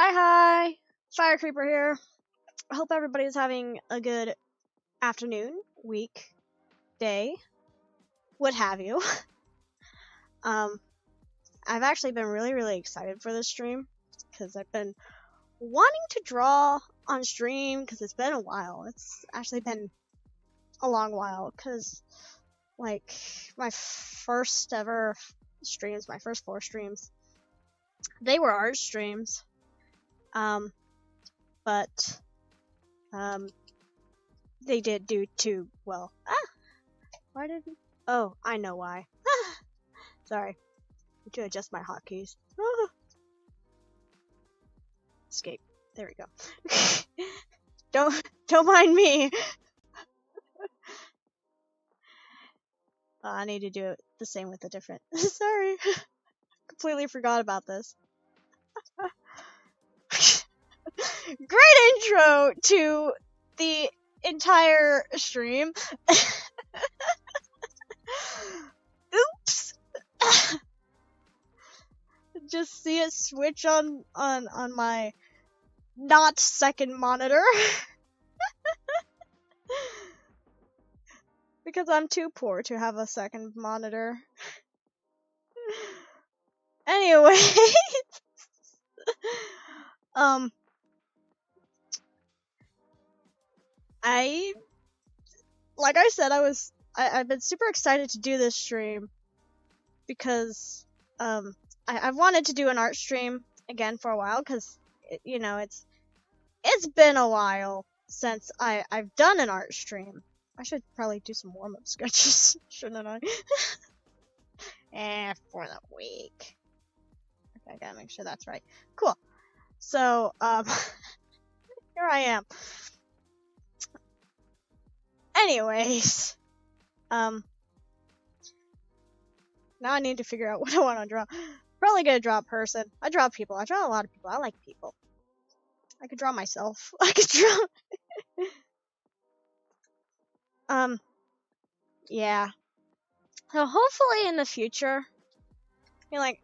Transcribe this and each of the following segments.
Hi, FireCreeper here. I hope everybody's having a good afternoon, week, day, what have you. I've actually been really excited for this stream because I've been wanting to draw on stream because it's been a while. It's actually been a long while because, like, my first ever streams, my first 4 streams, they were art streams. But they did do too well. Why didn't? Oh, I know why. Sorry. I need to adjust my hotkeys. Escape. There we go. Don't mind me. I need to do it the same with a different. Sorry. Completely forgot about this. Great intro to the entire stream. Oops. Just see it switch on my not second monitor. Because I'm too poor to have a second monitor. Anyway. Like I said, I've been super excited to do this stream because I've wanted to do an art stream again for a while because it's been a while since I've done an art stream. I should probably do some warm-up sketches, shouldn't I? For the week. Okay, I gotta make sure that's right. Cool. So here I am. Anyways, now I need to figure out what I want to draw. Probably gonna draw a person. I draw people. I draw a lot of people. I like people. I could draw myself. I could draw. Yeah. So hopefully in the future, this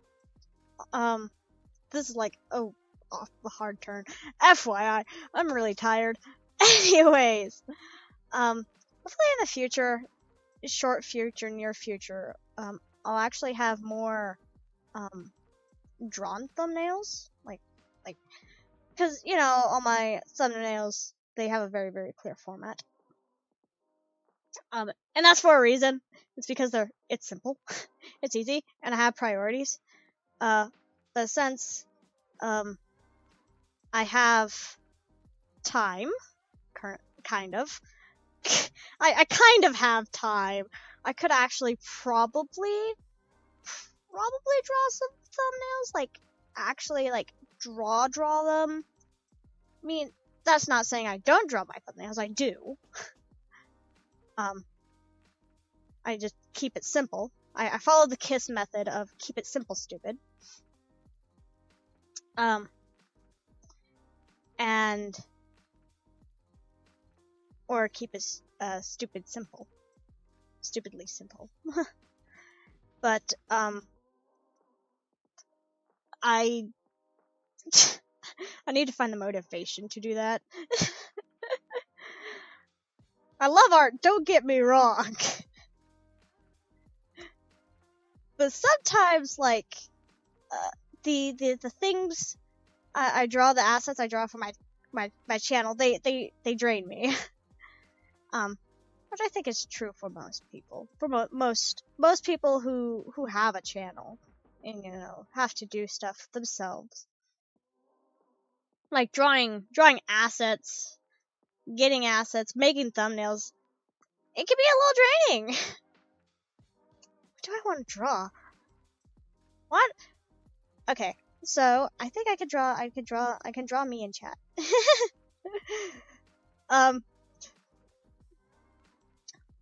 is like, off the hard turn. FYI, I'm really tired. Anyways, hopefully in the future, short future, near future, I'll actually have more, drawn thumbnails, because, all my thumbnails, they have a very clear format. And that's for a reason. It's because it's simple, it's easy, and I have priorities. But since, I have time, kind of, I kind of have time, I could actually probably draw some thumbnails, actually, draw them. I mean, that's not saying I don't draw my thumbnails, I do. I just keep it simple. I follow the KISS method of keep it simple, stupid. Or keep it, stupid simple. Stupidly simple. But, I need to find the motivation to do that. I love art, don't get me wrong. But sometimes, the things I draw, the assets I draw for my channel, they drain me. Which I think is true for most people. For most people who have a channel and, have to do stuff themselves. Like drawing assets, getting assets, making thumbnails. It can be a little draining. What do I want to draw? What? Okay, so I think I can draw me in chat.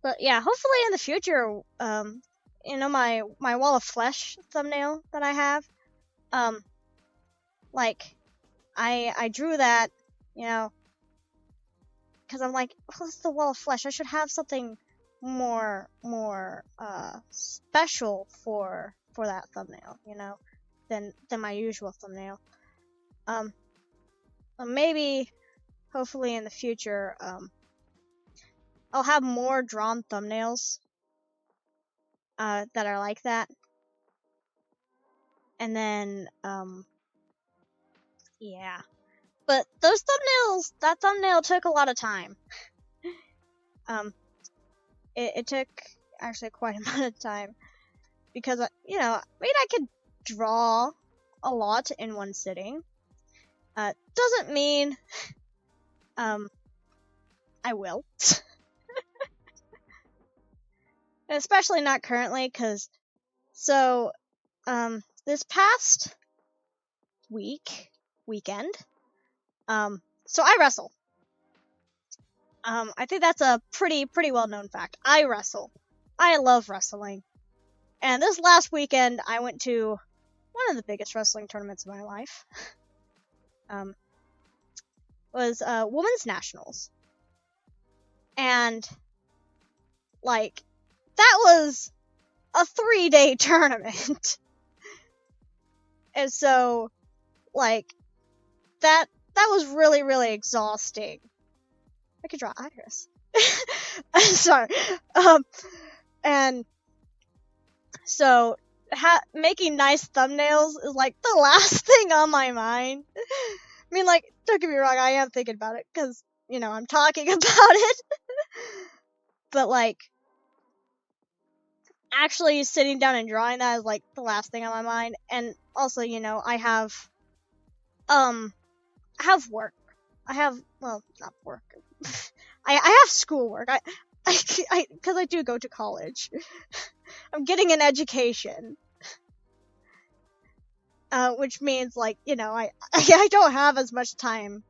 But yeah, hopefully in the future, my wall of flesh thumbnail that I have, I drew that, because I'm like, well, it's the wall of flesh. I should have something more special for that thumbnail, than my usual thumbnail. maybe, hopefully in the future, I'll have more drawn thumbnails that are like that. And then, yeah. But those thumbnails, that thumbnail took a lot of time. It took actually quite a amount of time. Because, you know, I mean, I could draw a lot in one sitting. Doesn't mean, I will. Especially not currently, because, so, this past weekend, so I wrestle. I think that's a pretty well-known fact. I wrestle. I love wrestling. And this last weekend, I went to one of the biggest wrestling tournaments of my life. Was, Women's Nationals. And, like, that was a 3-day tournament. And so, like, that was really exhausting. I could draw Iris. I'm sorry. And so making nice thumbnails is like the last thing on my mind. I mean, like, don't get me wrong, I am thinking about it because, you know, I'm talking about it. But, like, actually sitting down and drawing that is like the last thing on my mind. And also, you know, I have work. Well, not work. I have schoolwork. Because I do go to college. I'm getting an education. Which means, like, you know, I don't have as much time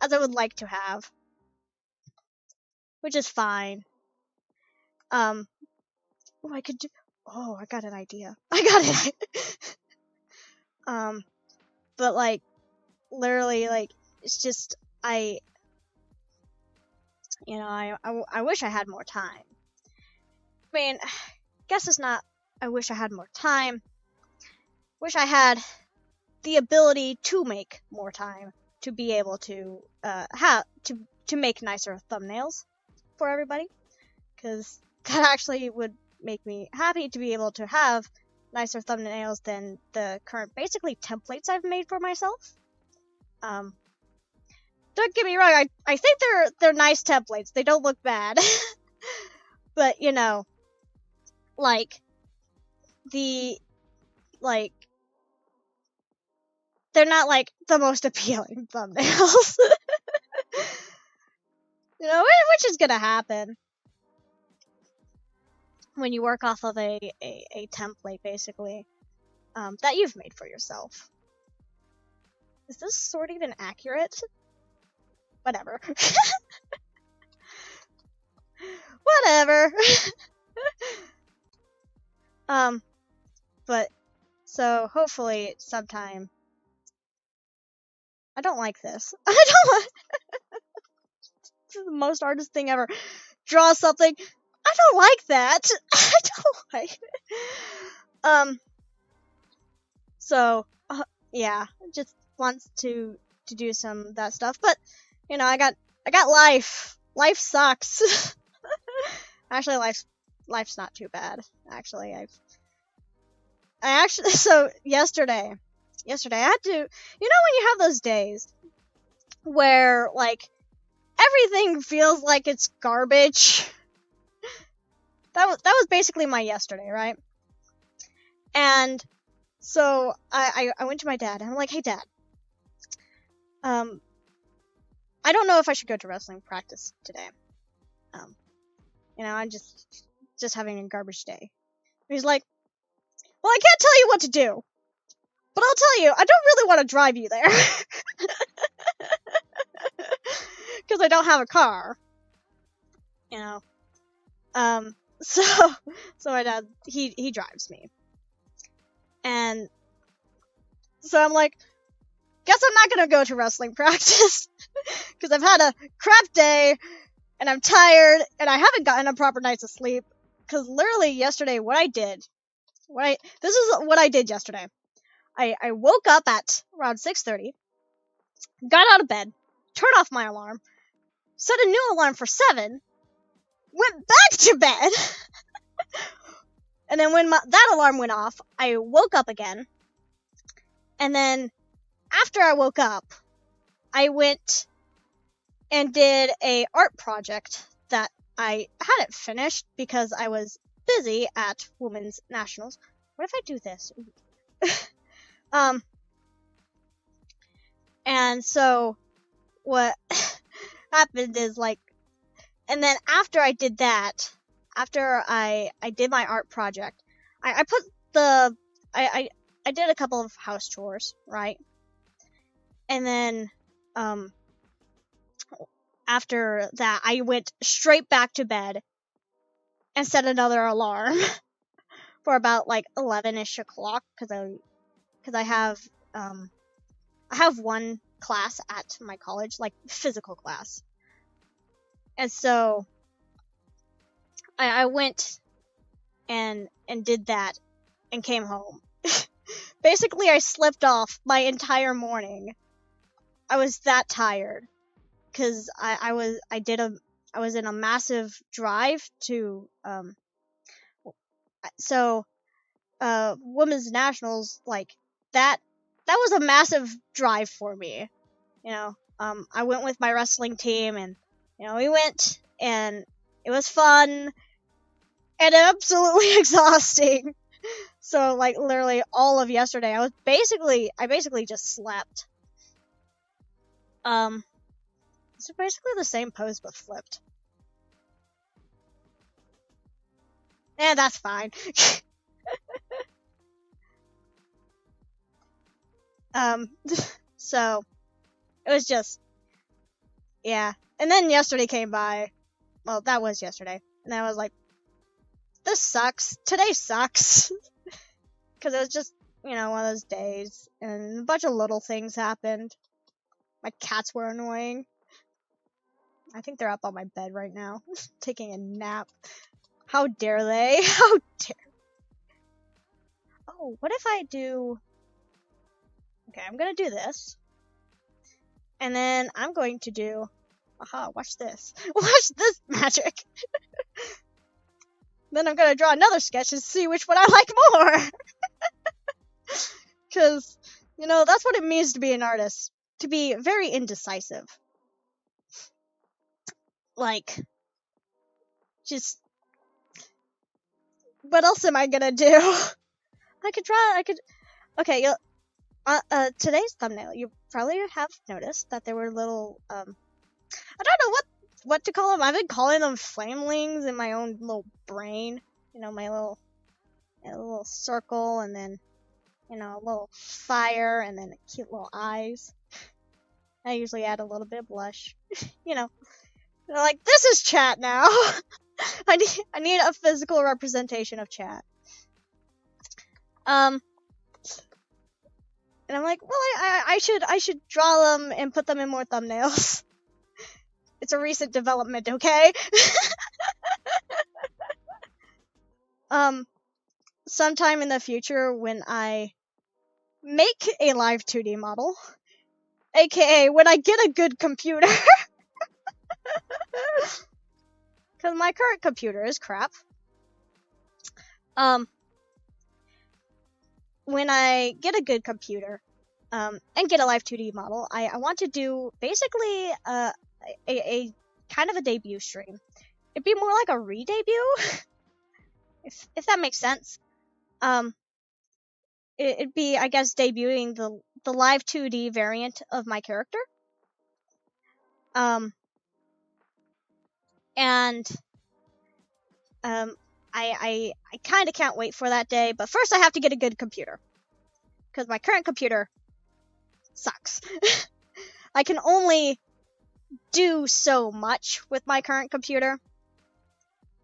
as I would like to have. Which is fine. I got an idea. But, like, literally, like, it's just, I wish I had more time. I mean, guess it's not, I wish I had more time. Wish I had the ability to make more time to be able to, to make nicer thumbnails for everybody. Because that actually would make me happy to be able to have nicer thumbnails than the current, basically, templates I've made for myself. Don't get me wrong, I think they're nice templates. They don't look bad. But, you know, like, they're not, like, the most appealing thumbnails. You know, which is gonna happen when you work off of a template, basically, that you've made for yourself. Is this sword even accurate? Whatever. Whatever. But, so, hopefully, sometime. I don't like this. I don't like. This is the most artist thing ever. Draw something. I don't like that. I don't like it. So, yeah, just wants to do some of that stuff, but, you know, I got life. Life sucks. Actually, life's not too bad. Actually, so yesterday I had to, you know, when you have those days where, like, everything feels like it's garbage. That was basically my yesterday, right? And so I went to my dad and I'm like, hey Dad, I don't know if I should go to wrestling practice today. You know, I'm just having a garbage day. And he's like, well, I can't tell you what to do, but I'll tell you, I don't really want to drive you there. Because I don't have a car. You know. So my dad, he drives me. And so I'm like, guess I'm not gonna go to wrestling practice. Because I've had a crap day, and I'm tired, and I haven't gotten a proper night's sleep. Because literally yesterday, this is what I did yesterday. I woke up at around 6:30, got out of bed, turned off my alarm, set a new alarm for 7, went back to bed, and then when that alarm went off, I woke up again, and then after I woke up, I went and did a art project that I hadn't finished because I was busy at Women's Nationals. What if I do this? And so what happened is, like, and then after I did that, after I did my art project, I put the, I did a couple of house chores, right? And then, after that, I went straight back to bed and set another alarm for about, like, 11-ish o'clock, because I have one class at my college, like, physical class. And so I went and did that and came home. Basically, I slept off my entire morning. I was that tired because I was in a massive drive to Women's Nationals, like, that was a massive drive for me. You know, I went with my wrestling team, and, you know, we went, and it was fun, and absolutely exhausting. So, like, literally all of yesterday, I basically just slept. It's basically the same pose, but flipped. Yeah, that's fine. So, it was just, yeah. And then yesterday came by. Well, that was yesterday. And I was like, this sucks. Today sucks. Because it was just, you know, one of those days. And a bunch of little things happened. My cats were annoying. I think they're up on my bed right now. Taking a nap. How dare they? How dare. Oh, what if I do... Okay, I'm gonna do this. And then I'm going to do... Aha, watch this. Watch this magic! Then I'm gonna draw another sketch and see which one I like more! Because, you know, that's what it means to be an artist. To be very indecisive. Like, just... What else am I gonna do? Okay, today's thumbnail, you probably have noticed that there were little, I don't know what to call them. I've been calling them flamelings in my own little brain. You know, my little circle, and then, you know, a little fire, and then cute little eyes. I usually add a little bit of blush. You know, like, this is chat now. I need a physical representation of chat. And I'm like, well, I should draw them and put them in more thumbnails. It's a recent development, okay? Sometime in the future, when I make a live 2D model, aka when I get a good computer, because my current computer is crap. When I get a good computer, and get a live 2D model, I want to do basically a kind of a debut stream. It'd be more like a re-debut, if that makes sense. It'd be, I guess, debuting the live 2D variant of my character. I kind of can't wait for that day, but first I have to get a good computer, because my current computer sucks. I can only do so much with my current computer.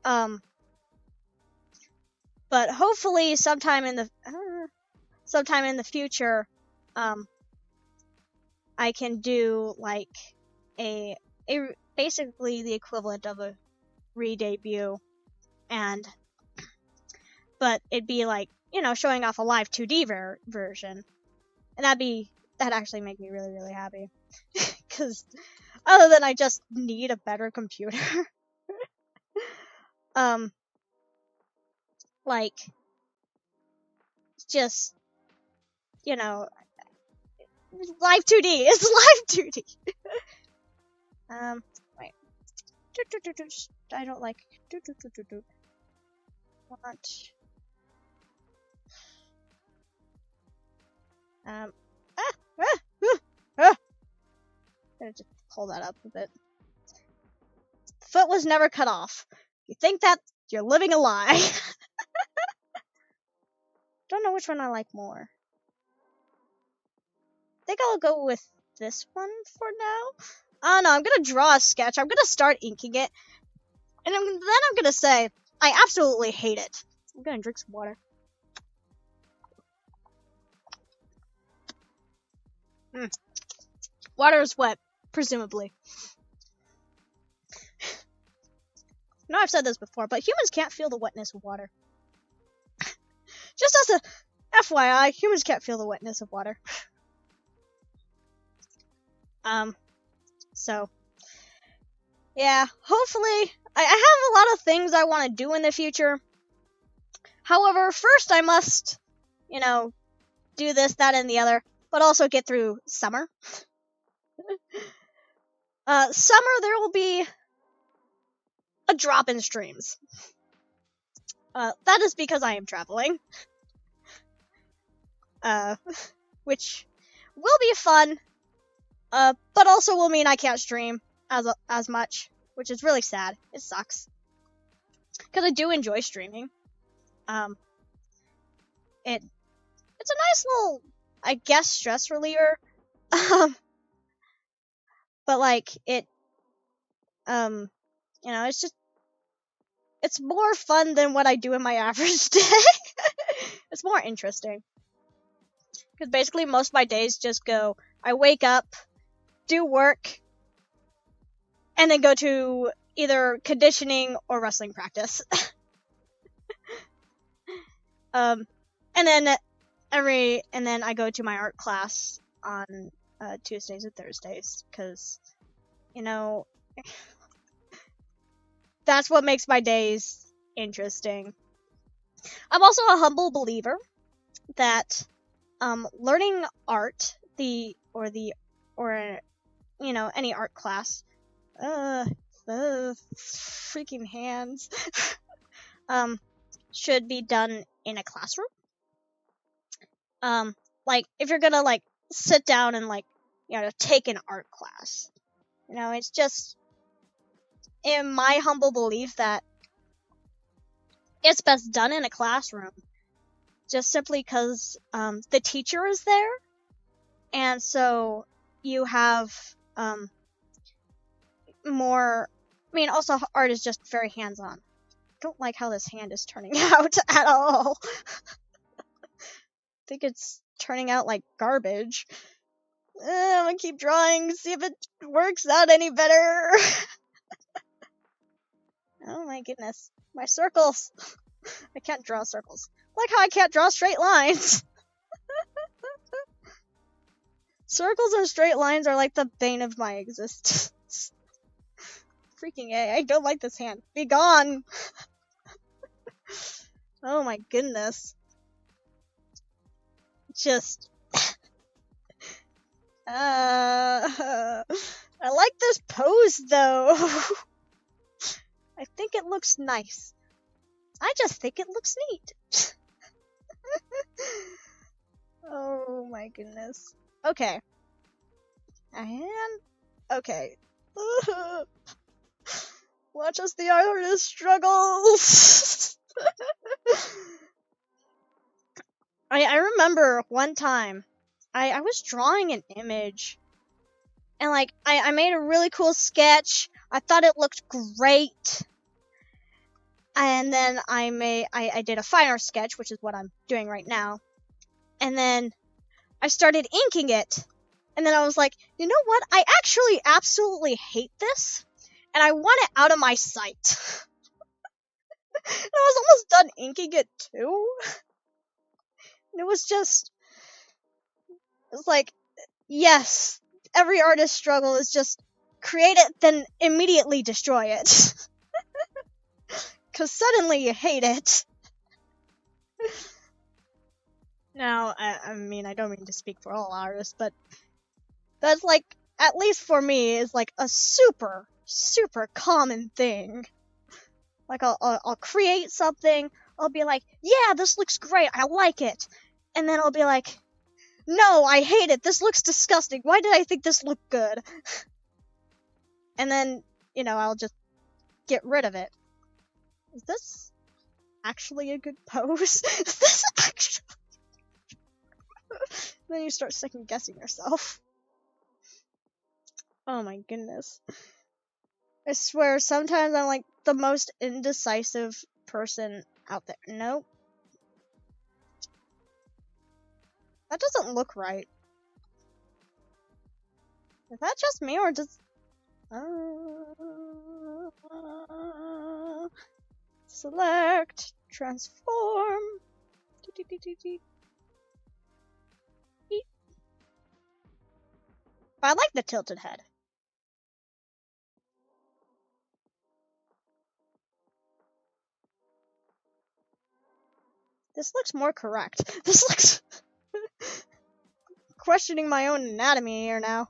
But hopefully sometime in the future, I can do, like, a basically the equivalent of a re-debut, but it'd be, like, you know, showing off a live 2D version, and that'd actually make me really, really happy. Because other than I just need a better computer. Like, just, you know, live 2D. It's live 2D. Wait. I don't like. Want. Gonna just pull that up a bit. Foot was never cut off. You think that you're living a lie. Don't know which one I like more. I think I'll go with this one for now. Oh no, I'm gonna draw a sketch. I'm gonna start inking it. And then I'm gonna say, I absolutely hate it. I'm gonna drink some water. Water is wet, presumably. I know I've said this before, but humans can't feel the wetness of water. Just as a FYI, humans can't feel the wetness of water. So, yeah, hopefully, I have a lot of things I want to do in the future. However, first I must, do this, that, and the other, but also get through summer. Summer, there will be a drop in streams. That is because I am traveling. Which will be fun, but also will mean I can't stream as much, which is really sad. It sucks. Because I do enjoy streaming. It's a nice little, I guess, stress reliever. But like it's more fun than what I do in my average day. It's more interesting. Because basically most of my days just go, I wake up, do work, and then go to either conditioning or wrestling practice. And then I go to my art class on Tuesdays and Thursdays, because, that's what makes my days interesting. I'm also a humble believer that learning art, any art class, freaking hands, should be done in a classroom. Like, if you're gonna, sit down and, take an art class, it's just, in my humble belief, that it's best done in a classroom, just simply because, the teacher is there, and so you have, more, also art is just very hands-on. Don't like how this hand is turning out at all. I think it's turning out like garbage. I'm gonna keep drawing, see if it works out any better. Oh my goodness. My circles. I can't draw circles. Like how I can't draw straight lines. Circles and straight lines are like the bane of my existence. Freaking A. I don't like this hand. Be gone! Oh my goodness. Just... I like this pose, though. I think it looks nice. I just think it looks neat. Oh my goodness. Okay. Okay. Watch as the artist struggles. I remember one time, I was drawing an image, and I made a really cool sketch. I thought it looked great. And then I did a finer sketch, which is what I'm doing right now. And then I started inking it. And then I was like, you know what? I actually absolutely hate this. And I want it out of my sight. And I was almost done inking it too. And it was like, yes, every artist's struggle is just create it, then immediately destroy it. Cause suddenly you hate it. Now, I mean, I don't mean to speak for all artists, but that's like, at least for me, is like a super, super common thing. Like, I'll create something, I'll be like, yeah, this looks great, I like it. And then I'll be like, no, I hate it, this looks disgusting, why did I think this looked good? And then, you know, I'll just get rid of it. Is this actually a good pose? Is this actually... Then you start second guessing yourself. Oh my goodness. I swear, sometimes I'm like the most indecisive person out there. Nope. That doesn't look right. Is that just me, or does... select, transform. But I like the tilted head. This looks more correct. This looks... questioning my own anatomy here now.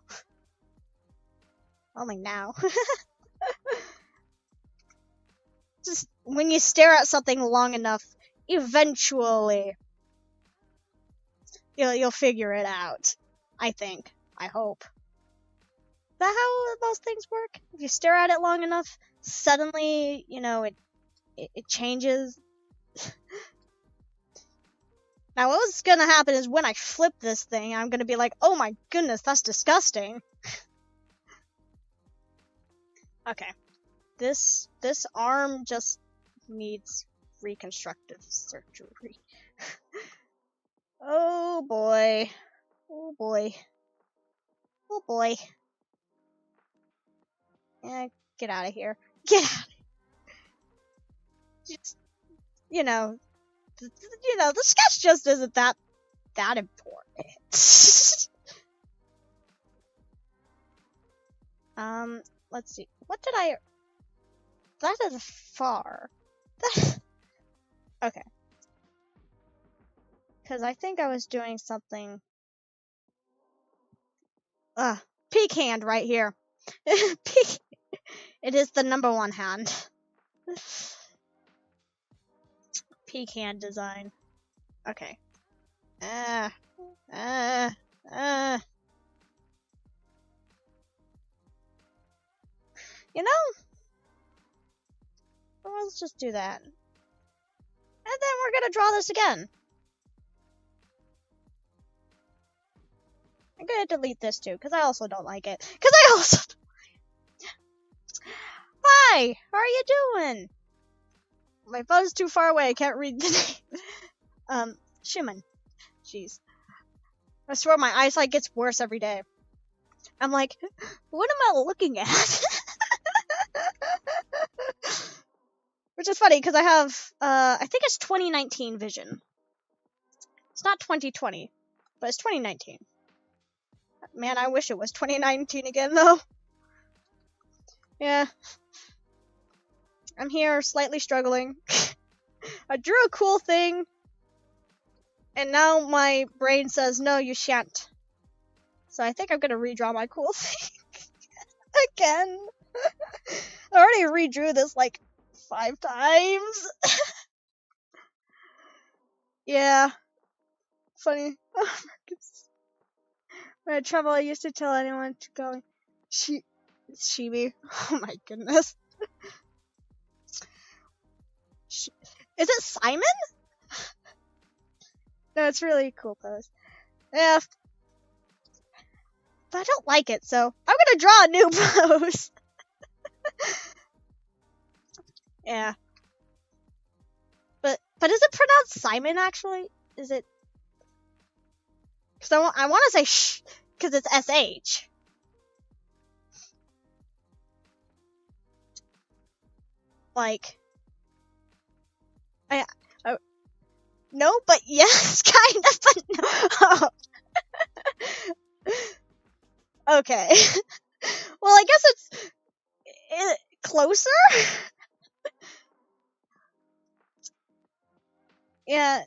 Only now. Just when you stare at something long enough, eventually you'll figure it out. I think. I hope. Is that how those things work? If you stare at it long enough, suddenly, you know, it changes. Now what's gonna happen is when I flip this thing, I'm gonna be like, oh my goodness, that's disgusting. Okay. This arm just needs reconstructive surgery. Oh boy. Oh boy. Oh boy. Yeah, get out of here. Get out. Just, you know, the sketch just isn't that important. Let's see. What did I... That is far. Okay. Because I think I was doing something... peak hand right here. Peak... It is the number one hand. Peak hand design. Okay. You know, let's just do that. And then we're gonna draw this again. I'm gonna delete this too, because I also don't like it. Hi! How are you doing? My phone's too far away, I can't read the name. Schumann. Jeez. I swear my eyesight gets worse every day. I'm like, what am I looking at? Which is funny, because I have, I think it's 2019 vision. It's not 2020, but it's 2019. Man, I wish it was 2019 again, though. Yeah. I'm here, slightly struggling. I drew a cool thing, and now my brain says, no, you shan't. So I think I'm gonna redraw my cool thing. Again. I already redrew this, like, 5 times. Yeah. Funny. Oh my goodness. When I travel, I used to tell anyone to go. Shibi. Oh my goodness. Is it Simon? No, it's really a cool pose. Yeah. But I don't like it, so I'm gonna draw a new pose. Yeah. But is it pronounced Simon, actually? Is it? Because I want to say sh, because it's SH. Like, no, but yes, kind of, but no. Okay. Well, I guess it's closer? Yeah.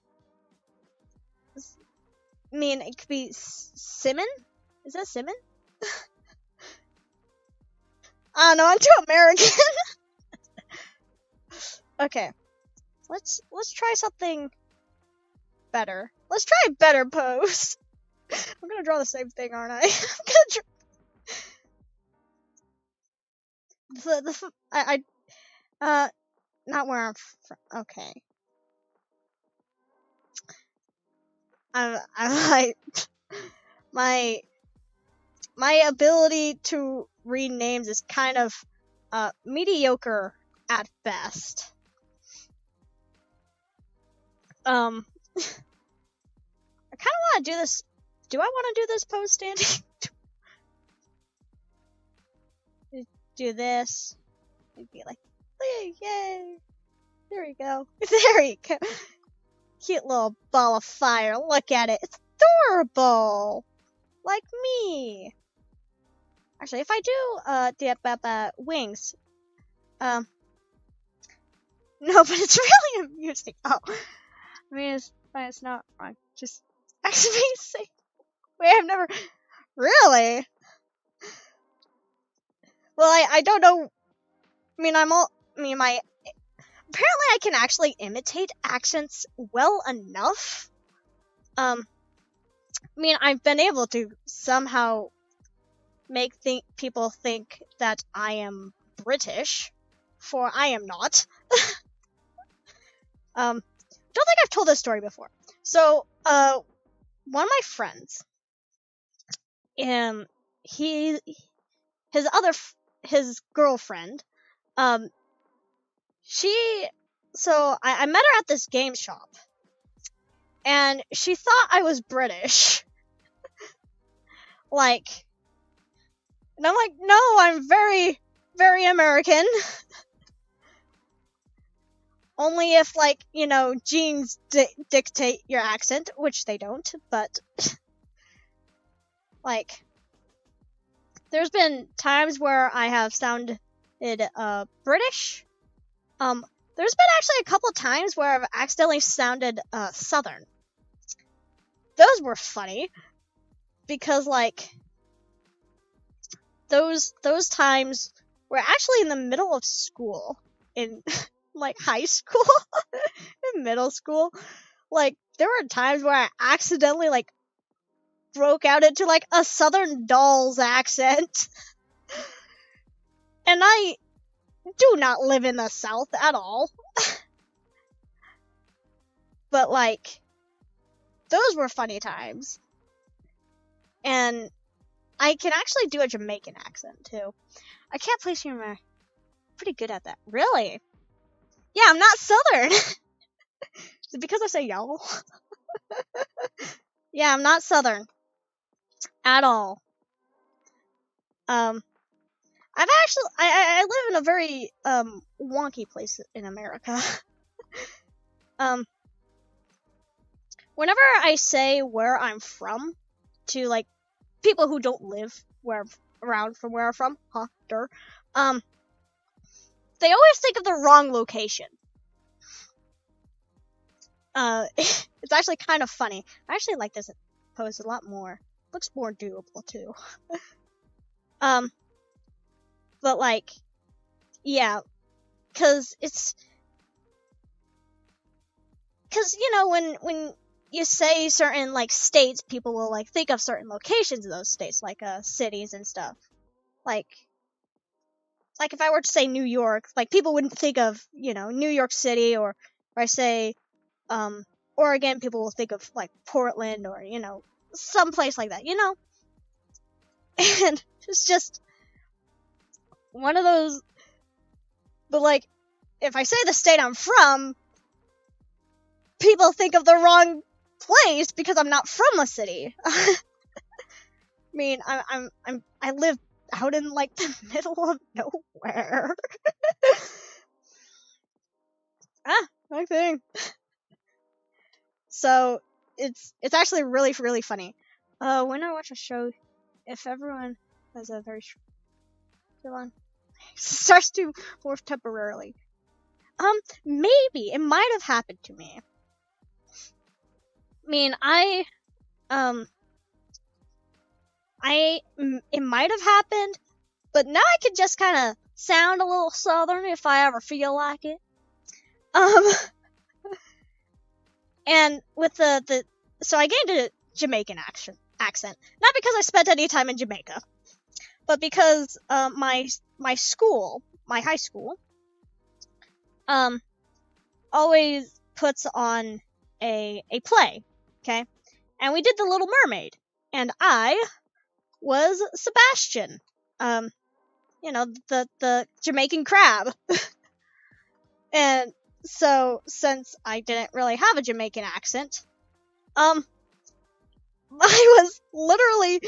I mean, it could be Simon? Is that Simon? I don't know, I'm too American. Okay. Let's try something better. Let's try a better pose. I'm gonna draw the same thing, aren't I? I'm gonna not where I'm from. Okay. I'm like my ability to read names is kind of mediocre at best. I kind of want to do this. Do I want to do this pose standing? Do this. It'd be like, yay! There we go. There you go. Cute little ball of fire. Look at it. It's adorable. Like me. Actually, if I do the wings, no, but it's really amusing. Oh, I mean, it's not wrong. Just actually say, wait, I've never really. Well, I don't know. I mean, my apparently I can actually imitate accents well enough. I mean, I've been able to somehow make people think that I am British, for I am not. Don't think I've told this story before. So, one of my friends, his girlfriend, I met her at this game shop, and she thought I was British. Like, and I'm like, no, I'm very, very American. Only if, like, you know, genes dictate your accent, which they don't, but, like, there's been times where I have sounded, British. There's been actually a couple times where I've accidentally sounded, Southern. Those were funny, because, like, those times were actually in the middle of school, in, like, high school, in middle school. Like, there were times where I accidentally, like, broke out into, like, a Southern doll's accent. And I do not live in the South at all. But, like, those were funny times. And I can actually do a Jamaican accent, too. I can't place you in my... Pretty good at that. Really? Yeah, I'm not Southern. Is it because I say y'all? Yeah, I'm not Southern. At all. I've actually... I live in a very, wonky place in America. Whenever I say where I'm from to, like, people who don't live around from where I'm from, they always think of the wrong location. It's actually kind of funny. I actually like this pose a lot more. Looks more doable, too. But, like, yeah, cause, you know, when you say certain, like, states, people will, like, think of certain locations in those states, like, cities and stuff. Like, if I were to say New York, like, people wouldn't think of, you know, New York City, or if I say, Oregon, people will think of, like, Portland, or, you know, someplace like that, you know? And it's just one of those, but, like, if I say the state I'm from, people think of the wrong place because I'm not from a city. I mean, I live out in, like, the middle of nowhere. My thing. So it's actually really, really funny. When I watch a show, if everyone Has a very still on. Starts to morph temporarily. Maybe it might have happened to me. I mean, it might have happened, but now I can just kind of sound a little southern if I ever feel like it. And with so I gained a Jamaican accent, not because I spent any time in Jamaica, but because my school, my high school, always puts on a play, okay? And we did The Little Mermaid, and I was Sebastian, you know, the Jamaican crab. And so, since I didn't really have a Jamaican accent, I was literally,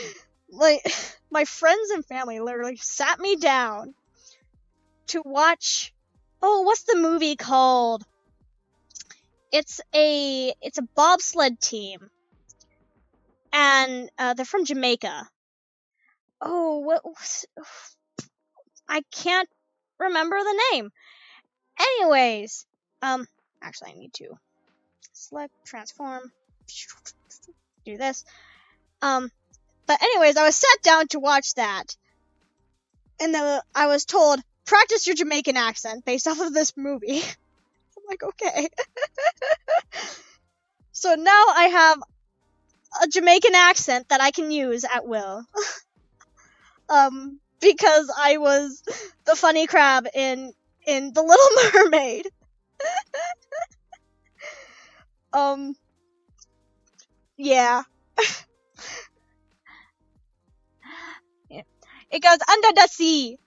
like, my friends and family literally sat me down to watch, what's the movie called? It's a bobsled team, and they're from Jamaica. I can't remember the name. Anyways, actually I need to select, transform, do this. But anyways, I was sat down to watch that, and then I was told, practice your Jamaican accent based off of this movie. I'm like, okay. So now I have a Jamaican accent that I can use at will. Because I was the funny crab in The Little Mermaid. Yeah. Yeah. It goes under the sea.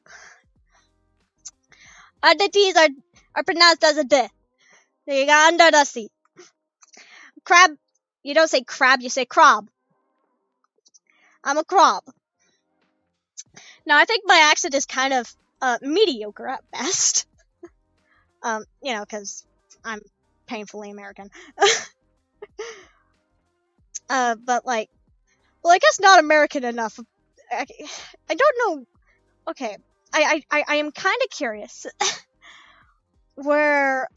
The T's are pronounced as a D. So you got under the sea. Crab, you don't say crab, you say crab. I'm a crab. Now, I think my accent is kind of mediocre at best. You know, because I'm painfully American. But like, well, I guess not American enough. I don't know. Okay, I am kind of curious where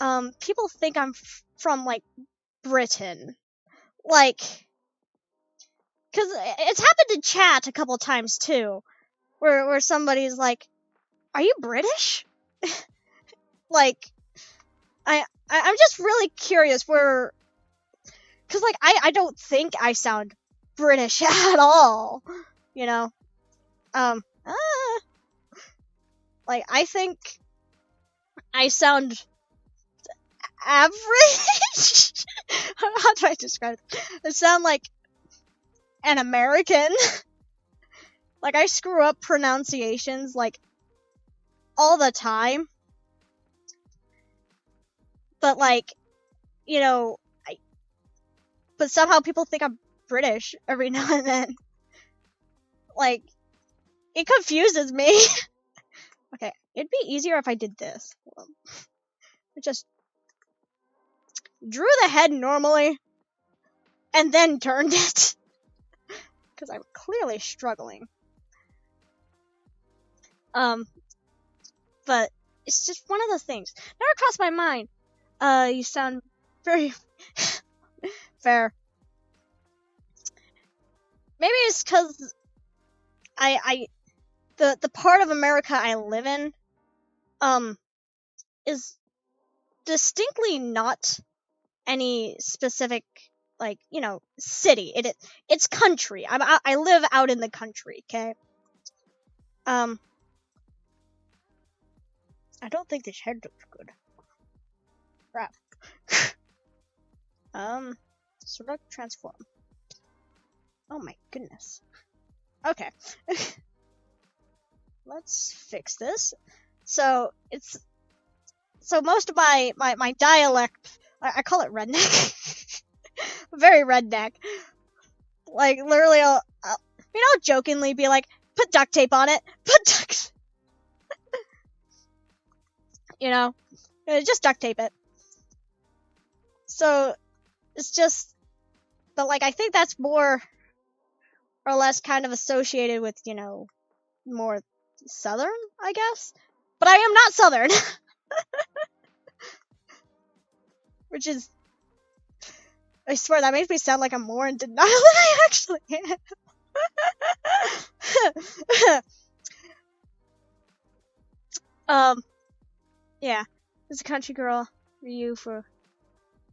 people think I'm from, like, Britain, like, because it's happened in chat a couple times too, where somebody's like, "Are you British?" Like, I'm just really curious where, because like I don't think I sound British at all, you know. Like, I think I sound average. How do I describe it? I sound like an American. Like, I screw up pronunciations like all the time. But like, you know, but somehow people think I'm British every now and then. Like, it confuses me. Okay, it'd be easier if I did this. I just drew the head normally and then turned it. Because I'm clearly struggling. But it's just one of those things. Never crossed my mind. You sound very fair. Maybe it's because the part of America I live in, is distinctly not any specific, like, you know, city. It's country. I live out in the country, okay? I don't think this head looks good. Crap. Select transform. Oh my goodness. Okay. Let's fix this. So most of my dialect, I call it redneck. Very redneck. Like, literally, I'll jokingly be like, put duct tape on it. Put duct. You know, just duct tape it. So it's just, but like, I think that's more or less kind of associated with, you know, more southern, I guess. But I am not southern. Which is, I swear that makes me sound like I'm more in denial than I actually am. Yeah. There's a country girl Ryu for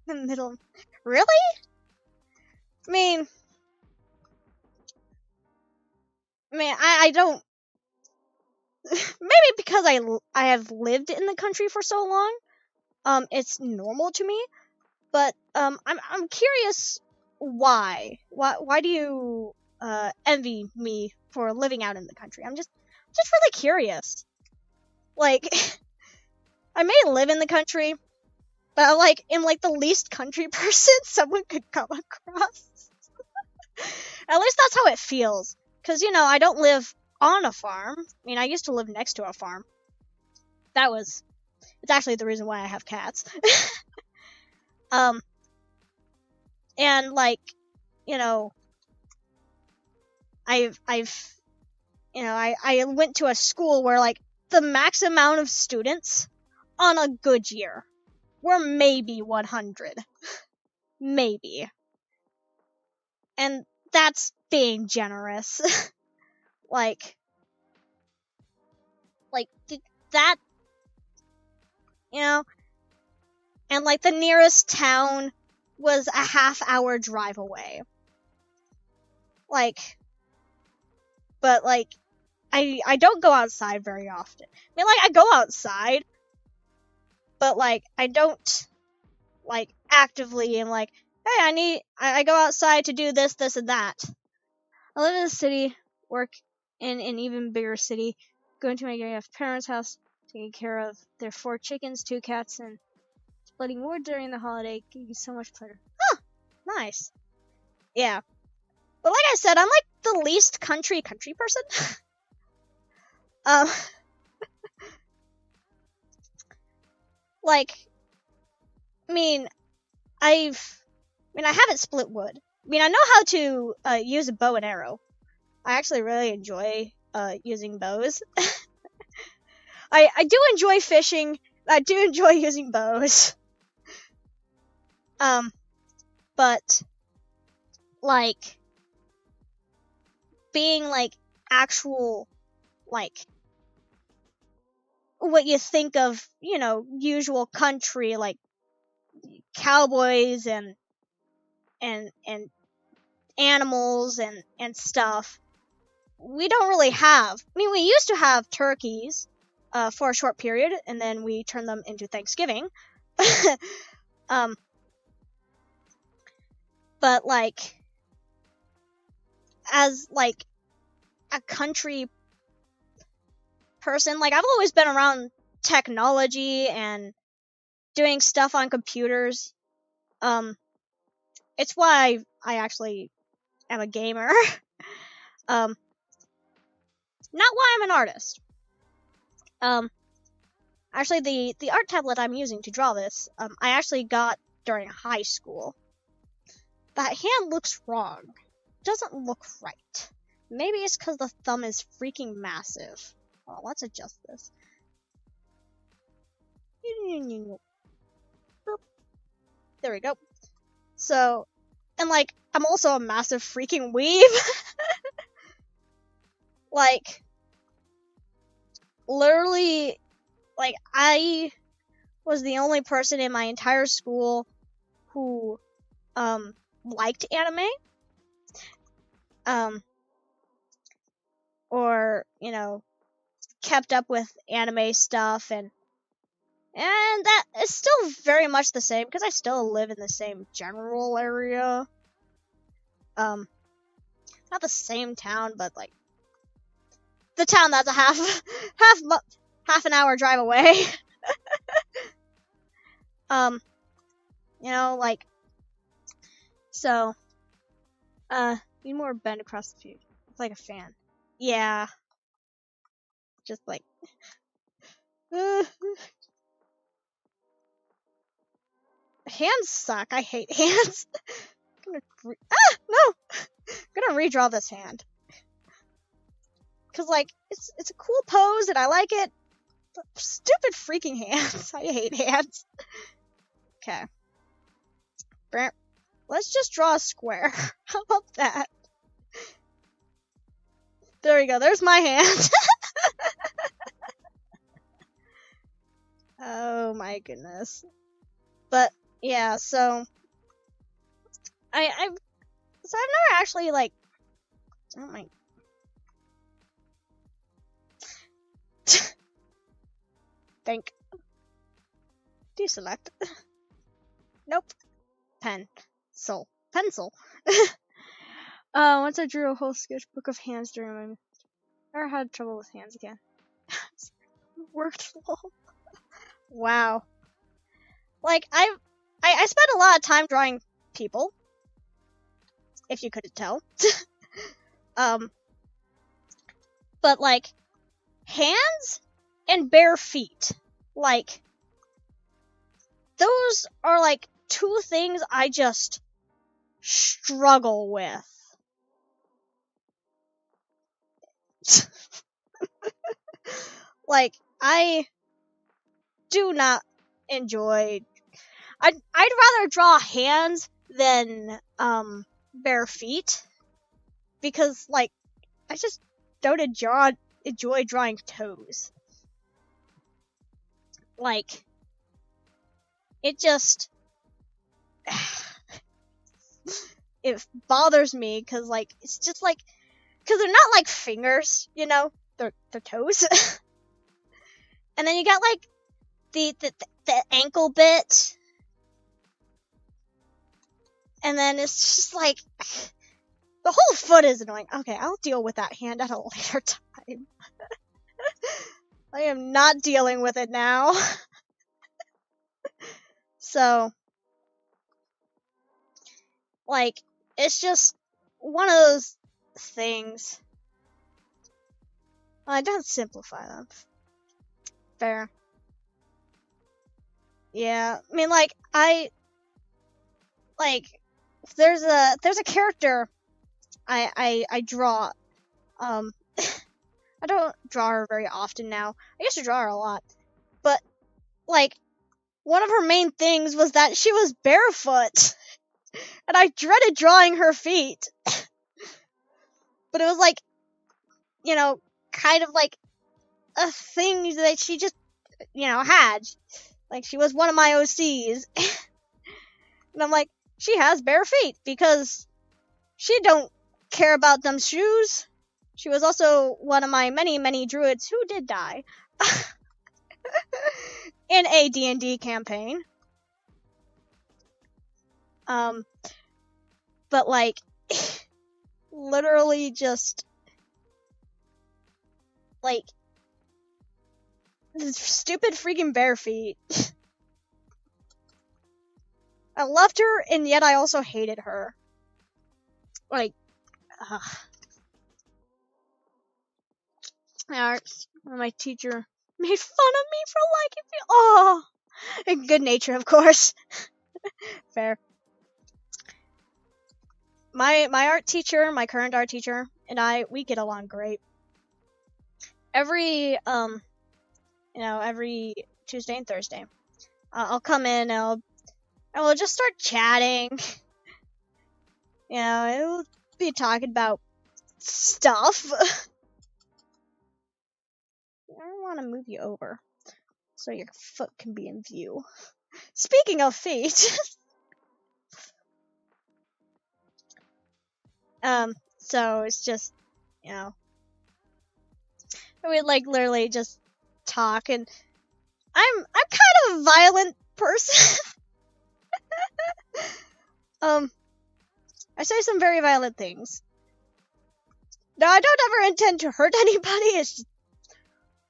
the middle. Really? I mean, I don't. Maybe because I have lived in the country for so long, it's normal to me. But I'm curious why. Why do you envy me for living out in the country? I'm just really curious. Like, I may live in the country, but I am like the least country person someone could come across. At least that's how it feels. Cause I don't live on a farm. I mean, I used to live next to a farm. It's actually the reason why I have cats. And I went to a school where the max amount of students on a good year were maybe 100. Maybe. And that's being generous. That, and the nearest town was a half-hour drive away. But I don't go outside very often. I mean, I go outside, but I don't actively am hey, I go outside to do this, this, and that. I live in a city, work in an even bigger city, going to my parents' house, taking care of their 4 chickens, 2 cats, and splitting wood during the holiday gives me so much pleasure. Huh, nice. Yeah. But like I said, I'm the least country person. I haven't split wood. I mean, I know how to use a bow and arrow. I actually really enjoy using bows. I do enjoy fishing. I do enjoy using bows. But being actual what you think of, usual country, cowboys and animals and stuff. We don't really have. I mean, we used to have turkeys for a short period, and then we turned them into Thanksgiving. But as a country person, I've always been around technology and doing stuff on computers. It's why I actually am a gamer. Not why I'm an artist. Actually, the art tablet I'm using to draw this, I actually got during high school. That hand looks wrong. It doesn't look right. Maybe it's because the thumb is freaking massive. Oh, let's adjust this. There we go. So, and I'm also a massive freaking weeb. Literally, I was the only person in my entire school who, liked anime. Or, kept up with anime stuff, and that is still very much the same, because I still live in the same general area. Not the same town, but, the town that's a half an hour drive away. So, need more bend across the field. It's like a fan. Yeah. Just hands suck. I hate hands. No! I'm gonna redraw this hand. Cause like it's a cool pose and I like it. But stupid freaking hands. I hate hands. Okay. Let's just draw a square. How about that? There we go. There's my hand. Oh my goodness. But yeah, so I've never actually like, oh my. Think. Deselect. Nope. Pencil. Once I drew a whole sketchbook of hands during my, I had trouble with hands again. Worked lol. Wow. Like I spent a lot of time drawing people, if you couldn't tell. But like hands and bare feet, like those are like two things I just struggle with. Like I do not enjoy. I'd rather draw hands than bare feet, because like I just don't enjoy drawing toes. Like it just it bothers me because like it's just like, because they're not like fingers, you know, they're toes. And then you got like the ankle bit, and then it's just like the whole foot is annoying. Okay, I'll deal with that hand at a later time. I am not dealing with it now. So like it's just one of those things. I don't simplify them. Fair. Yeah, I mean, like there's a character I draw. I don't draw her very often now. I used to draw her a lot, but like one of her main things was that she was barefoot, and I dreaded drawing her feet. But it was like, you know, kind of like a thing that she just, you know, had. Like she was one of my OCs. And I'm like, she has bare feet because she don't care about them shoes. She was also one of my many druids who did die in a D&D campaign. But like literally just like stupid freaking bare feet. I loved her, and yet I also hated her. Like, my teacher made fun of me for liking me. Oh, in good nature, of course. Fair. My art teacher, my current art teacher, and we get along great. Every every Tuesday and Thursday, I'll come in and we'll just start chatting. You know, we'll be talking about stuff. I want to move you over so your foot can be in view. Speaking of feet. So it's just, you know, we like literally just talk, and I'm kind of a violent person. I say some very violent things. Now, I don't ever intend to hurt anybody. It's just,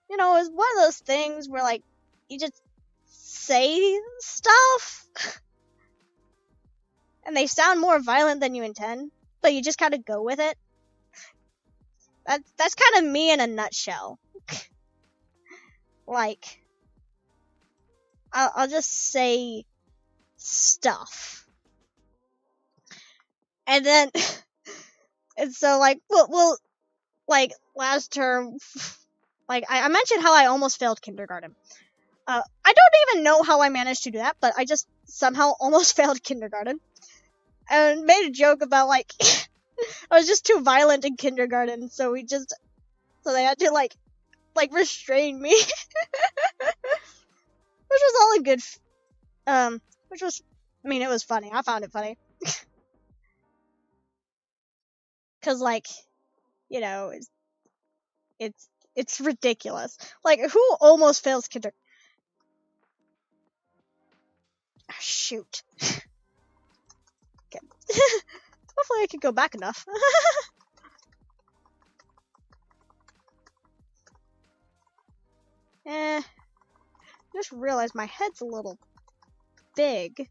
you know, it's one of those things where like you just say stuff and they sound more violent than you intend, but you just kind of go with it. That's kind of me in a nutshell. Like, I'll just say stuff, and then and so like we'll like, last term, like, I mentioned how I almost failed kindergarten. I don't even know how I managed to do that, but I just somehow almost failed kindergarten. And made a joke about, like, I was just too violent in kindergarten, so they had to, like restrain me. Which was all in good, which was, I mean, it was funny. I found it funny. Cause, like, you know, it's ridiculous. Like, who almost fails kindergarten? Oh, shoot. Okay. Hopefully I can go back enough. Just realized my head's a little big.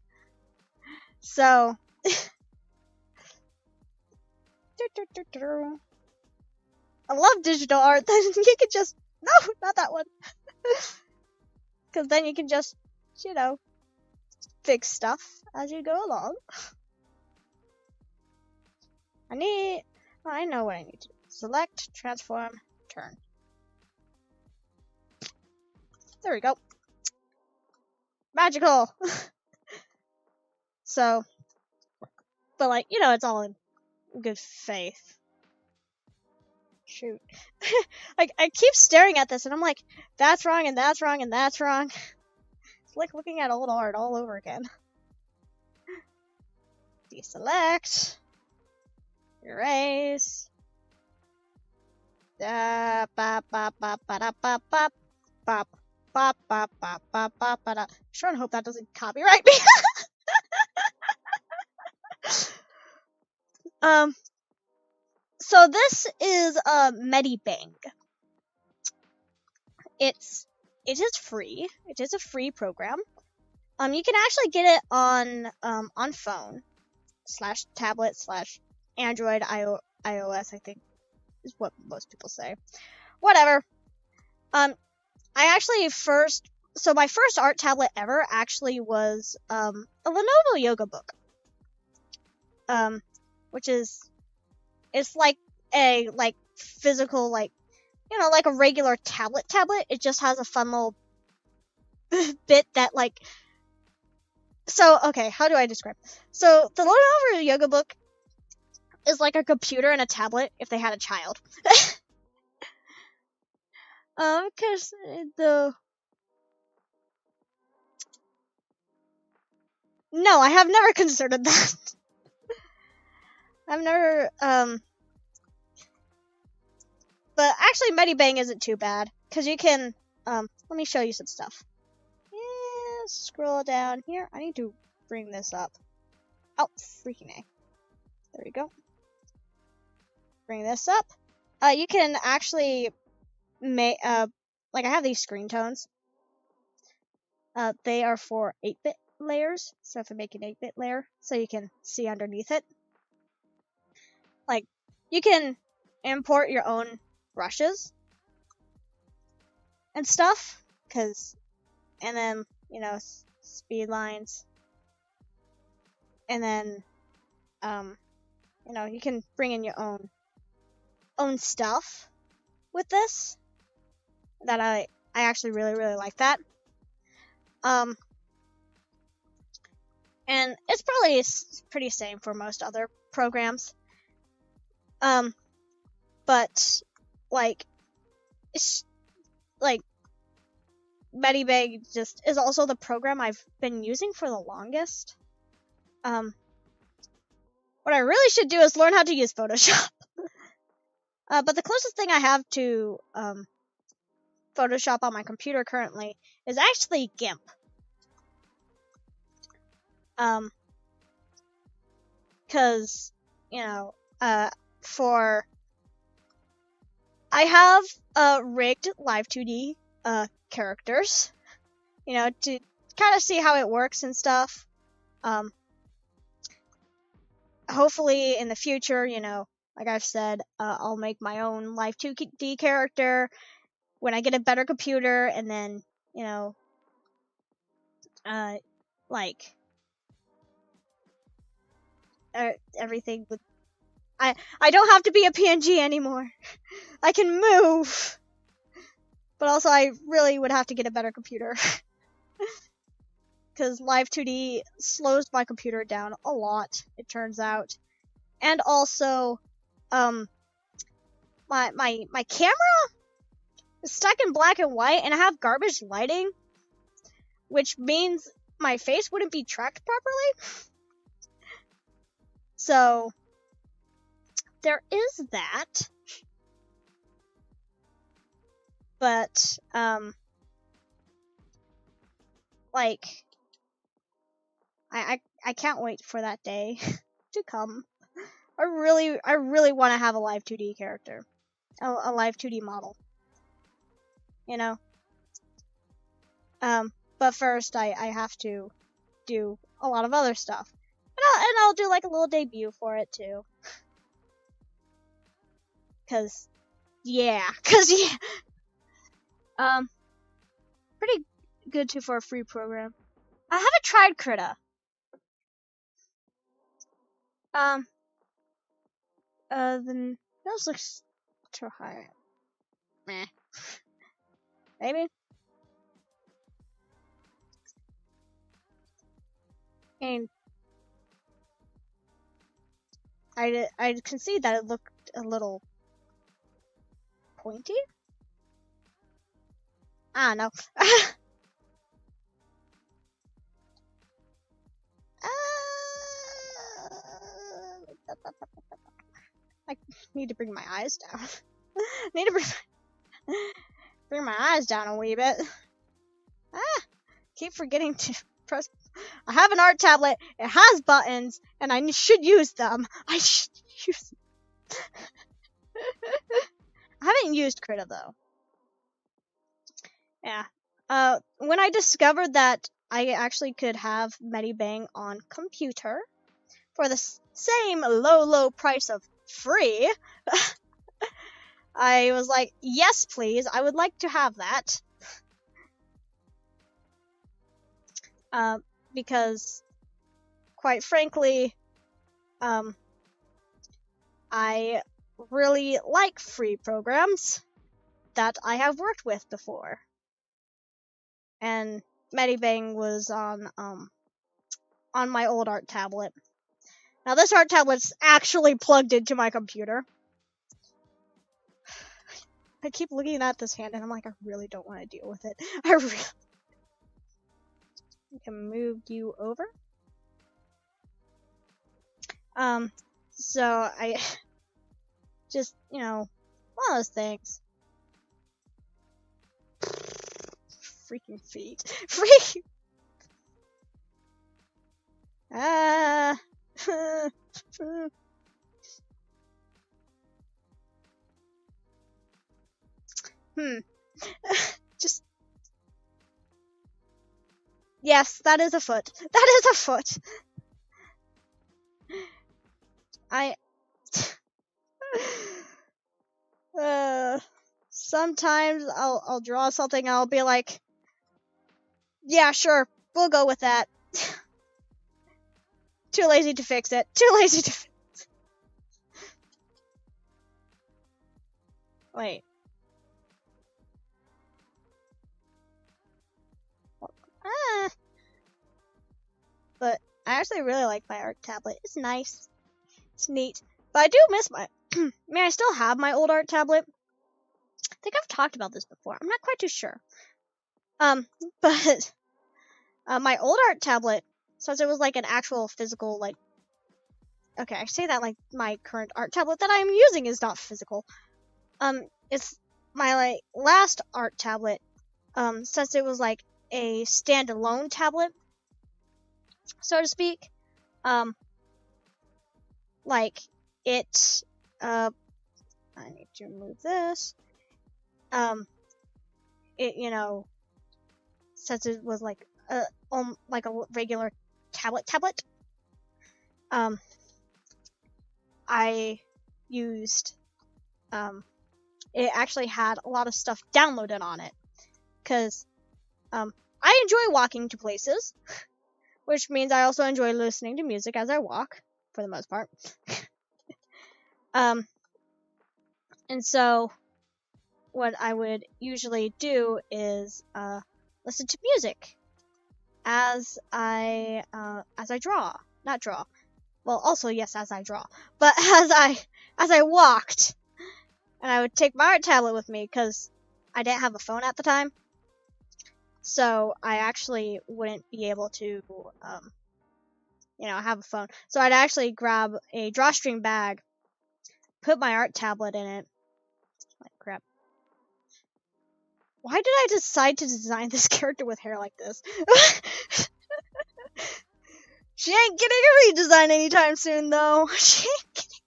So, I love digital art. Then you can just, no, not that one. Because then you can just, you know, fix stuff as you go along. I know what I need to do. Select, transform, turn. There we go. Magical! So, but like, you know, it's all in good faith. Shoot. Like, I keep staring at this and I'm like, that's wrong and that's wrong and that's wrong. It's like looking at old art all over again. Deselect. Erase. Bop, bop, bop, bop, bop, bop, bop, bop, bop, bop, bop, bop, bop, bop. Sure and hope that doesn't copyright me. So this is Medibang. It is free. It is a free program. You can actually get it on phone / tablet / Android iOS, I think is what most people say. Whatever. I actually my first art tablet ever actually was a Lenovo Yoga Book. Which is, it's like a physical, like, you know, like a regular tablet. It just has a fun little bit that, like, so, okay, how do I describe this? So the Lenovo Yoga Book is like a computer and a tablet if they had a child. Because no, I have never considered that. I've never, but actually Medibang isn't too bad, because you can, let me show you some stuff. Yeah, scroll down here. I need to bring this up. Oh, freaking A. There we go. Bring this up. You can actually make, like, I have these screen tones. They are for 8-bit layers, so if I make an 8-bit layer, so you can see underneath it. Like, you can import your own brushes and stuff, and then, you know, speed lines, and then, you know, you can bring in your own stuff with this. That I actually really, really like that. And it's probably pretty same for most other programs. But, like, it's, like, Medibang just is also the program I've been using for the longest. What I really should do is learn how to use Photoshop. But the closest thing I have to, Photoshop on my computer currently is actually GIMP. Cause, you know, I have, rigged Live 2D, characters, you know, to kind of see how it works and stuff. Hopefully in the future, you know, like I've said, I'll make my own Live 2D character when I get a better computer, and then, you know, like, everything with, I don't have to be a PNG anymore. I can move. But also, I really would have to get a better computer. Because Live 2D slows my computer down a lot, it turns out. And also, my camera is stuck in black and white, and I have garbage lighting, which means my face wouldn't be tracked properly. So, there is that. But, like, I can't wait for that day to come. I really want to have a live 2D character. A live 2D model. You know? But first I have to do a lot of other stuff. And I'll do like a little debut for it too. Cause yeah. Pretty good too for a free program. I haven't tried Krita. Then those looks too high. Meh. Maybe. And I can see that it looked a little pointy. I don't know. I need to bring my eyes down. Need to bring my eyes down a wee bit. Keep forgetting to press. I have an art tablet. It has buttons, and I should use them. I should use them. I haven't used Krita though. Yeah. When I discovered that I actually could have Medibang on computer for the same low price of free, I was like, yes, please. I would like to have that. Because, quite frankly, I really like free programs that I have worked with before. And Medibang was on my old art tablet. Now this art tablet's actually plugged into my computer. I keep looking at this hand and I'm like, I really don't want to deal with it. I can move you over. So I just, one of those things. Freaking feet. Freaking. Just. Yes, that is a foot. That is a foot. Sometimes I'll draw something and I'll be like, yeah, sure, we'll go with that. Too lazy to fix it. Too lazy to fix it. Wait. But I actually really like my art tablet. It's nice. It's neat. But I do miss my... I still have my old art tablet. I think I've talked about this before. I'm not quite too sure. But... my old art tablet, since it was like an actual physical, like... Okay, I say that like my current art tablet that I'm using is not physical. It's my, like, last art tablet, since it was like a standalone tablet, so to speak, like, it, I need to remove this, it, since it was like a regular tablet, I used, it actually had a lot of stuff downloaded on it, because, I enjoy walking to places, which means I also enjoy listening to music as I walk, for the most part. And so what I would usually do is listen to music as I draw. Not draw. Well, also yes, as I draw. But as I walked, and I would take my art tablet with me because I didn't have a phone at the time. So I actually wouldn't be able to have a phone. So I'd actually grab a drawstring bag, put my art tablet in it. Like crap. Why did I decide to design this character with hair like this? She ain't getting a redesign anytime soon, though. She ain't getting...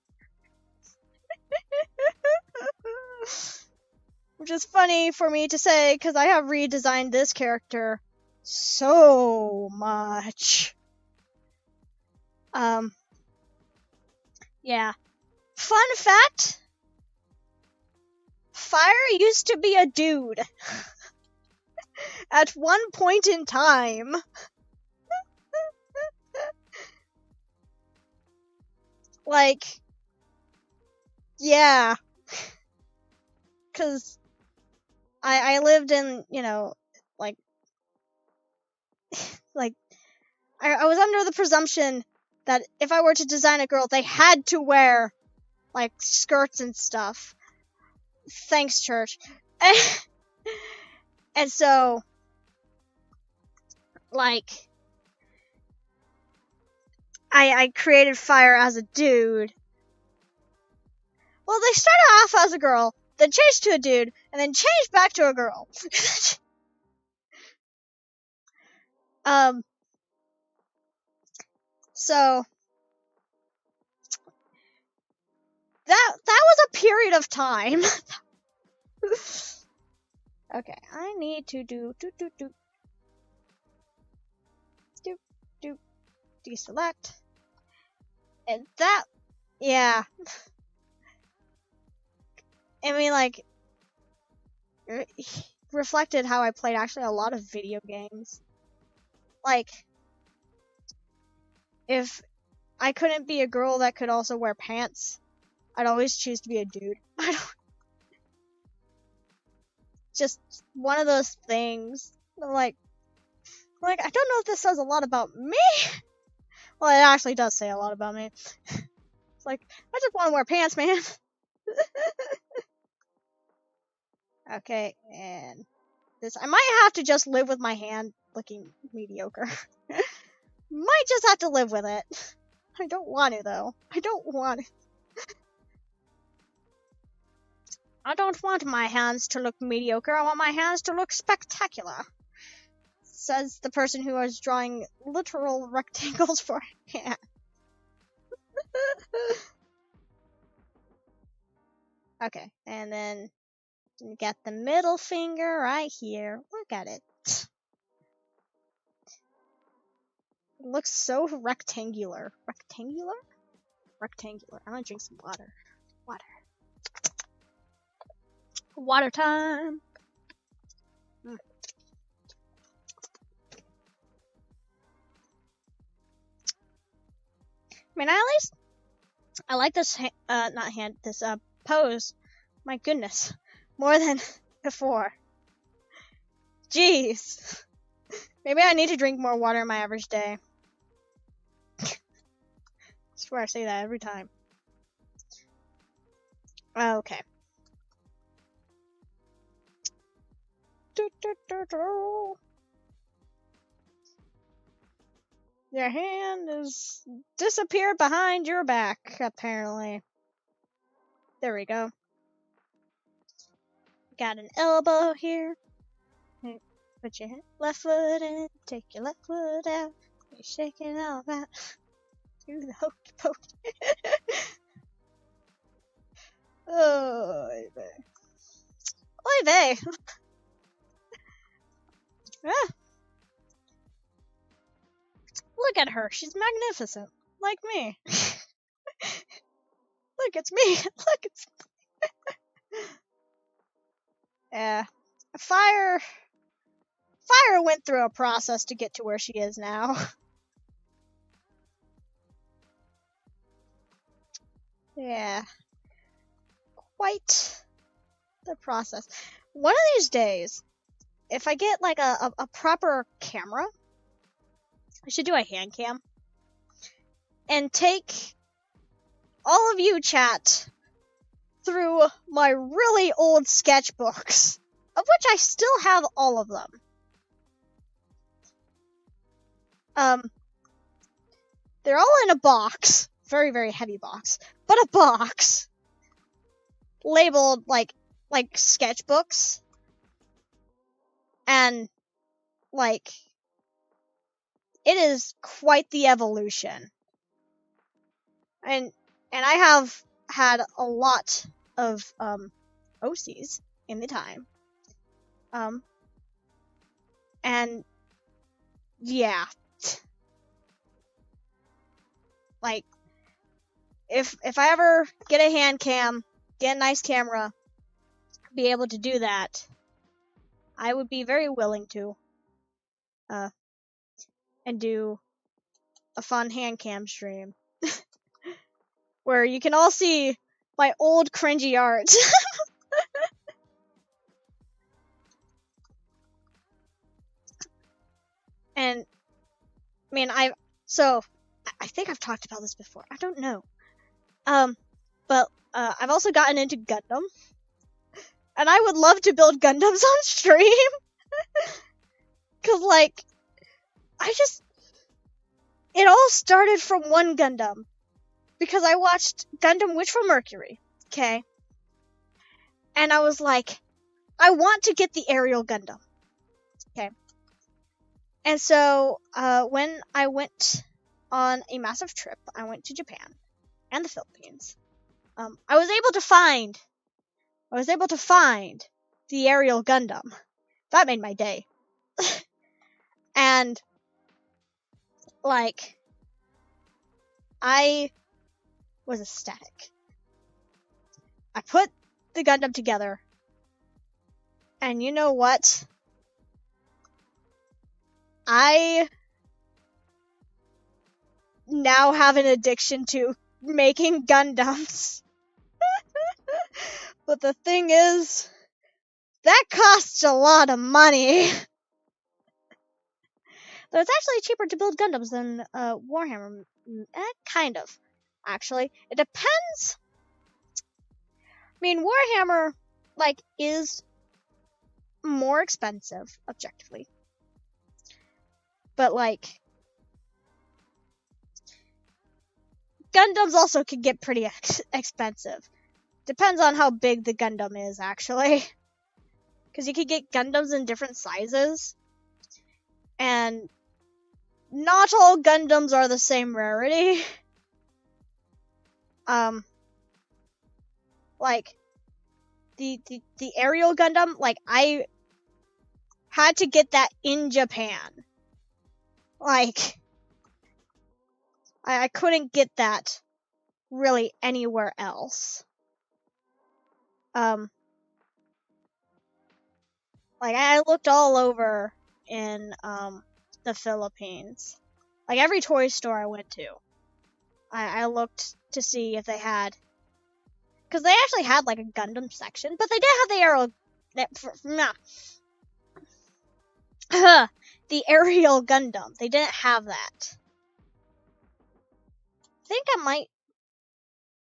Which is funny for me to say, because I have redesigned this character so much. Yeah. Fun fact, Fire used to be a dude. At one point in time. Like, yeah. Cause I lived in, like I was under the presumption that if I were to design a girl, they had to wear, like, skirts and stuff. Thanks, church. And so, like, I created Fire as a dude. Well, they started off as a girl, then changed to a dude, and then changed back to a girl. So that was a period of time. Okay, I need to do deselect. And that, yeah. I mean, like, reflected how I played actually a lot of video games. Like, if I couldn't be a girl that could also wear pants, I'd always choose to be a dude. Just one of those things. Like, I don't know if this says a lot about me. Well, it actually does say a lot about me. It's like, I just want to wear pants, man. Okay, and this, I might have to just live with my hand looking mediocre. Might just have to live with it. I don't want to, though. I don't want it. I don't want my hands to look mediocre. I want my hands to look spectacular. Says the person who is drawing literal rectangles for a hand. Okay, and then you get the middle finger right here. Look at it. It looks so rectangular. Rectangular? Rectangular. I'm gonna drink some water. Water time. I mean, I like this, this pose. My goodness. More than before. Jeez. Maybe I need to drink more water in my average day. I swear I say that every time. Okay. Your hand is disappeared behind your back, apparently. There we go. Got an elbow here. Put your left foot in, take your left foot out. You're shaking all that. Do the hokey pokey. Oh, oy vey. Oy vey. Ah. Look at her. She's magnificent. Like me. Look, it's me. Look, it's me. Yeah. Fire went through a process to get to where she is now. Yeah. quite the process. One of these days, if I get like a proper camera, I should do a hand cam and take all of you chat through my really old sketchbooks, of which I still have all of them. They're all in a box, very, very heavy box, but a box labeled like sketchbooks, and like it is quite the evolution. And I have had a lot of OCs in the time. And yeah. Like if I ever get a hand cam, get a nice camera, be able to do that, I would be very willing to and do a fun hand cam stream where you can all see my old cringy art. And I mean, I think I've talked about this before. I don't know. But I've also gotten into Gundam, and I would love to build Gundams on stream. Cause like, it all started from one Gundam, because I watched Gundam Witch from Mercury, okay? And I was like, I want to get the aerial Gundam, okay? And so, when I went on a massive trip, I went to Japan and the Philippines. I was able to find the aerial Gundam. That made my day. And like, I was ecstatic. I put the Gundam together, and you know what? I now have an addiction to making Gundams. But the thing is, that costs a lot of money. But it's actually cheaper to build Gundams than Warhammer. Kind of, actually. It depends. I mean, Warhammer, like, is more expensive, objectively. But, like, Gundams also can get pretty expensive. Depends on how big the Gundam is, actually. Because you can get Gundams in different sizes. And not all Gundams are the same rarity. Like, the aerial Gundam, like, I had to get that in Japan. Like, I couldn't get that really anywhere else. Like, I looked all over in, the Philippines. Like, every toy store I went to, I looked to see if they had, because they actually had, like, a Gundam section, but they did have the the aerial Gundam. They didn't have that. I think I might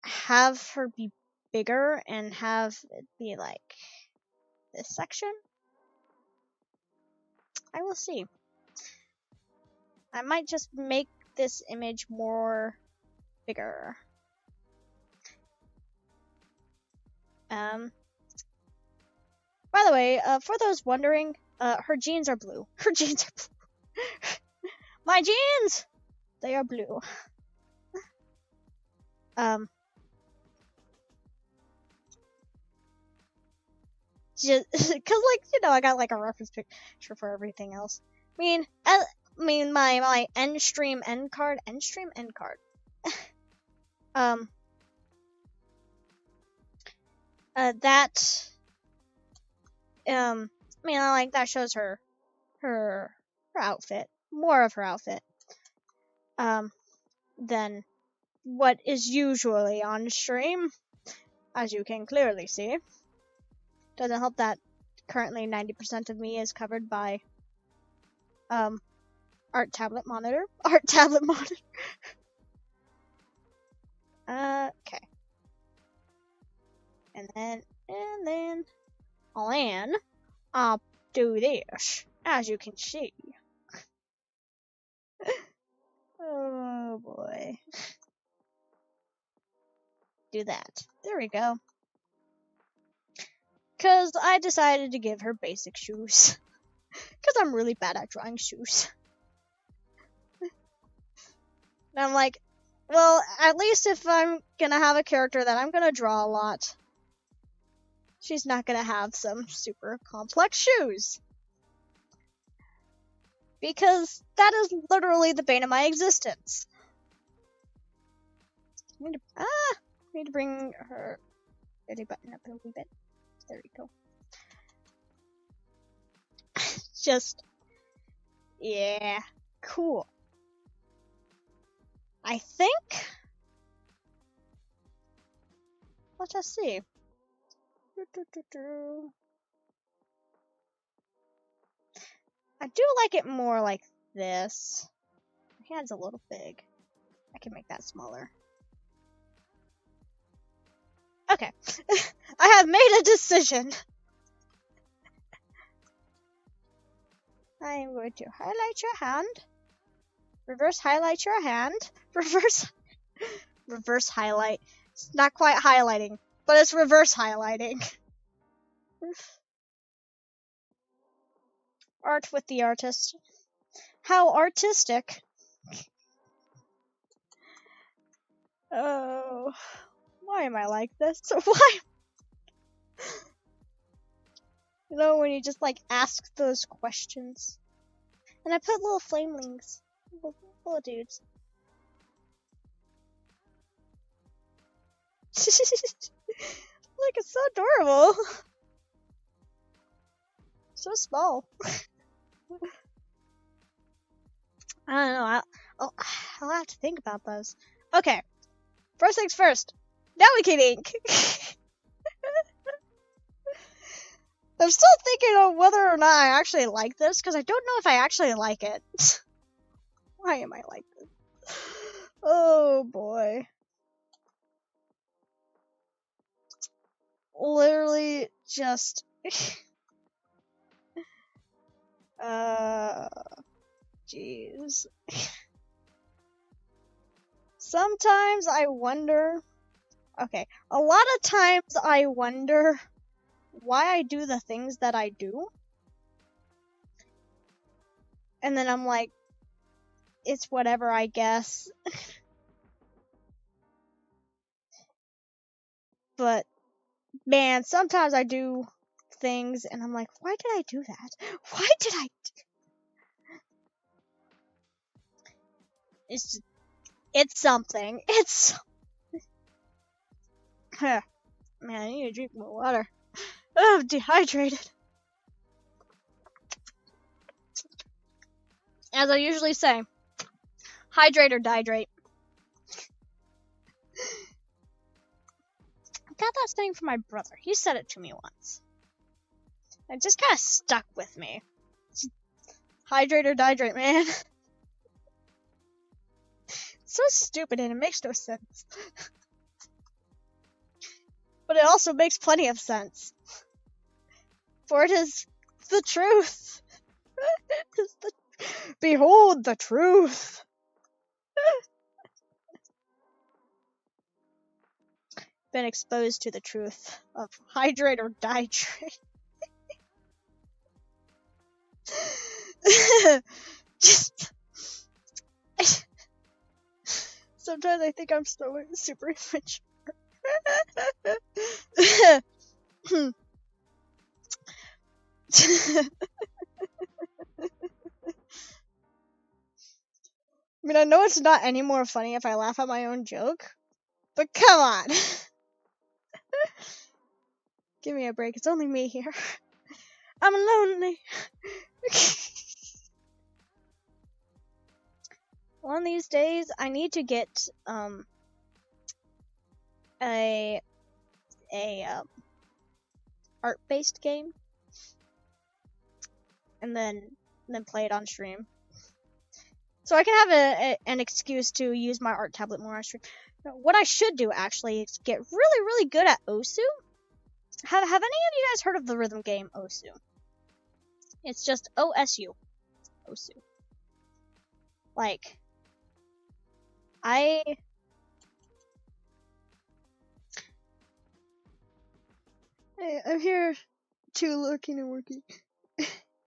have her be bigger and have it be, like, this section. I will see. I might just make this image more bigger. By the way, for those wondering, her jeans are blue. Her jeans are blue. My jeans! They are blue. Just, cause like, you know, I got like a reference picture for everything else. I mean, my end stream end card. That, I mean, like, that shows her outfit, more of her outfit, than what is usually on stream. as you can clearly see. Doesn't help that currently 90% of me is covered by art tablet monitor. Art tablet monitor. Okay. And then I'll do this, as you can see. Oh boy. Do that. There we go. Cause I decided to give her basic shoes. Cause I'm really bad at drawing shoes. And I'm like, well, at least if I'm gonna have a character that I'm gonna draw a lot, she's not gonna have some super complex shoes. Because that is literally the bane of my existence. I need to bring her belly button up a little bit. There we go. Just, yeah, cool. I think, let us see. I do like it more like this. My hand's a little big. I can make that smaller. Okay. I have made a decision. I am going to highlight your hand. Reverse highlight your hand. Reverse highlight. It's not quite highlighting, but it's reverse highlighting. Art with the artist. How artistic. Oh, why am I like this? Why? You know, when you just like ask those questions. And I put little flamelings. Little dudes. Look, it's so adorable. So small. I don't know. I'll have to think about those. Okay. First things first. Now we can ink. I'm still thinking of whether or not I actually like this, because I don't know if I actually like it. Why am I like this? Oh boy. Literally just... jeez. Sometimes I wonder... Okay, a lot of times I wonder why I do the things that I do. And then I'm like, it's whatever, I guess. But, man, sometimes I do things and I'm like, why did I do that? Why did I It's something. It's... Man, I need to drink more water. Oh, I'm dehydrated. As I usually say, hydrate or dihydrate. I got that saying from my brother. He said it to me once. It just kind of stuck with me. Hydrate or dihydrate, man. It's so stupid and it makes no sense. But it also makes plenty of sense. For it is the truth. Behold the truth. Been exposed to the truth of hydrate or dihydrate. Just... Sometimes I think I'm so super immature. I mean, I know it's not any more funny if I laugh at my own joke, but come on. Give me a break. It's only me here. I'm lonely. One of these days, I need to get a a art-based game, and then play it on stream. So I can have an excuse to use my art tablet more on stream. What I should do actually is get really, really good at Osu. Have any of you guys heard of the rhythm game Osu? It's just OSU. Osu. Like, I'm here too, looking and working.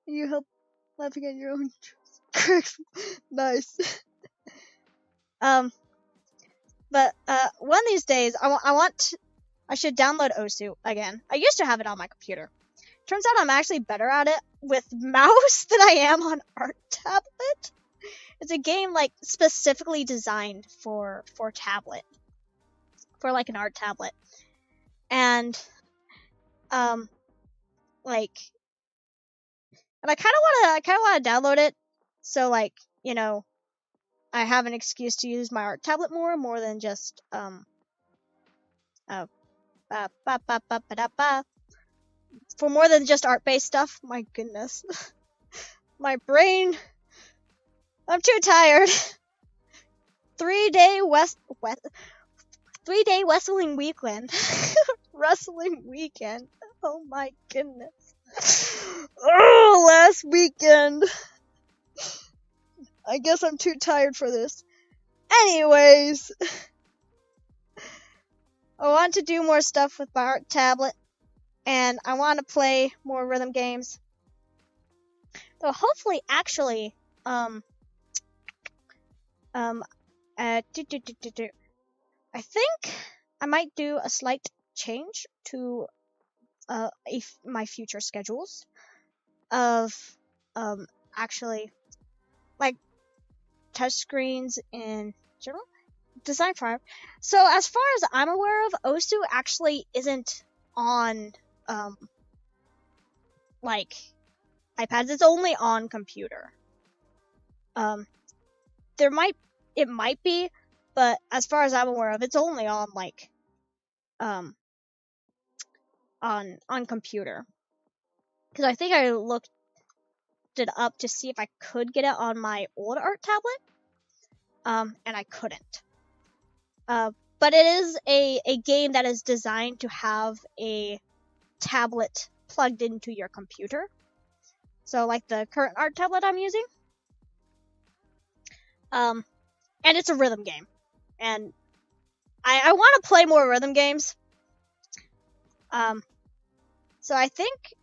You help laughing at your own tricks. Nice. But one of these days, I should download Osu again. I used to have it on my computer. Turns out I'm actually better at it with mouse than I am on art tablet. It's a game like specifically designed for tablet, for like an art tablet, and like, and I kind of want to download it, so like, you know, I have an excuse to use my art tablet more than just for more than just art-based stuff. My goodness, my brain. I'm too tired. 3-day wrestling weekend. Wrestling weekend. Oh my goodness. Oh, last weekend. I guess I'm too tired for this. Anyways, I want to do more stuff with my art tablet, and I want to play more rhythm games. So hopefully, actually, I think I might do a slight change to my future schedules of actually like touchscreens in general. Design Fire. So as far as I'm aware of, Osu actually isn't on like iPads. It's only on computer. It might be, but as far as I'm aware of, it's only on like on computer. Because I think I looked it up to see if I could get it on my old art tablet, and I couldn't. But it is a game that is designed to have a tablet plugged into your computer. So like the current art tablet I'm using. And it's a rhythm game. And I want to play more rhythm games. So I think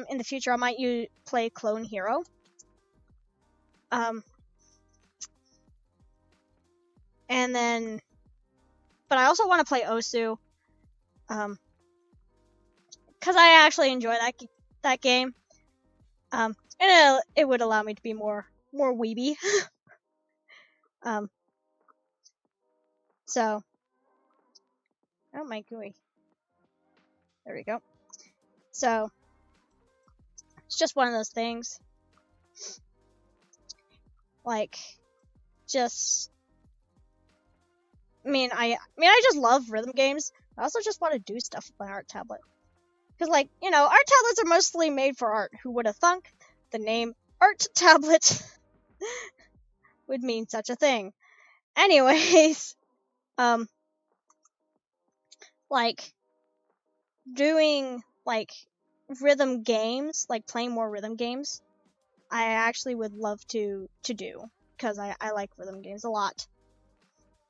in the future I might play Clone Hero. And then, but I also want to play Osu. Because I actually enjoy that game. And it would allow me to be more weeby. So, oh my gooey. There we go. So, it's just one of those things. Like, just, I just love rhythm games. I also just want to do stuff with my art tablet. Because, like, you know, art tablets are mostly made for art. Who would have thunk the name art tablet would mean such a thing? Anyways, like, doing, like, rhythm games, like, playing more rhythm games, I actually would love to do. Because I like rhythm games a lot.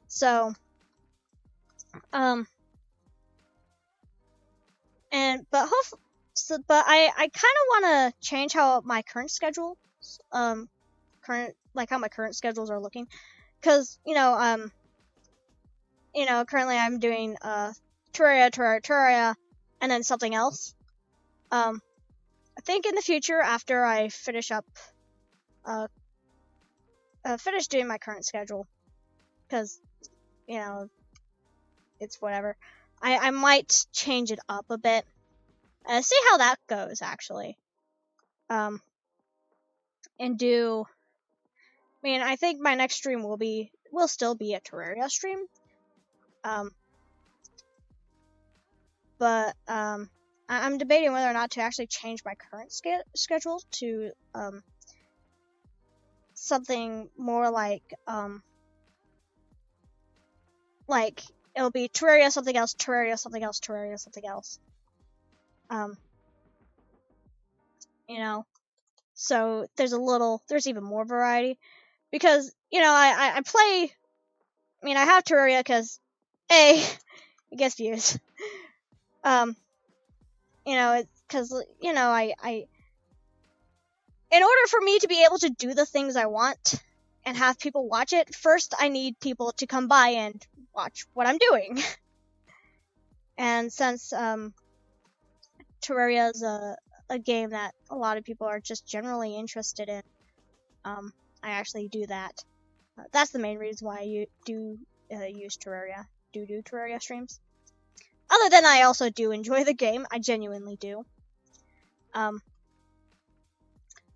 So, but I kind of want to change how my current schedule, how my current schedules are looking, because currently I'm doing Terraria, and then something else. I think in the future, after I finish doing my current schedule, because it's whatever. I might change it up a bit. See how that goes, actually. And do. I think my next stream will still be a Terraria stream. but I'm debating whether or not to actually change my current schedule to something more like it'll be Terraria something else, Terraria something else, Terraria something else. You know, so there's even more variety, because I play. I mean, I have Terraria because it gets views. Because I in order for me to be able to do the things I want and have people watch it, first I need people to come by and watch what I'm doing. And since Terraria is a game that a lot of people are just generally interested in, I actually do that. That's the main reason why I do use Terraria. Do Terraria streams. Other than I also do enjoy the game, I genuinely do.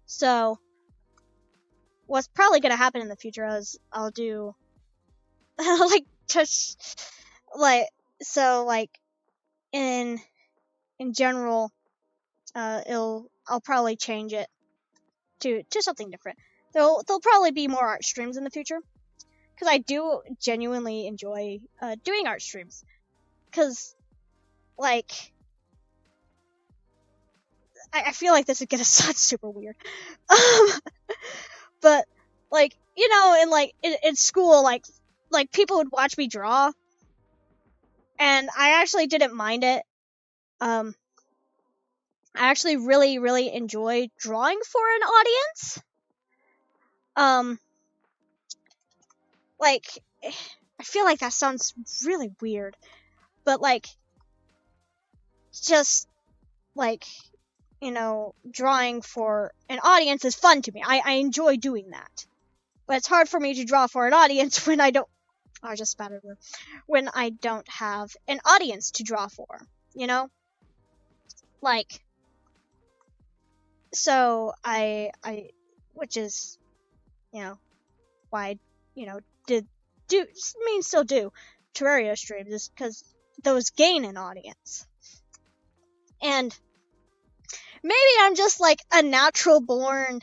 So what's probably gonna happen in the future is I'll do in general, I'll probably change it to something different. There'll probably be more art streams in the future, because I do genuinely enjoy doing art streams. Because I feel like this is gonna sound super weird, but in school, people would watch me draw, and I actually didn't mind it. I actually really, really enjoy drawing for an audience. I feel like that sounds really weird, but just drawing for an audience is fun to me. I enjoy doing that. But it's hard for me to draw for an audience when I don't... Oh, I just spattered her. When I don't have an audience to draw for, So, which is, why I, still do Terraria streams, is because those gain an audience. And maybe I'm just a natural born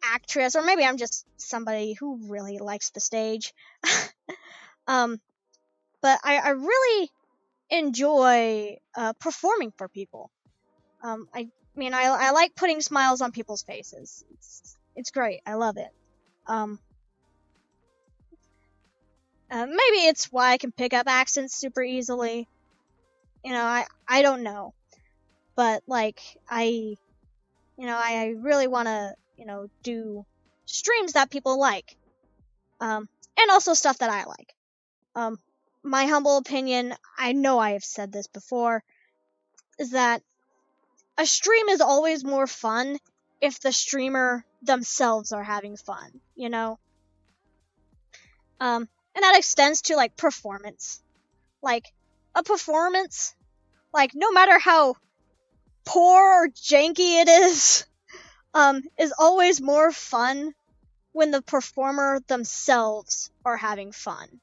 actress, or maybe I'm just somebody who really likes the stage. But I really enjoy performing for people. I like putting smiles on people's faces. It's great. I love it. Maybe it's why I can pick up accents super easily. I don't know. But I really want to do streams that people like, and also stuff that I like. My humble opinion, I know I have said this before, is that a stream is always more fun if the streamer themselves are having fun, and that extends to performance. A performance, no matter how poor or janky it is always more fun when the performer themselves are having fun,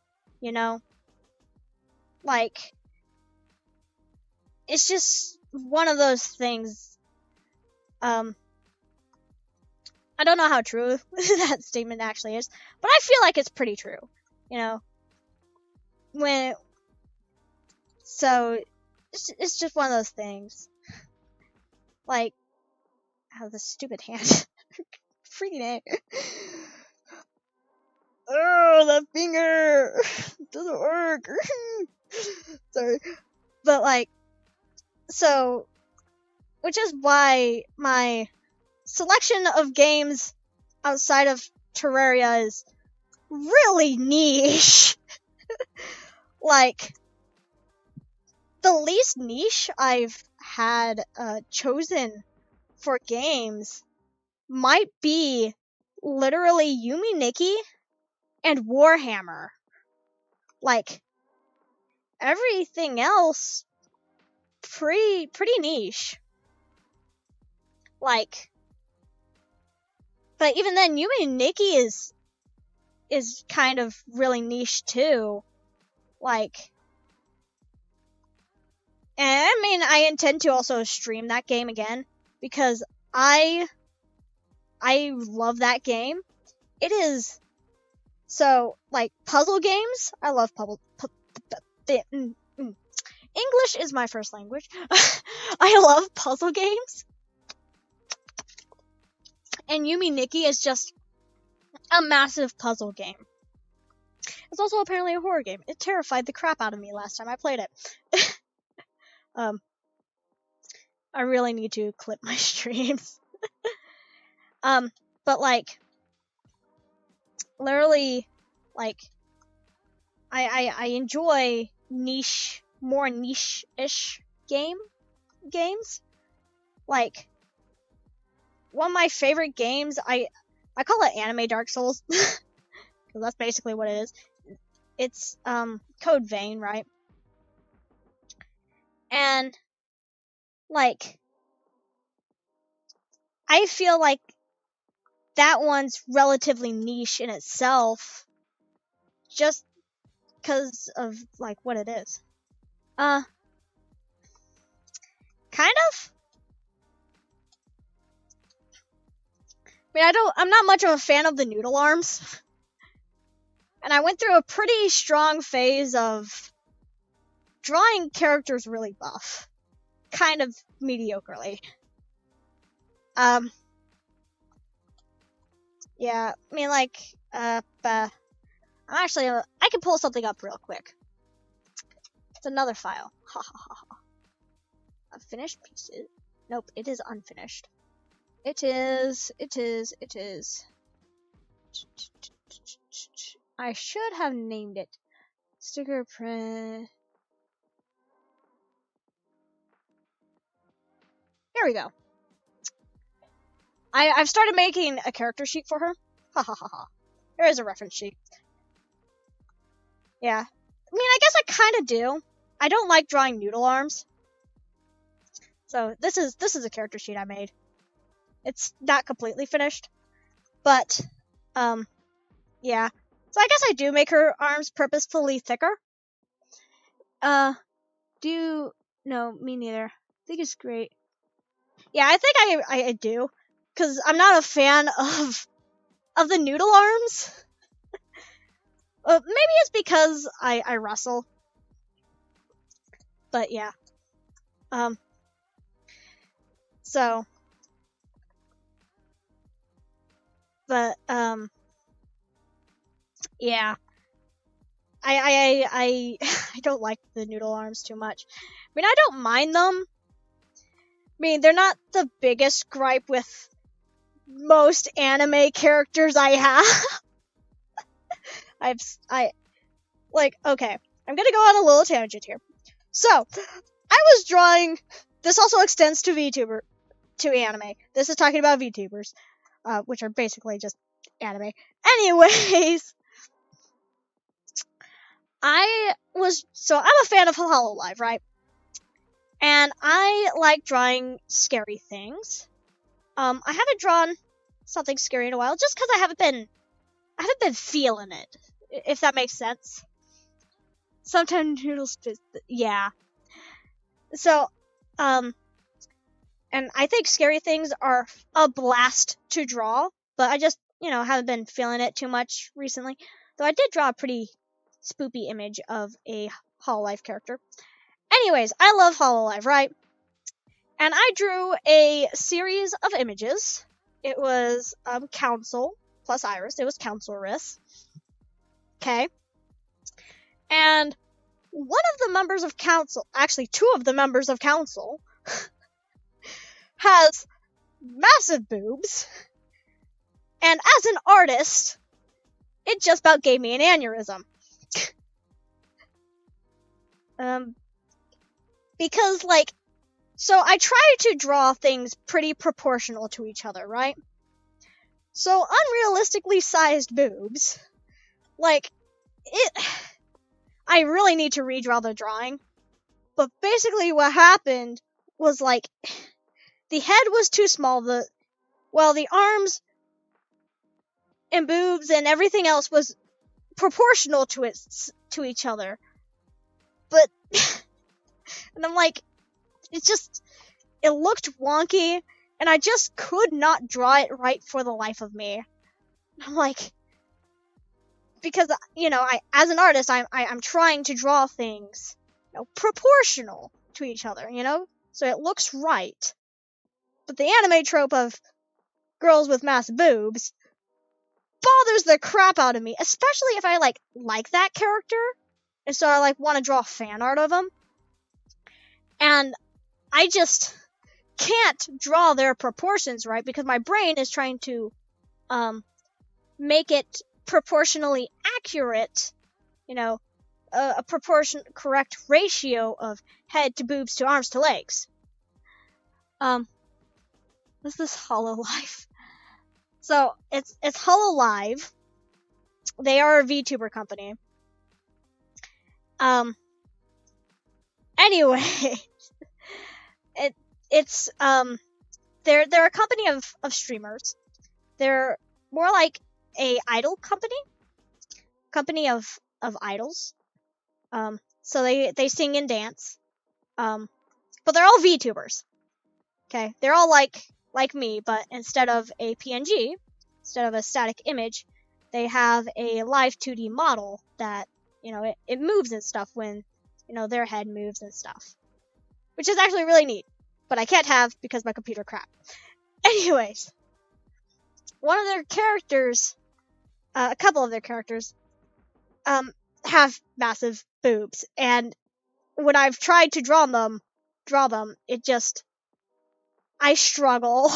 it's just one of those things. I don't know how true that statement actually is, but I feel like it's pretty true, so it's just one of those things. Oh, the stupid hand. Freaking A. Oh, that finger doesn't work. Sorry. But so, which is why my selection of games outside of Terraria is really niche. The least niche I've had chosen for games might be literally Yumi Nikki and Warhammer. Everything else pretty niche. But even then, Yumi Nikki is kind of really niche too. And I mean, I intend to also stream that game again because I love that game. It is so like puzzle games. I love English is my first language. I love puzzle games. And Yumi Nikki is just a massive puzzle game. It's also apparently a horror game. It terrified the crap out of me last time I played it. I really need to clip my streams. But like, literally, like, I enjoy more niche-ish games. Like, one of my favorite games, I call it anime Dark Souls. Because that's basically what it is. It's, Code Vein, right? And, like, I feel like that one's relatively niche in itself. Just because of, like, what it is. Kind of? I mean, I'm not much of a fan of the noodle arms. And I went through a pretty strong phase of drawing characters really buff. Kind of mediocrely. Yeah, I mean, like, I can pull something up real quick. It's another file. Ha ha ha ha. Unfinished pieces. Nope, it is unfinished. It is. I should have named it. Sticker print. Here we go. I've started making a character sheet for her. Ha ha ha ha. There is a reference sheet. Yeah. I mean, I guess I kind of do. I don't like drawing noodle arms. So this is a character sheet I made. It's not completely finished, but yeah. So I guess I do make her arms purposefully thicker. No, me neither. I think it's great. Yeah, I think I do, cause I'm not a fan of the noodle arms. Maybe it's because I wrestle. But yeah. So. But, yeah. I don't like the noodle arms too much. I mean, I don't mind them. I mean, they're not the biggest gripe with most anime characters I have. Okay, I'm gonna go on a little tangent here. So, I was drawing, this also extends to anime. This is talking about VTubers, which are basically just anime. Anyways, I'm a fan of Hololive, right? And I like drawing scary things. I haven't drawn something scary in a while, just because I haven't been feeling it, if that makes sense. Sometimes noodles, yeah. So, and I think scary things are a blast to draw, but I just, haven't been feeling it too much recently. Though I did draw a pretty spoopy image of a Hololive character. Anyways, I love Hololive, right? And I drew a series of images. It was Council plus Iris. It was Councilress. Okay. And one of the members of Council, actually two of the members of Council, has massive boobs. And as an artist, it just about gave me an aneurysm. Because, so I try to draw things pretty proportional to each other, right? So unrealistically sized boobs, I really need to redraw the drawing. But basically what happened was, the head was too small, the arms and boobs and everything else was proportional to each other. But, and I'm like, it looked wonky, and I just could not draw it right for the life of me. I'm like, because, as an artist, I'm trying to draw things, proportional to each other, so it looks right. But the anime trope of girls with massive boobs bothers the crap out of me, especially if I like that character, and so I want to draw fan art of them, and I just can't draw their proportions right because my brain is trying to make it proportionally accurate, a correct ratio of head to boobs to arms to legs. This is Hololive. So it's Hololive. They are a VTuber company. Anyway, they're a company of streamers. They're more like a idol company of idols. So they sing and dance. But they're all VTubers. Okay, they're all like me, but instead of a PNG, instead of a static image, they have a live 2D model that, it moves and stuff when, their head moves and stuff. Which is actually really neat, but I can't have because my computer crap. Anyways, one of their characters, a couple of their characters, have massive boobs, and when I've tried to draw them, I struggle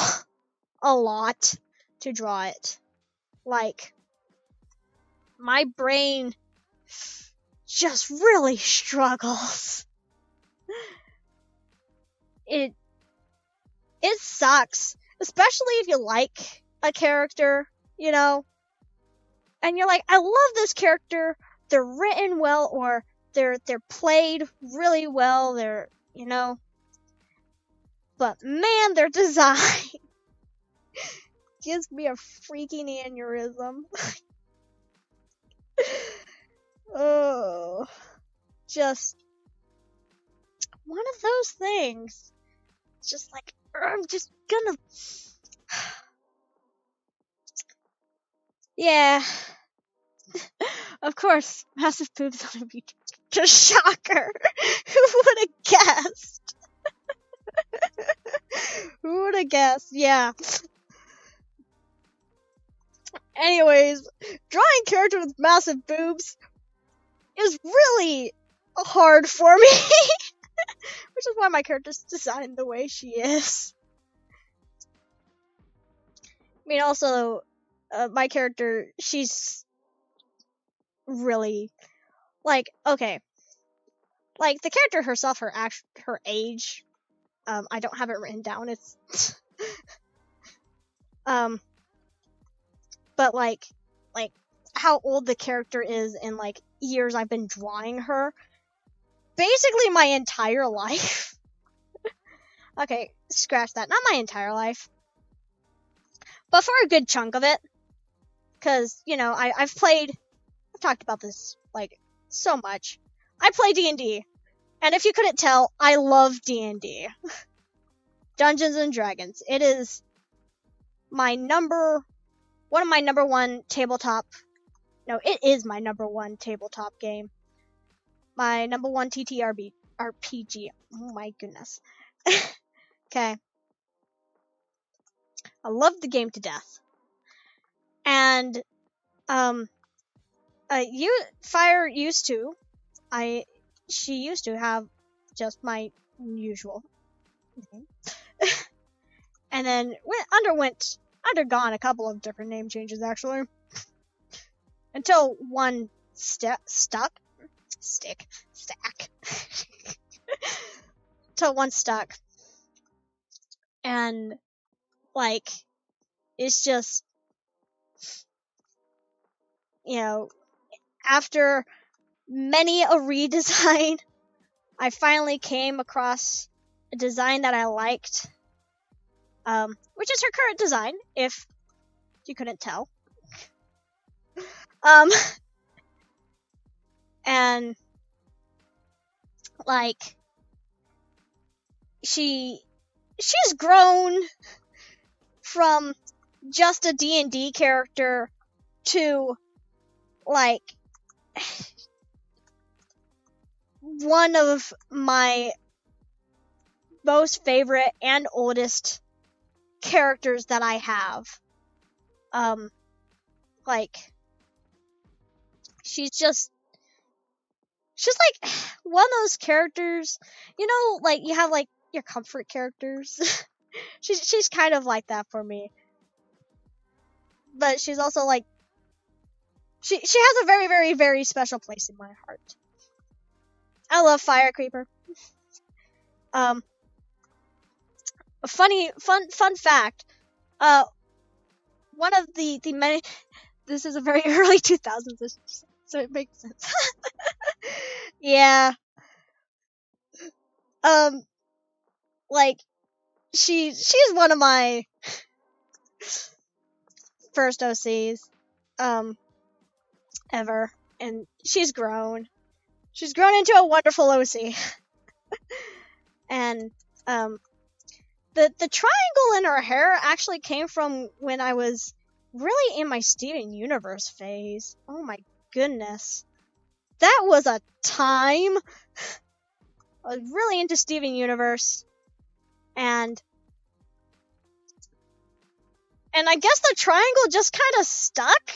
a lot to draw it. My brain just really struggles. It sucks, especially if you like a character, and you're like, I love this character, they're written well, or they're played really well, they're, but man, their design gives me a freaking aneurysm. Oh, just one of those things. It's just like, I'm just gonna, yeah. Of course, massive boobs on a beach. Just shocker. Who would have guessed? Who would have guessed? Yeah. Anyways, drawing characters with massive boobs is really hard for me. Which is why my character's designed the way she is. I mean, also, my character, she's really, okay. The character herself, her age, I don't have it written down, it's, but how old the character is in, years I've been drawing her. Basically my entire life. Okay, scratch that. Not my entire life. But for a good chunk of it. Because, I've talked about this, so much. I play D&D. And if you couldn't tell, I love D&D. Dungeons and Dragons. It is one of my number one tabletop. No, it is my number one tabletop game. My number one TTRPG. Oh my goodness. Okay. I love the game to death. And, Fire used to. She used to have just my usual name. And then undergone a couple of different name changes, actually. Until one stack. Until one stuck. And, it's just, after many a redesign, I finally came across a design that I liked, which is her current design, if you couldn't tell. And, she's grown from just a D&D character to, like, one of my most favorite and oldest characters that I have. Like, she's like one of those characters, you know, like you have like your comfort characters. she's kind of like that for me. But she's also like, she has a very, very, very special place in my heart. I love FireCreeper. Fun fact. One of the many, this is a very early 2000s, so it makes sense. Yeah. Like, she's one of my first OCs, ever, and she's grown into a wonderful OC. And, the triangle in her hair actually came from when I was really in my Steven Universe phase. Oh my goodness. That was a time. I was really into Steven Universe. And I guess the triangle just kind of stuck.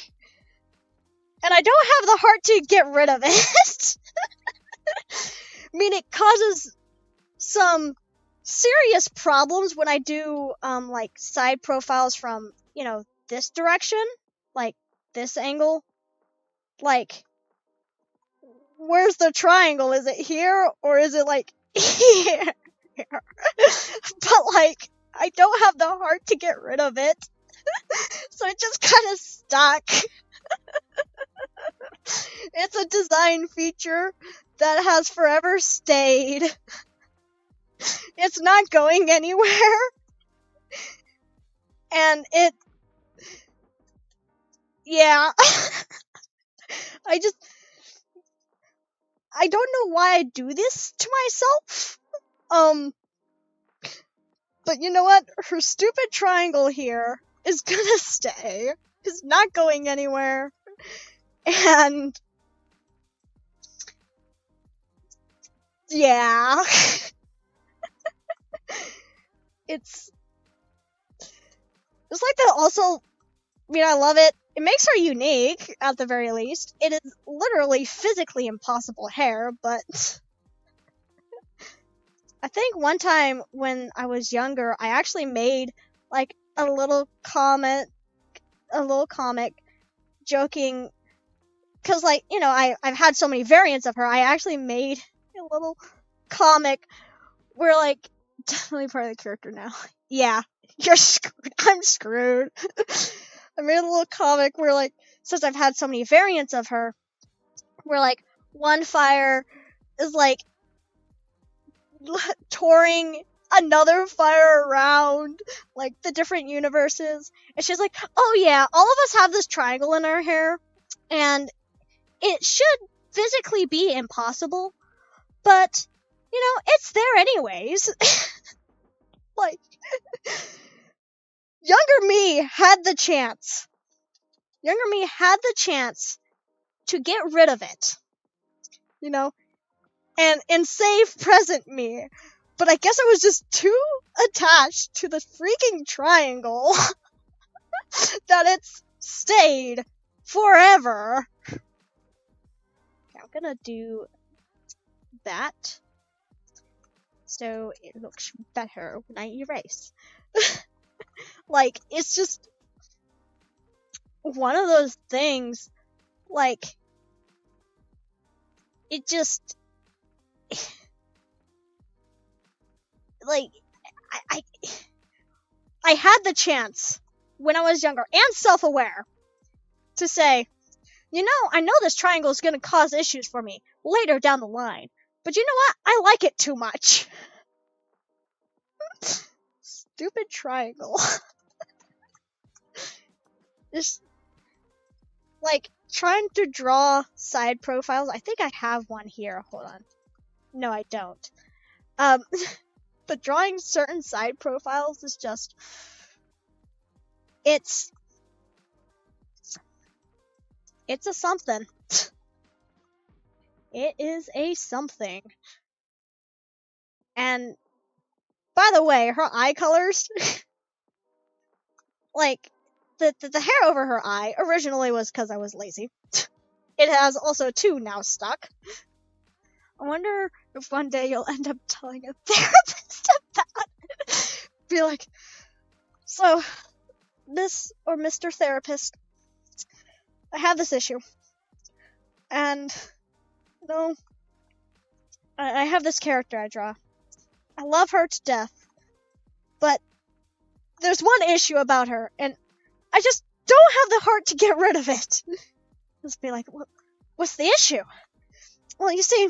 And I don't have the heart to get rid of it. I mean, it causes some serious problems when I do, like, side profiles from, you know, this direction. Like, this angle. Like, where's the triangle? Is it here? Or is it, like, here? But, like, I don't have the heart to get rid of it. So it just kind of stuck. It's a design feature that has forever stayed. It's not going anywhere. And it... yeah. I don't know why I do this to myself. But you know what? Her stupid triangle here is gonna stay. It's not going anywhere. And... yeah. It's like that also, I mean, I love it. It makes her unique, at the very least. It is literally physically impossible hair, but I think one time when I was younger, I actually made, like, a little comic joking, cause, like, you know, I've had so many variants of her, I actually made a little comic where, like, definitely part of the character now. Yeah, you're screwed. I'm screwed. I made a little comic where, like, since I've had so many variants of her, where, like, one fire is, like, touring another fire around, like, the different universes. And she's like, oh yeah, all of us have this triangle in our hair, and it should physically be impossible, but, you know, it's there anyways. Like, younger me had the chance. Younger me had the chance to get rid of it. You know? And save present me. But I guess I was just too attached to the freaking triangle that it's stayed forever. Okay, I'm gonna do that so it looks better when I erase. Like, it's just one of those things, like, it just, like, I had the chance when I was younger and self-aware to say, you know, I know this triangle is gonna cause issues for me later down the line, but you know what? I like it too much. Stupid triangle. Just, like, trying to draw side profiles. I think I have one here. Hold on. No, I don't. but drawing certain side profiles is just, it's a something. It is a something. And by the way, her eye colors, like the hair over her eye originally was because I was lazy. It has also 2 now stuck. I wonder if one day you'll end up telling a therapist about it. Be like, so, Miss or Mr. Therapist, I have this issue. And, you know, I have this character I draw. I love her to death. But there's one issue about her, and I just don't have the heart to get rid of it. Just be like, what's the issue? Well, you see,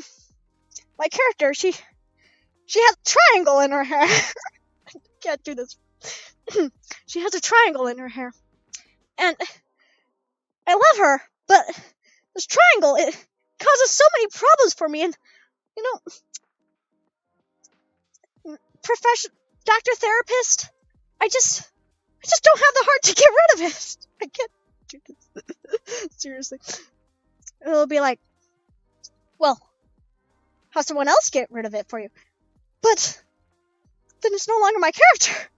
my character, she has a triangle in her hair. I can't do this. She has a triangle in her hair. And I love her, but this triangle, it causes so many problems for me, and, you know, Dr. Therapist, I just don't have the heart to get rid of it. I can't do this. Seriously. It'll be like, well, have someone else get rid of it for you. But then it's no longer my character.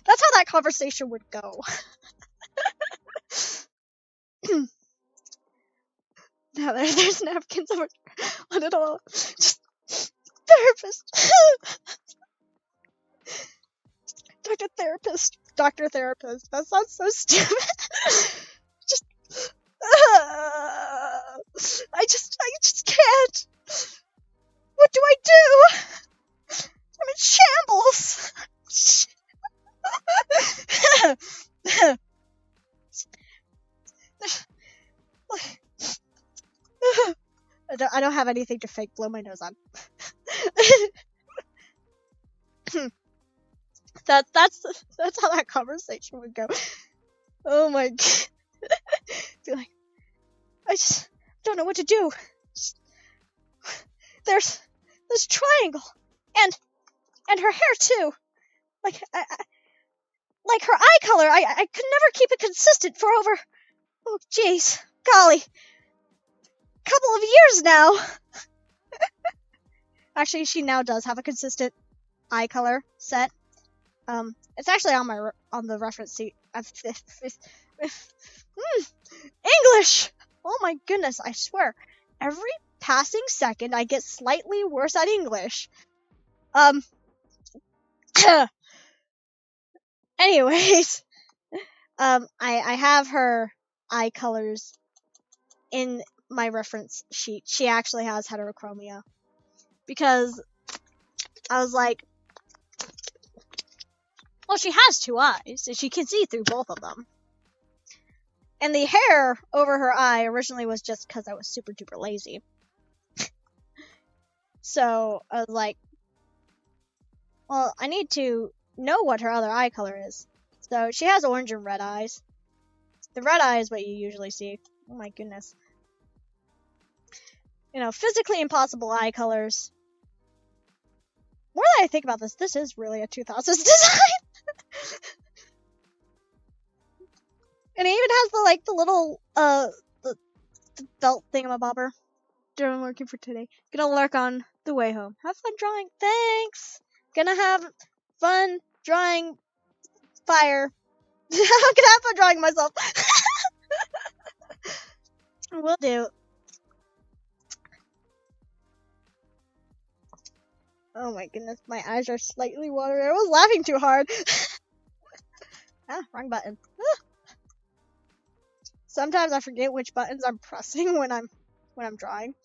That's how that conversation would go. Now there's napkins over on it all. Just therapist. Dr. Therapist. That sounds so stupid. Just I just can't. What do I do? I'm in shambles. I don't have anything to fake blow my nose on. That's how that conversation would go. Oh my god. Be like, I just don't know what to do. There's this triangle, and her hair too. Like like her eye color, I could never keep it consistent for over, oh jeez, golly, couple of years now. Actually, she now does have a consistent eye color set. It's actually on the reference sheet. English! Oh my goodness, I swear. Every passing second, I get slightly worse at English. Anyways, I have her eye colors in my reference sheet. She actually has heterochromia. Because I was like, well, she has 2 eyes, so she can see through both of them. And the hair over her eye originally was just because I was super duper lazy. So I was like, well, I need to know what her other eye color is. So she has orange and red eyes. The red eye is what you usually see. Oh my goodness. You know, physically impossible eye colors. More than I think about this, this is really a 2000s design. And it even has the little, the belt thingamabobber. Doing working for today. Gonna lurk on the way home. Have fun drawing. Thanks! Gonna have fun drawing fire. I'm gonna have fun drawing myself. Will do. Oh my goodness, my eyes are slightly watery. I was laughing too hard. Wrong button. Sometimes I forget which buttons I'm pressing when I'm drawing.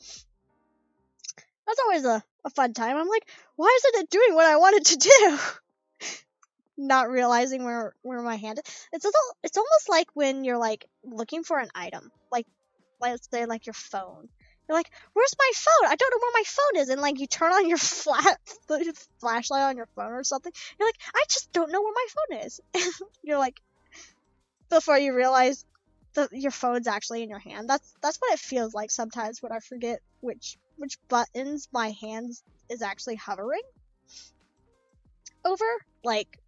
That's always a fun time. I'm like, why isn't it doing what I wanted to do? Not realizing where my hand is. It's almost like when you're like looking for an item. Like let's say like your phone. You're like, where's my phone? I don't know where my phone is. And like you turn on your flashlight on your phone or something. You're like, I just don't know where my phone is. You're like, before you realize your phone's actually in your hand. That's what it feels like sometimes when I forget which buttons my hands is actually hovering over. Like,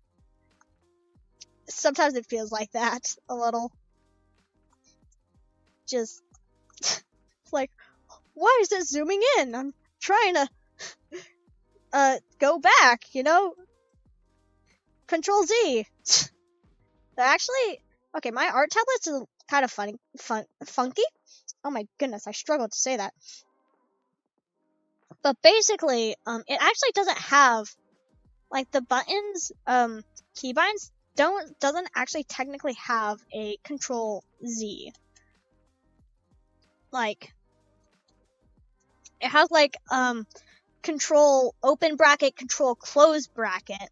sometimes it feels like that a little. Just like, why is it zooming in? I'm trying to go back, you know? Control Z. Actually, okay, my art tablets are kind of funky. Oh my goodness, I struggled to say that. But basically, it actually doesn't have, like, the buttons, keybinds doesn't actually technically have a Control Z. Like, it has, like, Control open bracket, Control close bracket,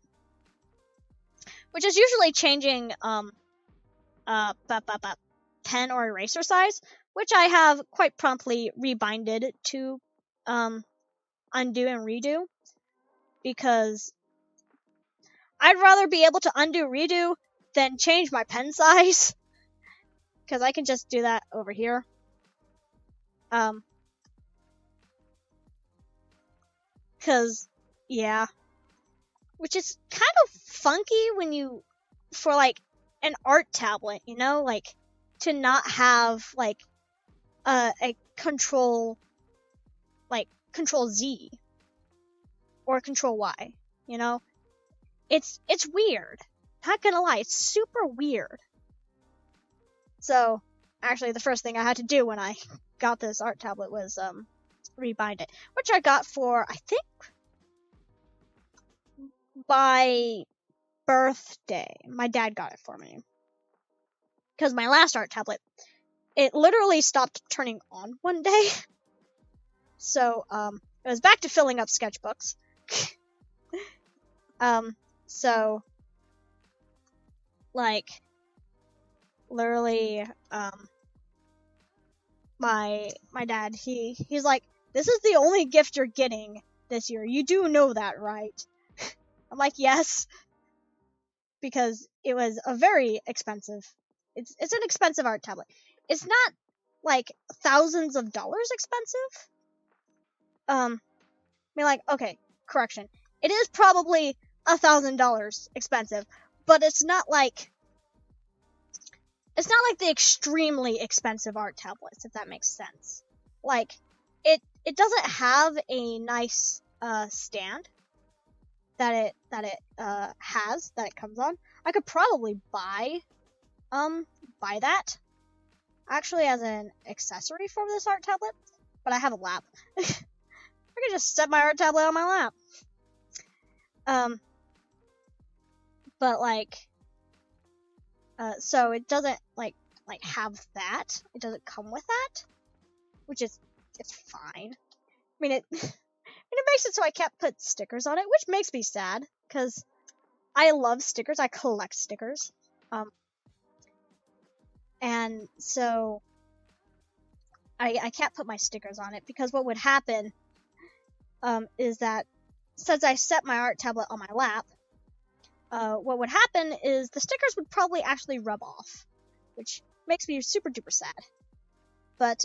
which is usually changing, pen or eraser size, which I have quite promptly rebinded to, undo and redo, because I'd rather be able to undo redo than change my pen size, because I can just do that over here. Because, yeah, which is kind of funky when you, for like an art tablet, you know, like to not have like a Control Z or Control Y, you know. It's weird. Not gonna lie, it's super weird. So, actually, the first thing I had to do when I got this art tablet was rebind it, which I got for, I think, by birthday. My dad got it for me. Because my last art tablet, it literally stopped turning on one day. So, it was back to filling up sketchbooks. So, like, literally, my dad, he's like, this is the only gift you're getting this year. You do know that, right? I'm like, yes. Because it was a very expensive, it's an expensive art tablet. It's not, like, thousands of dollars expensive. I mean, like, okay, correction. It is probably $1,000 expensive, but it's not like the extremely expensive art tablets, if that makes sense. Like, it doesn't have a nice stand that it comes on. I could probably buy that actually as an accessory for this art tablet, but I have a lap. I could just set my art tablet on my lap. But like, so it doesn't like have that. It doesn't come with that, which is, it's fine. I mean, it makes it so I can't put stickers on it, which makes me sad, because I love stickers. I collect stickers. And so I can't put my stickers on it, because what would happen is that since I set my art tablet on my lap, what would happen is the stickers would probably actually rub off, which makes me super duper sad. But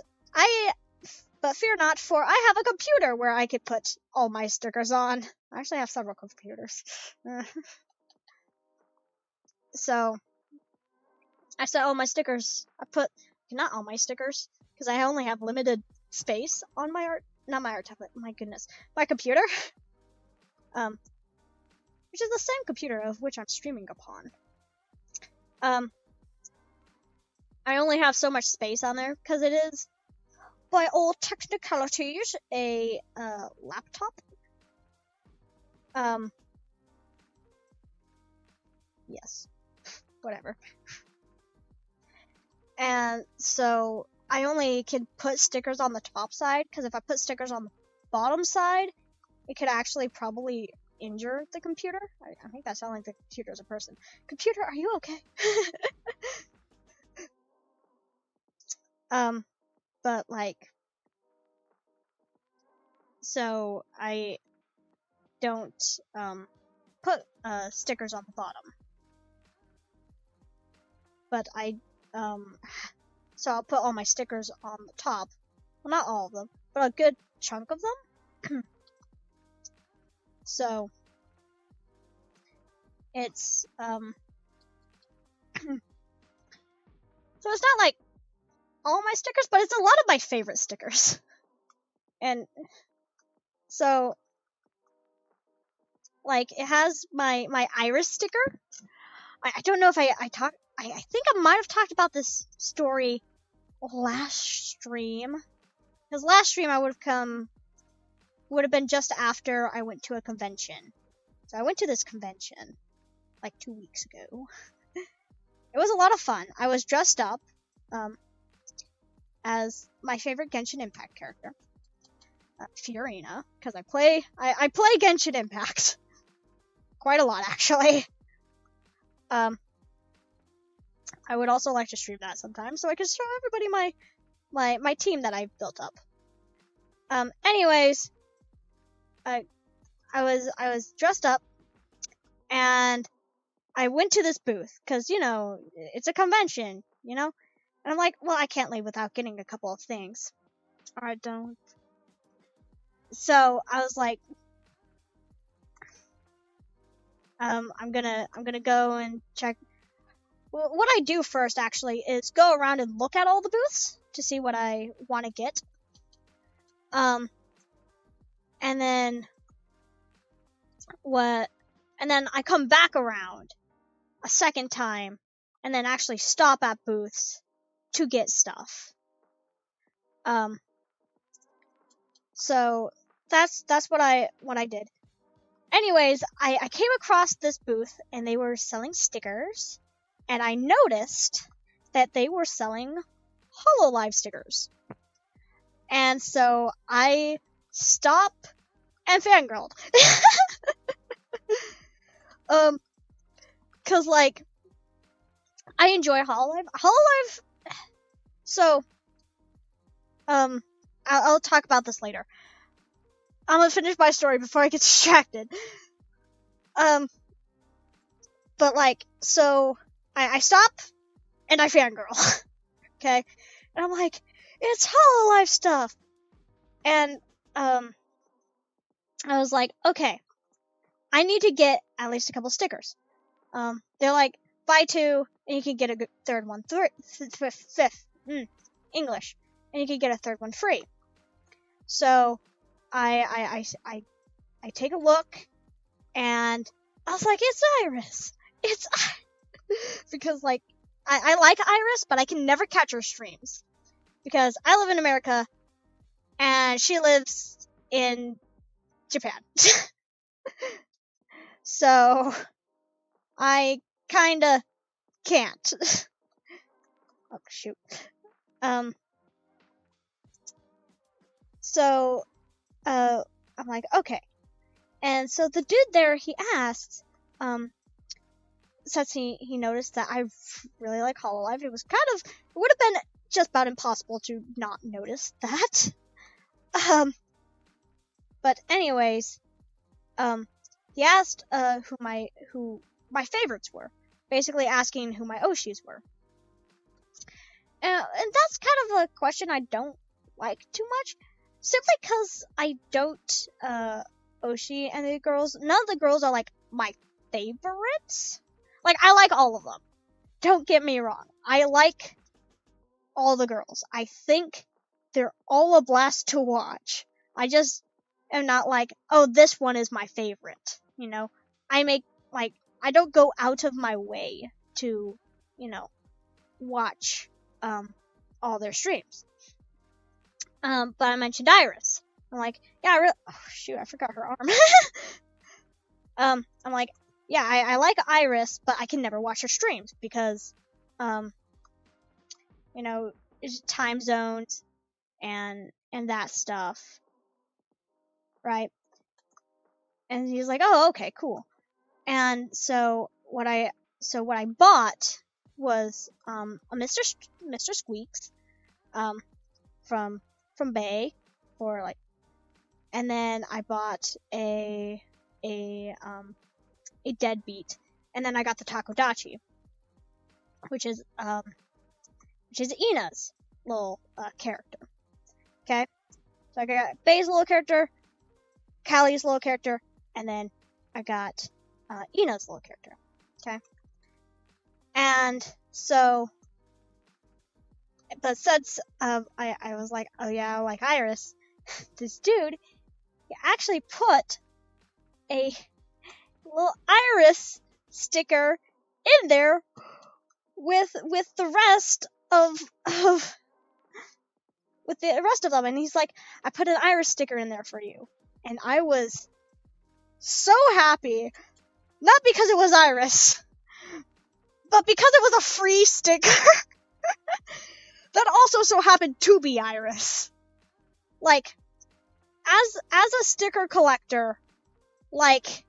fear not, for I have a computer where I could put all my stickers on. I actually have several computers. So I set all my stickers. Not all my stickers, because I only have limited space on my not my art tablet. My goodness, my computer. Which is the same computer of which I'm streaming upon. I only have so much space on there because it is, by all technicalities, a laptop. Yes, whatever. And so I only can put stickers on the top side, because if I put stickers on the bottom side, it could actually probably injure the computer. I think that sounds like the computer is a person. Computer, are you okay? But like, so I don't put stickers on the bottom, but so I'll put all my stickers on the top. Well, not all of them, but a good chunk of them. So it's so it's not like all my stickers, but it's a lot of my favorite stickers. And so like it has my Iris sticker. I don't know if I think I might have talked about this story last stream. Because last stream would have been just after I went to a convention. So I went to this convention like 2 weeks ago. It was a lot of fun. I was dressed up as my favorite Genshin Impact character, Fiorina, because I play Genshin Impact quite a lot actually. I would also like to stream that sometimes so I can show everybody my team that I've built up. Anyways, I was dressed up and I went to this booth because, you know, it's a convention, you know? And I'm like, well, I can't leave without getting a couple of things. I don't. So I was like, I'm gonna go and check. Well, what I do first actually is go around and look at all the booths to see what I want to get. And then I come back around a second time and then actually stop at booths to get stuff. So that's what I did. Anyways, I came across this booth and they were selling stickers, and I noticed that they were selling Hololive stickers. And so I stopped and fangirled. Cause like, I enjoy Hololive. Hololive, so, I'll talk about this later. I'm gonna finish my story before I get distracted. But like, so, I stop, and I fangirl. Okay? And I'm like, it's Hololive stuff! And, I was like, okay, I need to get at least a couple stickers. They're like, buy 2, and you can get a third one, fifth, English, and you can get a third one free. So, I take a look, and I was like, it's Iris! Because, like, I like Iris, but I can never catch her streams. Because I live in America, and she lives in Japan. So, I kinda can't. Oh, shoot. So, I'm like, okay. And so the dude there, he asked, since he noticed that I really like Hololive, it would have been just about impossible to not notice that. But anyways, he asked, who my favorites were. Basically asking who my Oshis were. And that's kind of a question I don't like too much. Simply because I don't, Oshi and the girls, none of the girls are, like, my favorites. Like, I like all of them. Don't get me wrong. I like all the girls. I think they're all a blast to watch. I just am not like, oh, this one is my favorite. You know? I don't go out of my way to, you know, watch, all their streams. But I mentioned Iris. I'm like, yeah, oh shoot, I forgot her arm. I'm like, yeah, I like Iris, but I can never watch her streams because, you know, time zones and that stuff, right? And he's like, oh, okay, cool. And so what I bought was a Mr. Squeaks, from Bay, or like, and then I bought a Deadbeat, and then I got the Takodachi, which is Ina's little character. Okay, so I got Bay's little character, Callie's little character, and then I got Ina's little character. Okay. And so, but since I was like, oh yeah, I like Iris, this dude he actually put a little Iris sticker in there with the rest of with the rest of them, and he's like, I put an Iris sticker in there for you, and I was so happy, not because it was Iris, but because it was a free sticker that also so happened to be Iris. Like, as a sticker collector, like,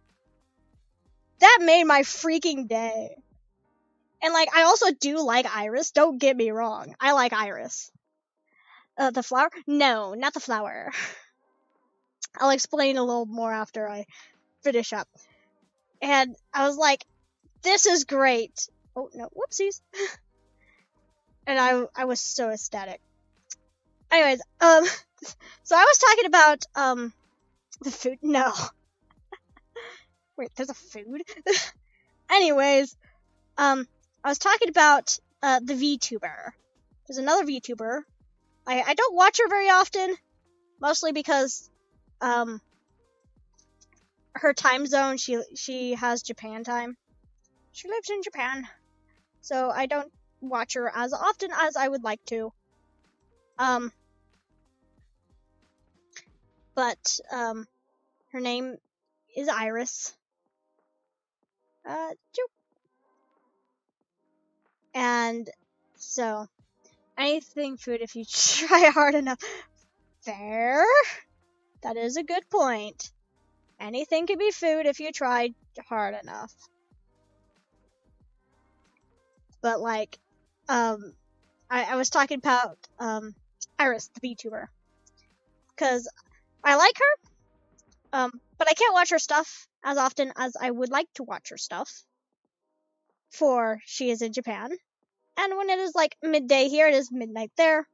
that made my freaking day. And like, I also do like Iris, don't get me wrong, I like Iris. The flower? No, not the flower. I'll explain a little more after I finish up. And I was like, this is great. Oh, no, whoopsies. And I was so ecstatic. Anyways, so I was talking about, the food. No. Wait, there's a food? Anyways, I was talking about, the VTuber. There's another VTuber. I don't watch her very often, mostly because, her time zone, she has Japan time. She lives in Japan. So I don't watch her as often as I would like to. But her name is Iris. And so, anything food if you try hard enough. Fair. That is a good point. Anything can be food if you try hard enough. But like, I was talking about Iris, the VTuber, because I like her, but I can't watch her stuff as often as I would like to watch her stuff, for she is in Japan, and when it is like midday here, it is midnight there,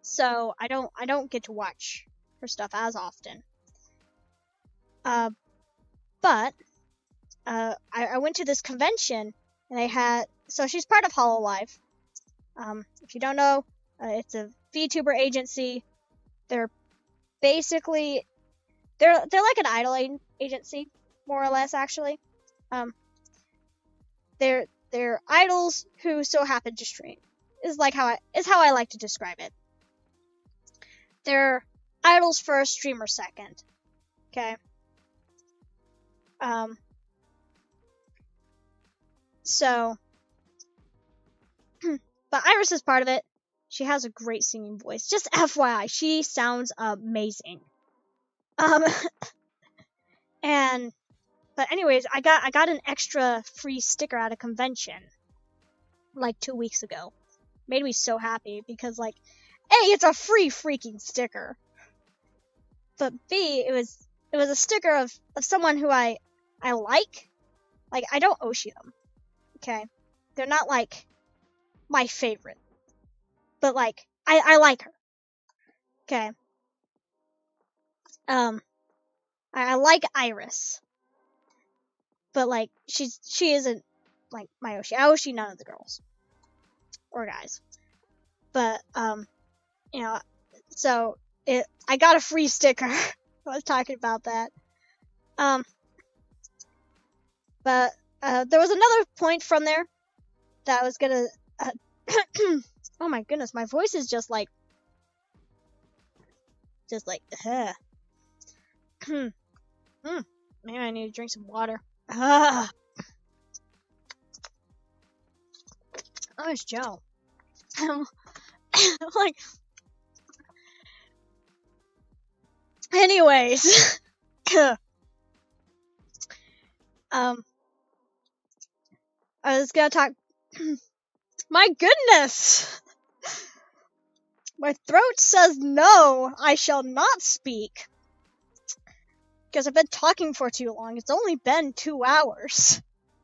so I don't get to watch her stuff as often. But I went to this convention, and so she's part of Hololive. If you don't know, it's a VTuber agency. They're basically, they're like an idol agency, more or less, actually. They're idols who so happen to stream. Is how I like to describe it. They're idols first, streamers second. Okay. So, but Iris is part of it. She has a great singing voice. Just FYI, she sounds amazing. But anyways, I got an extra free sticker at a convention like 2 weeks ago. Made me so happy because like, A, it's a free freaking sticker. But B, it was a sticker of someone who I like. Like, I don't Oshi them. Okay? They're not like my favorite. But like, I like her. Okay? I like Iris. But like, she isn't like my Oshi. I Oshi none of the girls. Or guys. But, you know, so I got a free sticker. I was talking about that. But there was another point from there that I was gonna. Oh my goodness, my voice is just like. Maybe I need to drink some water. Oh, it's Joe. Like. Anyways. I was gonna talk. My goodness! My throat says no, I shall not speak. Because I've been talking for too long. It's only been 2 hours.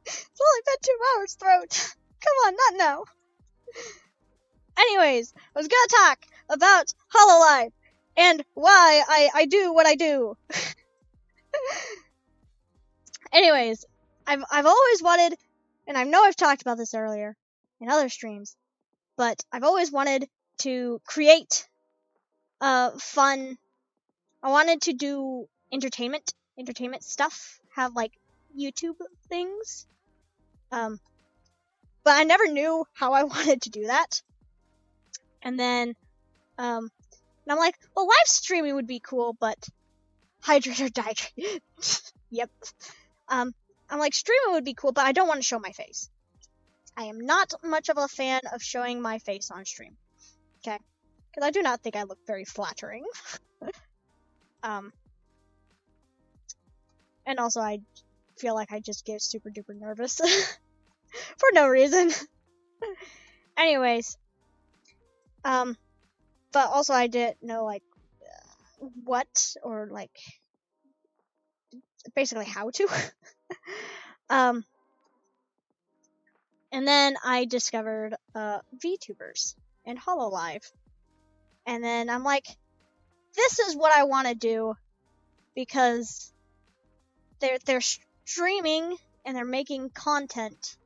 It's only been 2 hours, throat. Come on, not now. Anyways, I was gonna talk about Hololive. and why I do what I do. Anyways, I've always wanted, and I know I've talked about this earlier in other streams, but I've always wanted to create fun. I wanted to do entertainment stuff, have like YouTube things. But I never knew how I wanted to do that. And then and I'm like, well, live streaming would be cool, but hydrate or dihydrate. Yep. I'm like, streaming would be cool, but I don't want to show my face. I am not much of a fan of showing my face on stream. Okay? Because I do not think I look very flattering. And also I feel like I just get super duper nervous. For no reason. Anyways. But also I didn't know, like, what, or, like, basically how to. And then I discovered, VTubers and HoloLive. And then I'm like, this is what I want to do, because they're streaming and they're making content,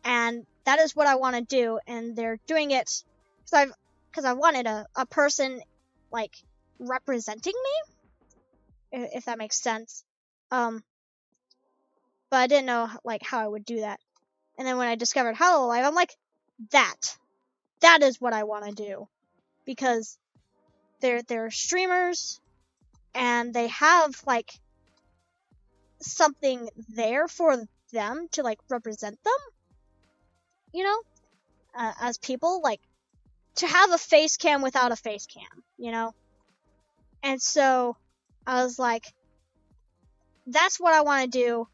and that is what I want to do, and they're doing it because I wanted a person, like, representing me, if that makes sense. But I didn't know, like, how I would do that. And then when I discovered HoloLive, I'm like, that is what I want to do, because they're streamers, and they have, like, something there for them to, like, represent them, you know, as people, like, to have a face cam without a face cam, you know. And so I was like, that's what I want to do.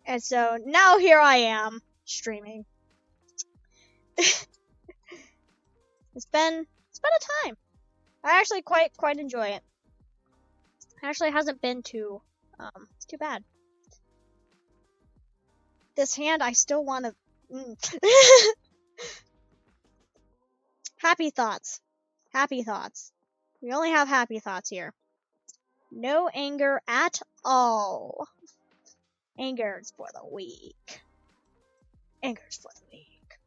And so now here I am streaming. It's been a time. I actually quite enjoy it. It actually hasn't been too bad. This hand, I still want to. Happy thoughts. Happy thoughts. We only have happy thoughts here. No anger at all. Anger is for the weak. Anger is for the weak.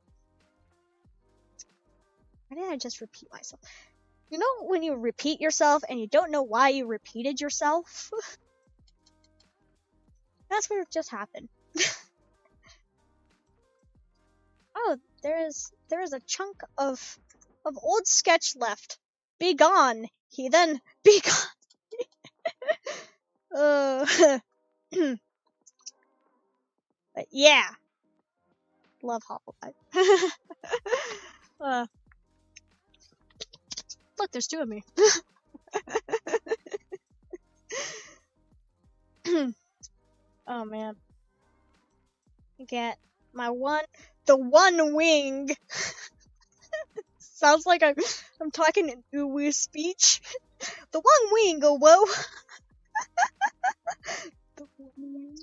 Why did I just repeat myself? You know when you repeat yourself and you don't know why you repeated yourself? That's what just happened. Oh, there is a chunk of old sketch left. Be gone, heathen. Be gone. But yeah. Love HoloLive. Look, there's two of me. Oh man. Get my the one wing. Sounds like I'm talking in uwu speech. The one wing, oh whoa. The one wing.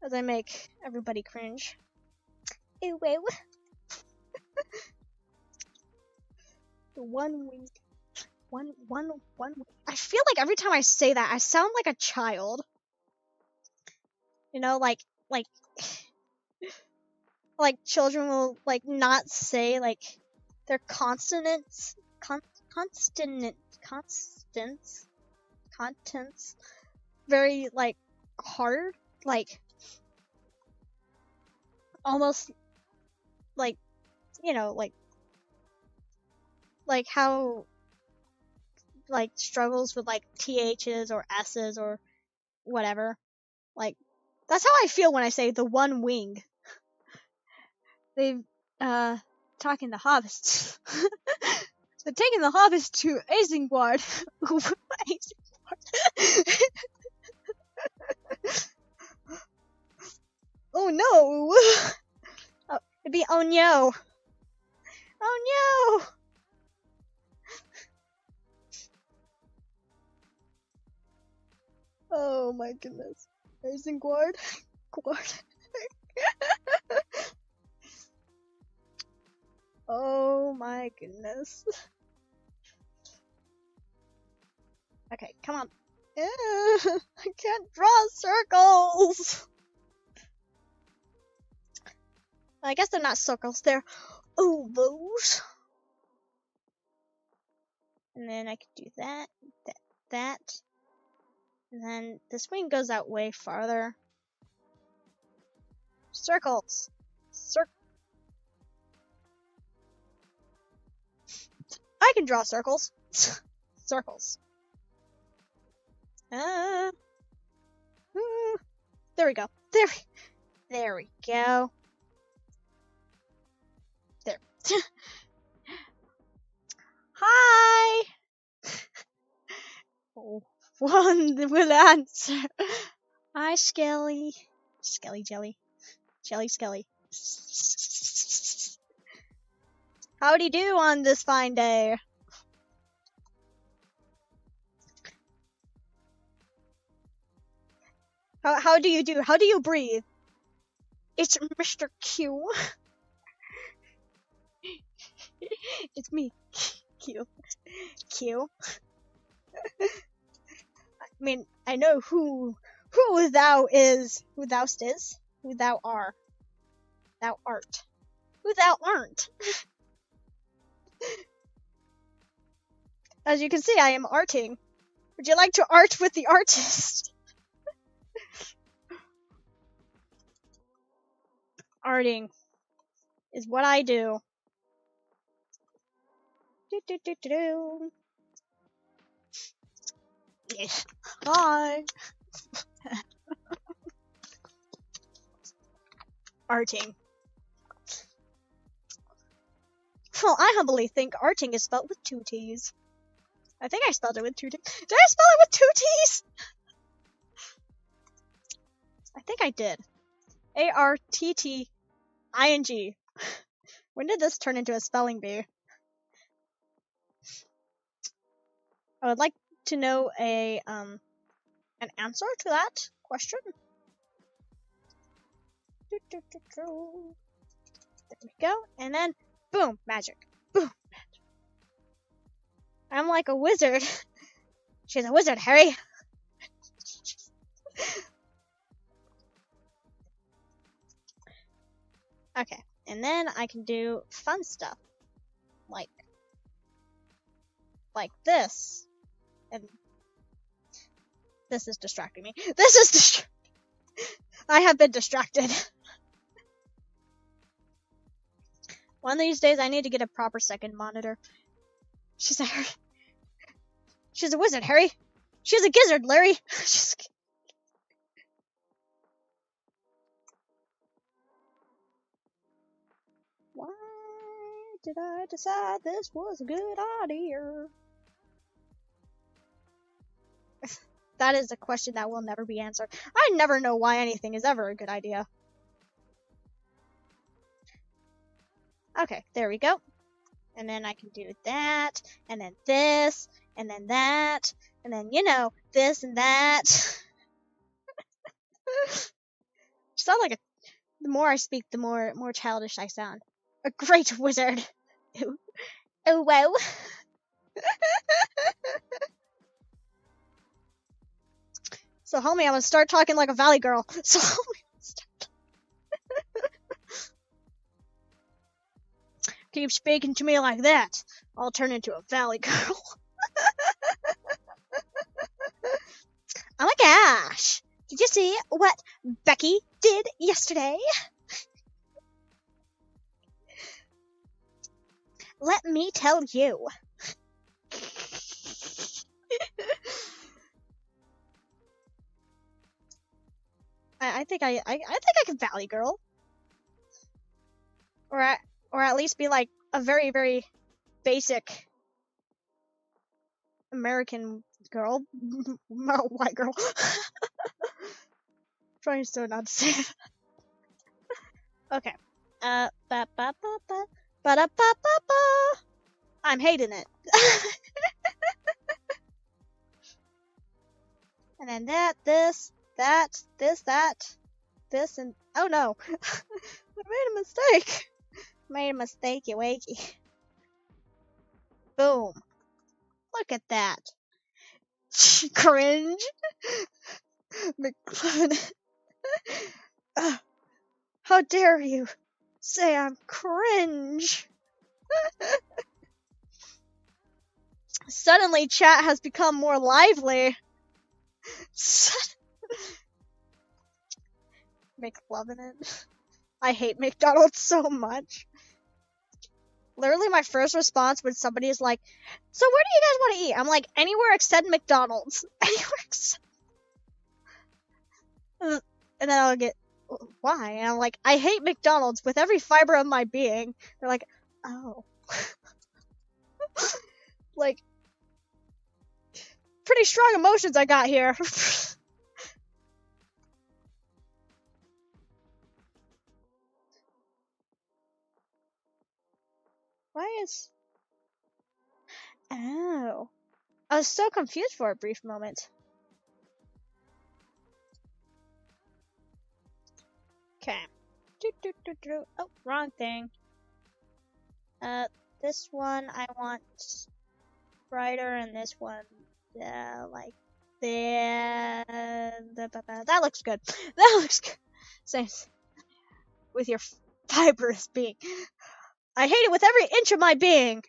As I make everybody cringe. Ew, ew. The one wing. One. I feel like every time I say that, I sound like a child. You know, like children will, like, not say, like, their consonants, contents, very, like, hard, like, almost, like, you know, like how, like, struggles with, like, THs or S's or whatever. Like, that's how I feel when I say the one wing. They've, talking the hobbits. They're taking the hobbits to Isengard. Oh no! Oh, it'd be oh no! Oh no! Oh my goodness. Isengard? Guard. goodness. Okay, come on. I can't draw circles. I guess they're not circles, they're ovals. And then I could do that, that. And then this wing goes out way farther. Circles. I can draw circles. Circles. There we go. There we go. There. Hi! Oh, one will answer. Hi, Skelly. Skelly Jelly. Jelly Skelly. Howdy do on this fine day. How do you do? How do you breathe? It's Mr. Q. It's me, Q. Q. I mean, I know who thou is, who thou is, who thou are. Thou art. Who thou aren't. As you can see, I am arting. Would you like to art with the artist? Arting is what I do. Yes. Hi. Arting. Well, I humbly think arting is spelled with 2 T's. I think I spelled it with 2 T's. Did I spell it with 2 T's? I think I did. A-R-T-T-I-N-G. When did this turn into a spelling bee? I would like to know an answer to that question. There we go. And then, boom, magic. Boom, magic. I'm like a wizard. She's a wizard, Harry. Okay, and then I can do fun stuff. Like this. And this is distracting me. I have been distracted. One of these days I need to get a proper second monitor. She's a wizard, Harry. She's a gizzard, Larry. Why did I decide this was a good idea? That is a question that will never be answered. I never know why anything is ever a good idea. Okay, there we go. And then I can do that, and then this, and then that, and then, you know, this and that. Sound like the more I speak, the more childish I sound. A great wizard. Oh, wow. So, homie, I'm gonna start talking like a valley girl. So, keep speaking to me like that, I'll turn into a valley girl. Oh my gosh! Did you see what Becky did yesterday? Let me tell you. I think I can valley girl, or at least be like a very, very basic American girl, white girl. Trying so not to say it. Okay. I'm hating it. And then this, and oh no, I made a mistake. Wakey. Boom. Look at that. Cringe. McLovin. How dare you say I'm cringe? Suddenly, chat has become more lively. McLovin it. I hate McDonald's so much. Literally, my first response when somebody is like, so where do you guys want to eat? I'm like, anywhere except McDonald's. Anywhere except... And then I'll get, why? And I'm like, I hate McDonald's with every fiber of my being. They're like, oh. Like, pretty strong emotions I got here. Why is... Oh. I was so confused for a brief moment. Okay. Oh, wrong thing. This one I want brighter, and this one, like that. That looks good. That looks good. Same with your fibrous being. I hate it with every inch of my being.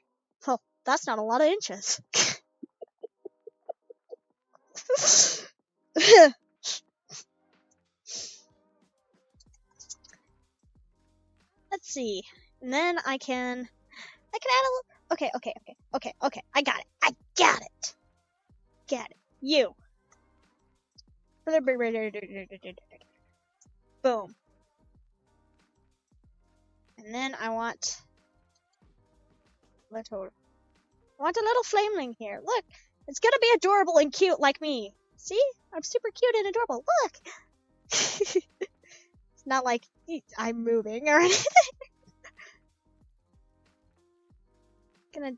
Well, that's not a lot of inches. Let's see. And then I can add a little... Okay. I got it. Get it. You. Boom. And then I want a little flameling here. Look, it's gonna be adorable and cute like me. See? I'm super cute and adorable. Look! It's not like I'm moving or anything. Gonna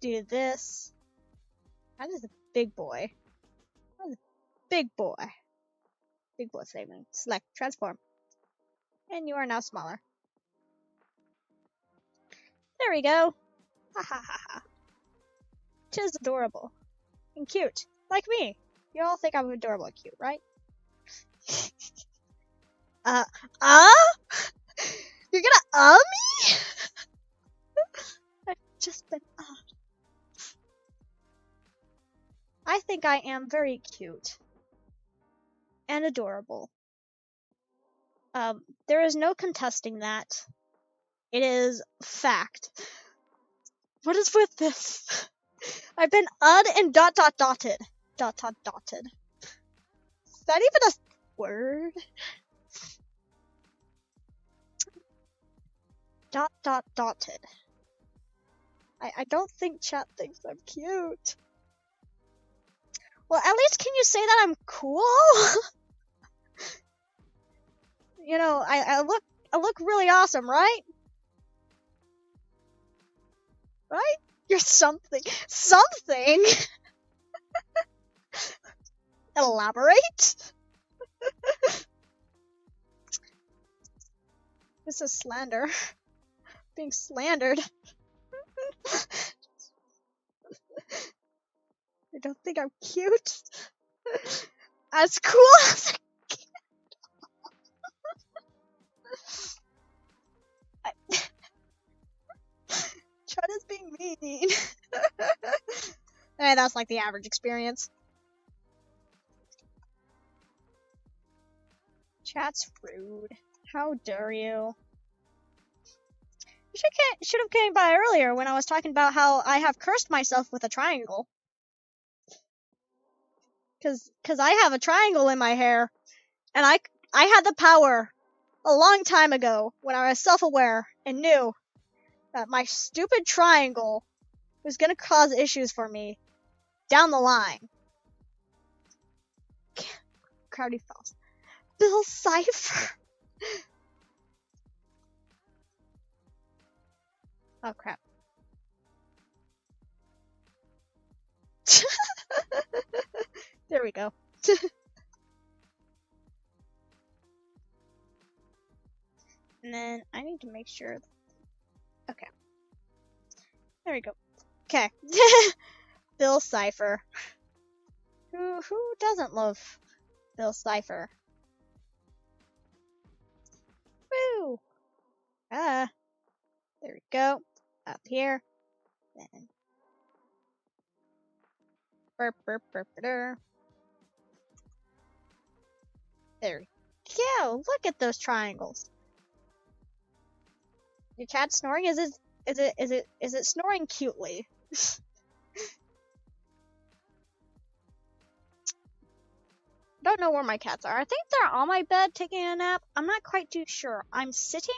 do this. That is a big boy. That is a big boy. Big boy flaming. Select, transform. And you are now smaller. There we go. Ha ha ha ha. Tis adorable. And cute. Like me. You all think I'm adorable and cute, right? You're gonna me? I've just been I think I am very cute. And adorable. There is no contesting that. It is fact. What is with this? I've been and dotted. Dotted. Is that even a word? Dotted. I don't think chat thinks I'm cute. Well, at least can you say that I'm cool? You know, I look really awesome, right? Right? You're something. Something? Elaborate? This is slander. Being slandered. I don't think I'm cute. As cool as I can. Chud is being mean. Hey, that's like the average experience. Chat's rude. How dare you? You should have came by earlier when I was talking about how I have cursed myself with a triangle. Cause I have a triangle in my hair, and I had the power a long time ago when I was self-aware and knew that my stupid triangle was gonna cause issues for me down the line. Crowdy Falls. Bill Cipher. Oh crap. There we go. And then I need to make sure. Okay. There we go. Okay. Bill Cipher. Who doesn't love Bill Cipher? Woo! There we go. Up here. Then. Burp, burp, burp, burp. There we go. Look at those triangles. Your cat snoring? Is it snoring cutely? Don't know where my cats are. I think they're on my bed taking a nap. I'm not quite too sure. I'm sitting,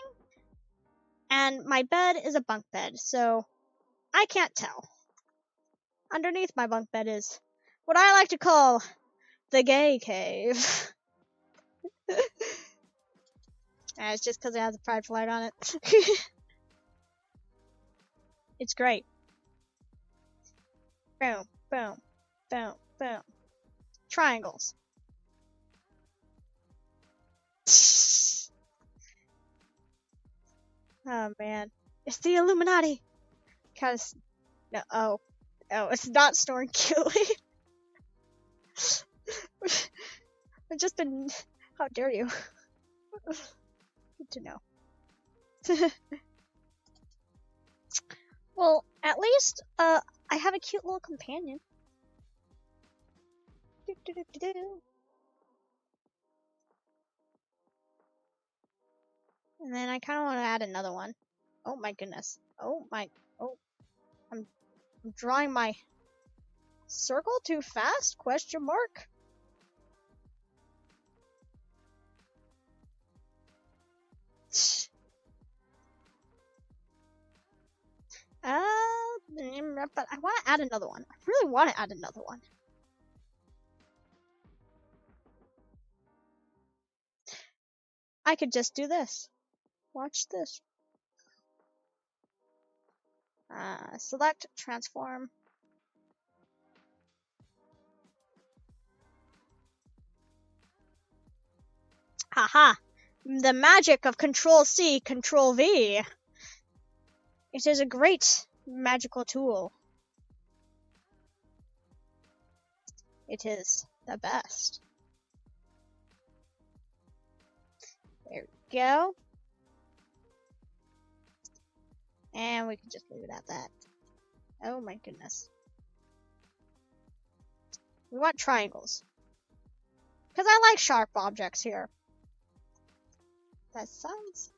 and my bed is a bunk bed, so I can't tell. Underneath my bunk bed is what I like to call the gay cave. It's just because it has a pride flag on it. It's great. Boom, boom, boom, boom. Triangles. Oh man, it's the Illuminati. Cause no, oh, it's not snoring cutely. I've just been. How dare you? Good to know. Well, at least I have a cute little companion. And then I kind of want to add another one. Oh my goodness. Oh, I'm drawing my circle too fast? Question mark. But I want to add another one. I really want to add another one. I could just do this. Watch this. Select, transform. Haha. The magic of Control-C, Control-V. It is a great magical tool. It is the best. There we go. And we can just leave it at that. Oh my goodness. We want triangles. Because I like sharp objects here. That sounds...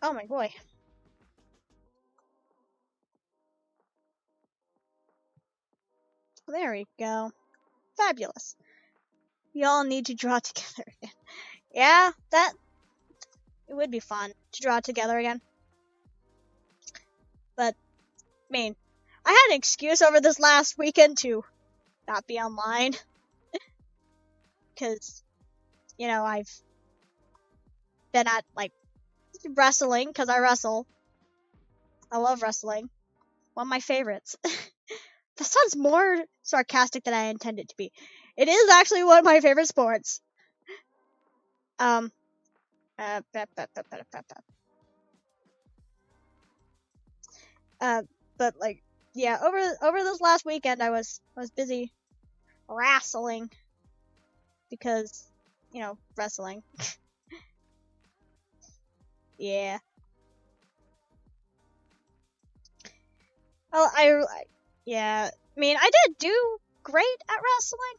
Oh my boy. There we go. Fabulous. We all need to draw together again. Yeah, it would be fun to draw together again. But, I mean, I had an excuse over this last weekend to not be online. Because, you know, I've been at, like, wrestling, because I wrestle. I love wrestling. One of my favorites. That sounds more sarcastic than I intended to be. It is actually one of my favorite sports. But like, yeah, over this last weekend I was busy wrestling because, you know, wrestling. Yeah. Well, yeah. I mean, I did do great at wrestling.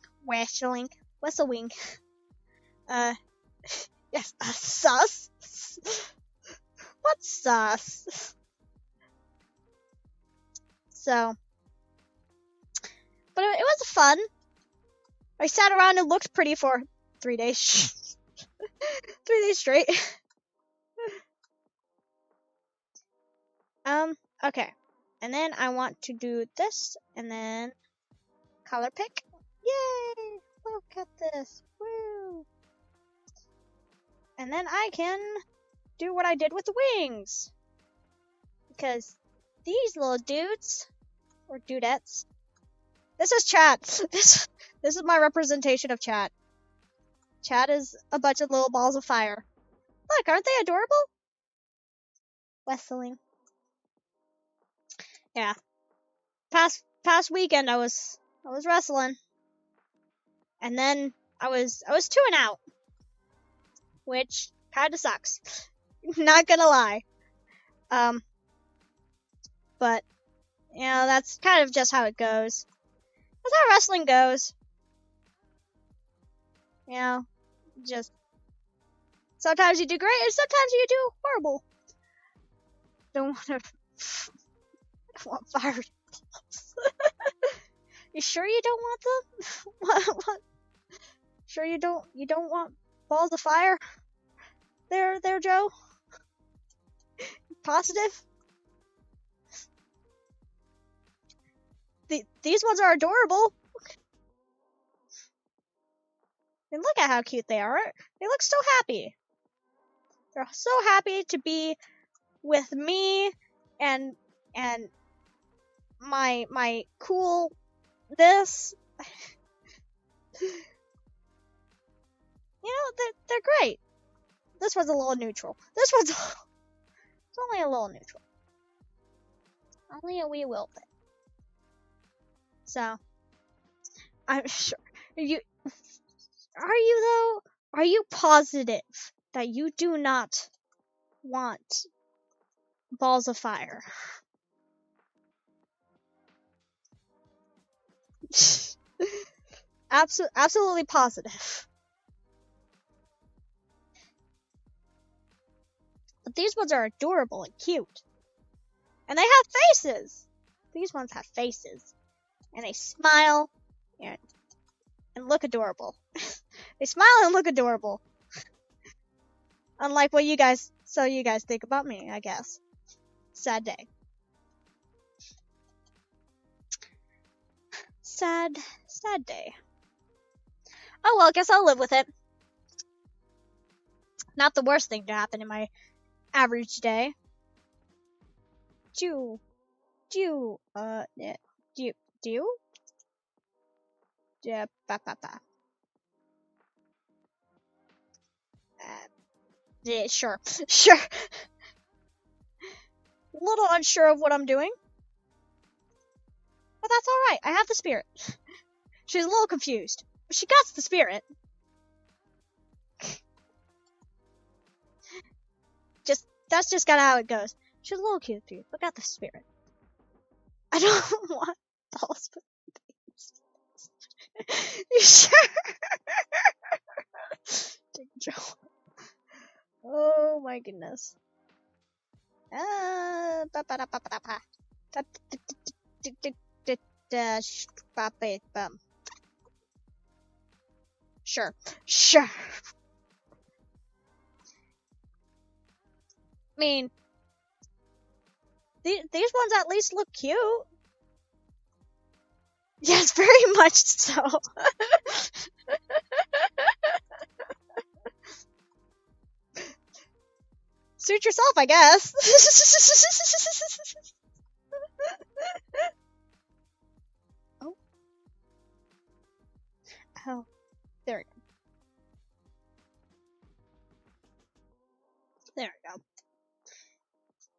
Yes, sus. What's sus? So, but it was fun. I sat around and looked pretty for 3 days. 3 days straight. Okay. And then I want to do this, and then color pick. Yay! Look at this. Woo! And then I can do what I did with the wings. Because these little dudes, or dudettes, this is chat. This is my representation of chat. Chat is a bunch of little balls of fire. Look, aren't they adorable? Wrestling. Yeah. Past weekend I was wrestling. And then I was 2-0 out. Which kinda sucks. Not gonna lie. But you know, that's kind of just how it goes. That's how wrestling goes. You know, just sometimes you do great and sometimes you do horrible. Don't want fire balls. You sure you don't want them? What? Sure you don't want balls of fire? There, Joe? Positive? These ones are adorable. And look at how cute they are. They look so happy. They're so happy to be with me and my cool this. You know, they're great. This one's a little neutral. This one's it's only a little neutral. Only a wee little bit. So, I'm sure are you positive that you do not want balls of fire? Absolutely positive. But these ones are adorable and cute. And they have faces. These ones have faces. And they smile and look adorable. They smile and look adorable. Unlike what you guys think about me, I guess. Sad day. Sad day. Oh well, guess I'll live with it. Not the worst thing to happen in my average day. Do you? Yeah, yeah, sure. A little unsure of what I'm doing. But that's alright, I have the spirit. She's a little confused, but she got the spirit. That's just kinda how it goes. She's a little confused, but got the spirit. I don't want balls with babies. You sure? Oh my goodness. Sure. I mean, these ones at least look cute. Yes, very much so. Suit yourself, I guess. Oh, there we go. There we go.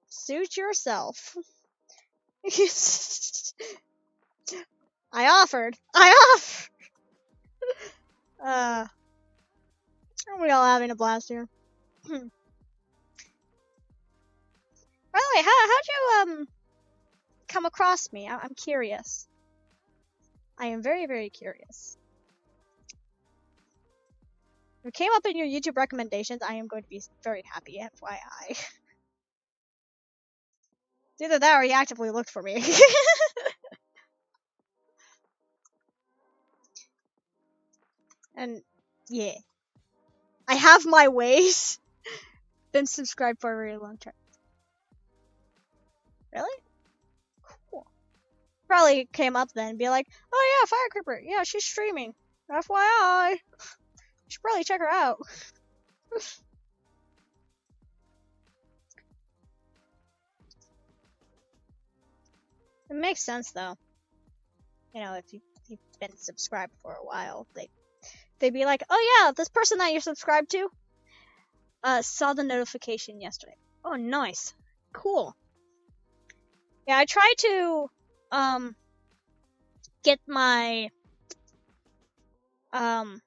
Suit yourself. I offered. Are we all having a blast here? By the way, how'd you come across me? I'm curious. I am very, very curious. If it came up in your YouTube recommendations, I am going to be very happy, FYI. It's either that or you actively looked for me. And, yeah. I have my ways. Been subscribed for a very long time. Really? Cool. Probably came up then and be like, oh yeah, FireCreeper. Yeah, she's streaming. FYI. You should probably check her out. It makes sense though. You know, if you've been subscribed for a while, they'd be like, oh yeah, this person that you're subscribed to saw the notification yesterday. Oh, nice. Cool. Yeah, I try to get my I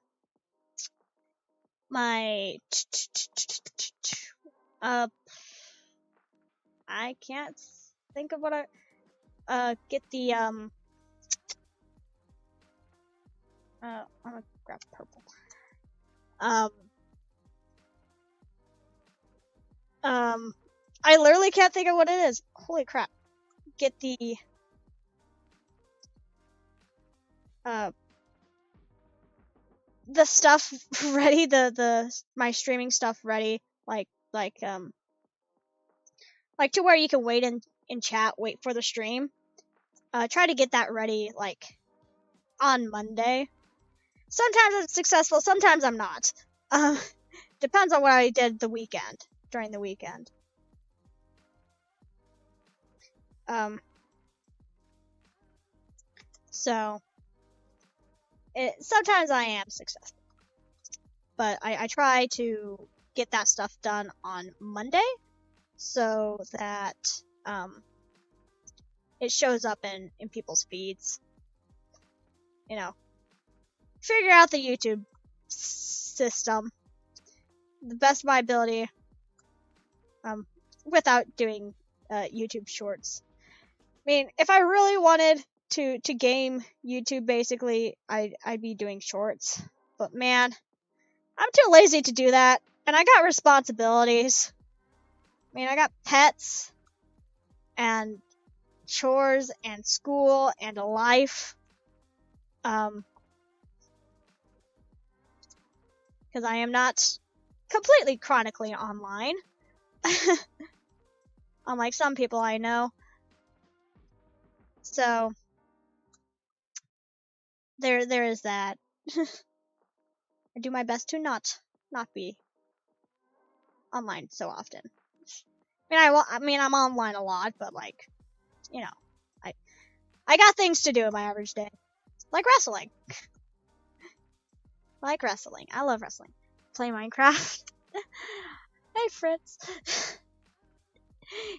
can't think of what get the I'm gonna grab purple. I literally can't think of what it is. Holy crap. Get the stuff ready, my streaming stuff ready, like to where you can wait in chat, wait for the stream. Try to get that ready like on Monday. Sometimes I'm successful, sometimes I'm not. Depends on what I did during the weekend. So sometimes I am successful, but I try to get that stuff done on Monday so that it shows up in people's feeds. You know, figure out the YouTube system the best of my ability, without doing YouTube shorts. I mean, if I really wanted to game YouTube, basically, I'd be doing shorts. But man, I'm too lazy to do that, and I got responsibilities. I mean, I got pets, and chores, and school, and a life. Because I am not completely chronically online. Unlike some people I know. So there is that. I do my best to not be online so often. I mean I'm online a lot, but like, you know, I got things to do in my average day. Like wrestling. I love wrestling. Play Minecraft. Hey Fritz.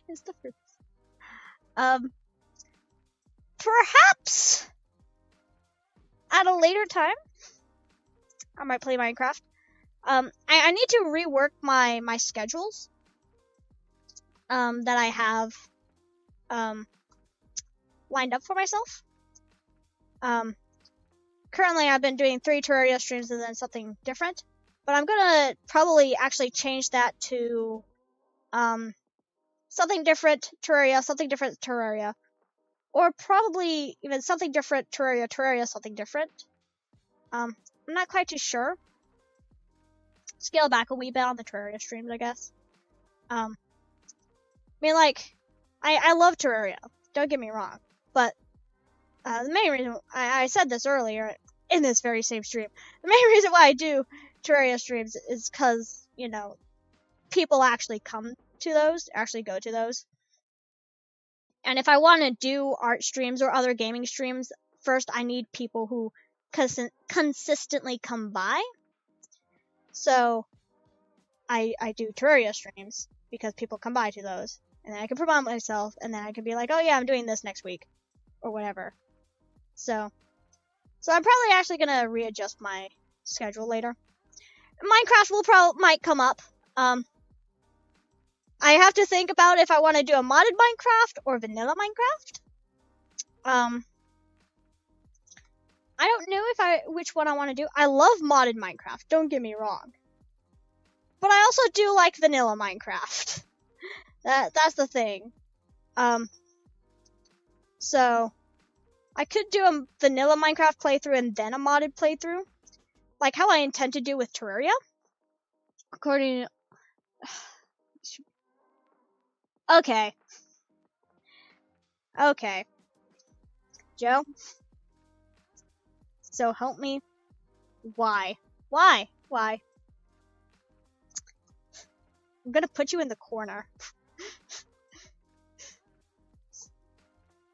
It's the Fritz. Perhaps at a later time I might play Minecraft. I need to rework my schedules that I have lined up for myself. Currently I've been doing 3 Terraria streams and then something different, but I'm gonna probably actually change that to something different Terraria, or probably even something different Terraria, something different. I'm not quite too sure. Scale back a wee bit on the Terraria streams, I guess. I mean, like, I love Terraria, don't get me wrong, but the main reason, I said this earlier in this very same stream, the main reason why I do Terraria streams is because, you know, people actually come to those, actually go to those. And if I want to do art streams or other gaming streams, first I need people who consistently come by. So I do Terraria streams because people come by to those. And then I can promote myself, and then I can be like, oh yeah, I'm doing this next week. Or whatever. So I'm probably actually gonna readjust my schedule later. Minecraft might come up. I have to think about if I want to do a modded Minecraft or vanilla Minecraft. I don't know which one I want to do. I love modded Minecraft, don't get me wrong. But I also do like vanilla Minecraft. That's the thing. So I could do a vanilla Minecraft playthrough and then a modded playthrough, like how I intend to do with Terraria. According to... Okay. Joe? So help me. Why? I'm gonna put you in the corner.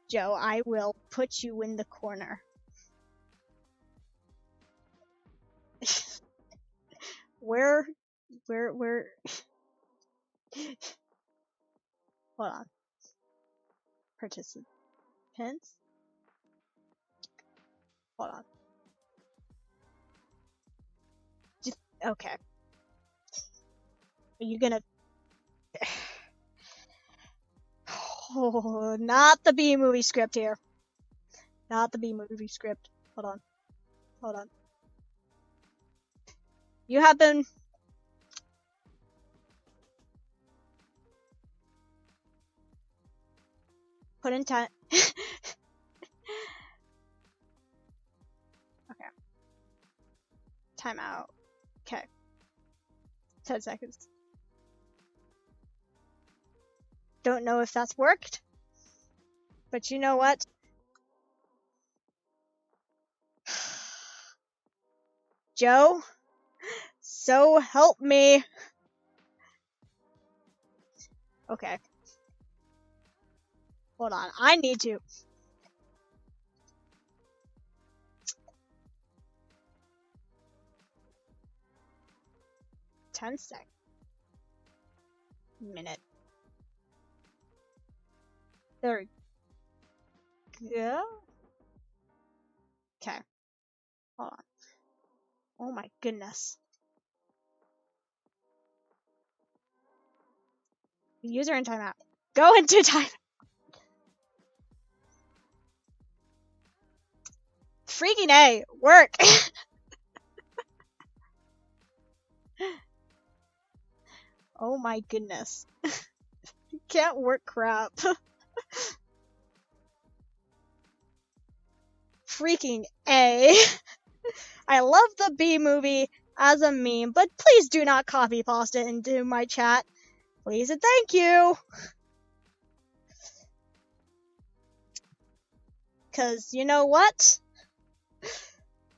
Joe, I will put you in the corner. Where Hold on. Participants? Hold on. Just, okay. Are you gonna... Oh, not the B-movie script here. Not the B-movie script. Hold on. Hold on. You have been... put in time... Okay. Time out. Okay. 10 seconds. Don't know if that's worked. But you know what? Joe? So help me. Okay. Hold on. I need to. Ten seconds. Minute. There we go. Okay. Hold on. Oh my goodness. User in timeout. Go into time. Freaking A. Work. Oh my goodness. Can't work crap. Freaking A. I love the B movie as a meme, but please do not copy pasta into my chat. Please and thank you. Cause you know what?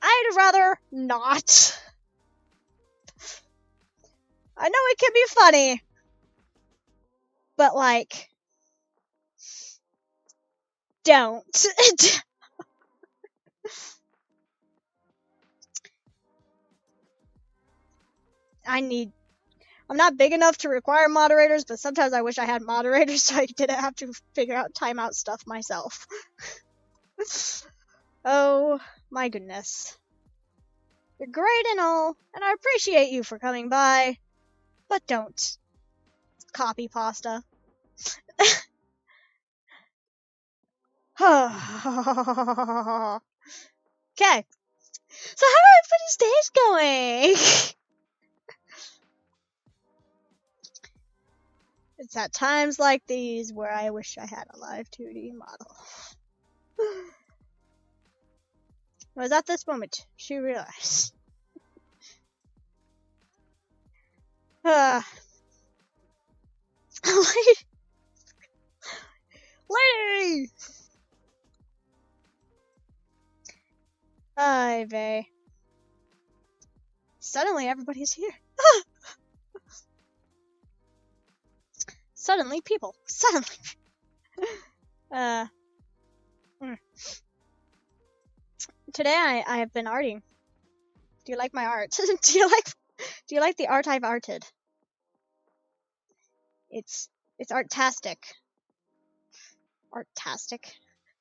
I'd rather not. I know it can be funny, but like, don't. I'm not big enough to require moderators, but sometimes I wish I had moderators so I didn't have to figure out timeout stuff myself. Oh my goodness. You're great and all, and I appreciate you for coming by, but don't copy pasta. Okay. So how are everybody's days going? It's at times like these where I wish I had a live 2D model. It was at this moment she realized. Lady! Hi, Vay. Suddenly everybody's here. Suddenly people. Suddenly. Today I have been arting. Do you like my art? Do you like the art I've arted? It's artastic. Artastic.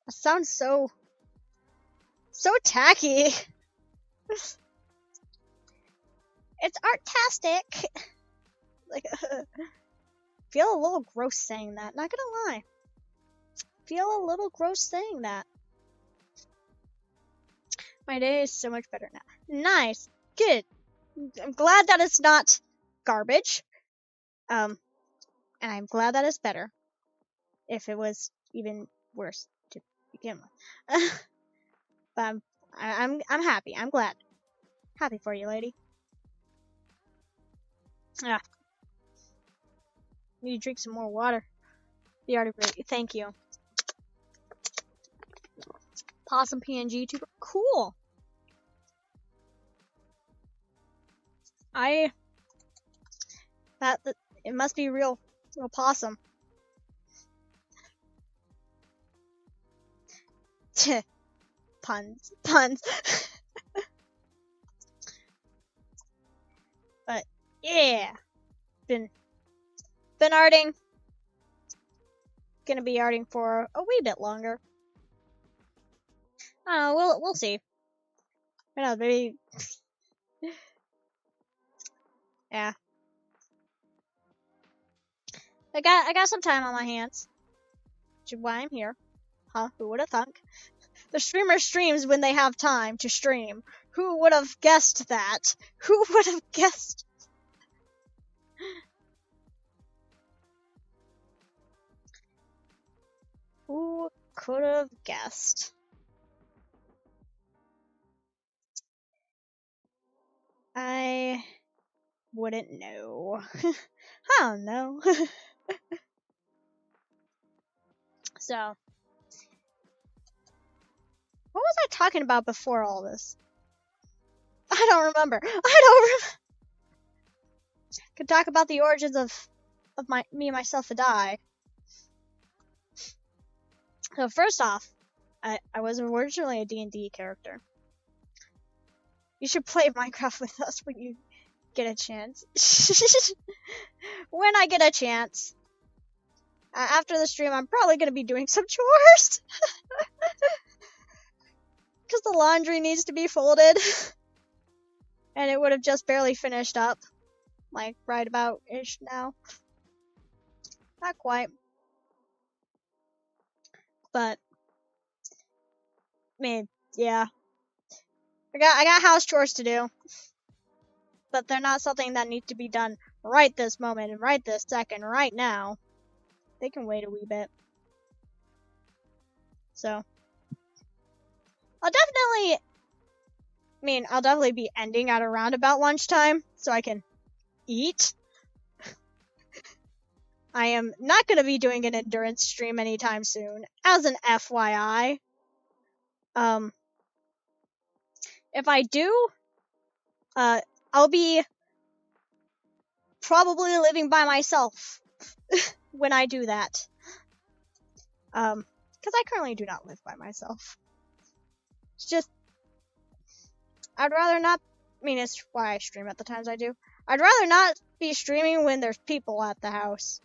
That sounds so tacky. It's artastic. Like, feel a little gross saying that. Not gonna lie. Feel a little gross saying that. My day is so much better now. Nice. Good. I'm glad that it's not garbage. And I'm glad that it's better. If it was even worse to begin with. But I'm happy. I'm glad. Happy for you, lady. Ah. Need to drink some more water. The art of great. Thank you. Possum PNG tuber. Cool. It must be real possum. Puns. But yeah, been arting. gonna be arting for a wee bit longer. We'll see. You know, maybe. Yeah. I got some time on my hands. Which is why I'm here. Huh? Who would have thunk? The streamer streams when they have time to stream. Who would have guessed that? Who would have guessed? Who could have guessed? I wouldn't know. I don't know. So, what was I talking about before all this? I don't remember. Could talk about the origins of me, myself, and I. So first off, I was originally a D&D character. You should play Minecraft with us when you get a chance. When I get a chance. After the stream, I'm probably going to be doing some chores. Because the laundry needs to be folded. And it would have just barely finished up. Like, right about-ish now. Not quite. But, I mean, yeah. I got house chores to do. But they're not something that need to be done right this moment and right this second, right now. They can wait a wee bit. So, I'll definitely be ending at around about lunchtime so I can eat. I am not going to be doing an endurance stream anytime soon, as an FYI. If I do, I'll be probably living by myself when I do that. Because I currently do not live by myself. It's just, I'd rather not, it's why I stream at the times I do. I'd rather not be streaming when there's people at the house.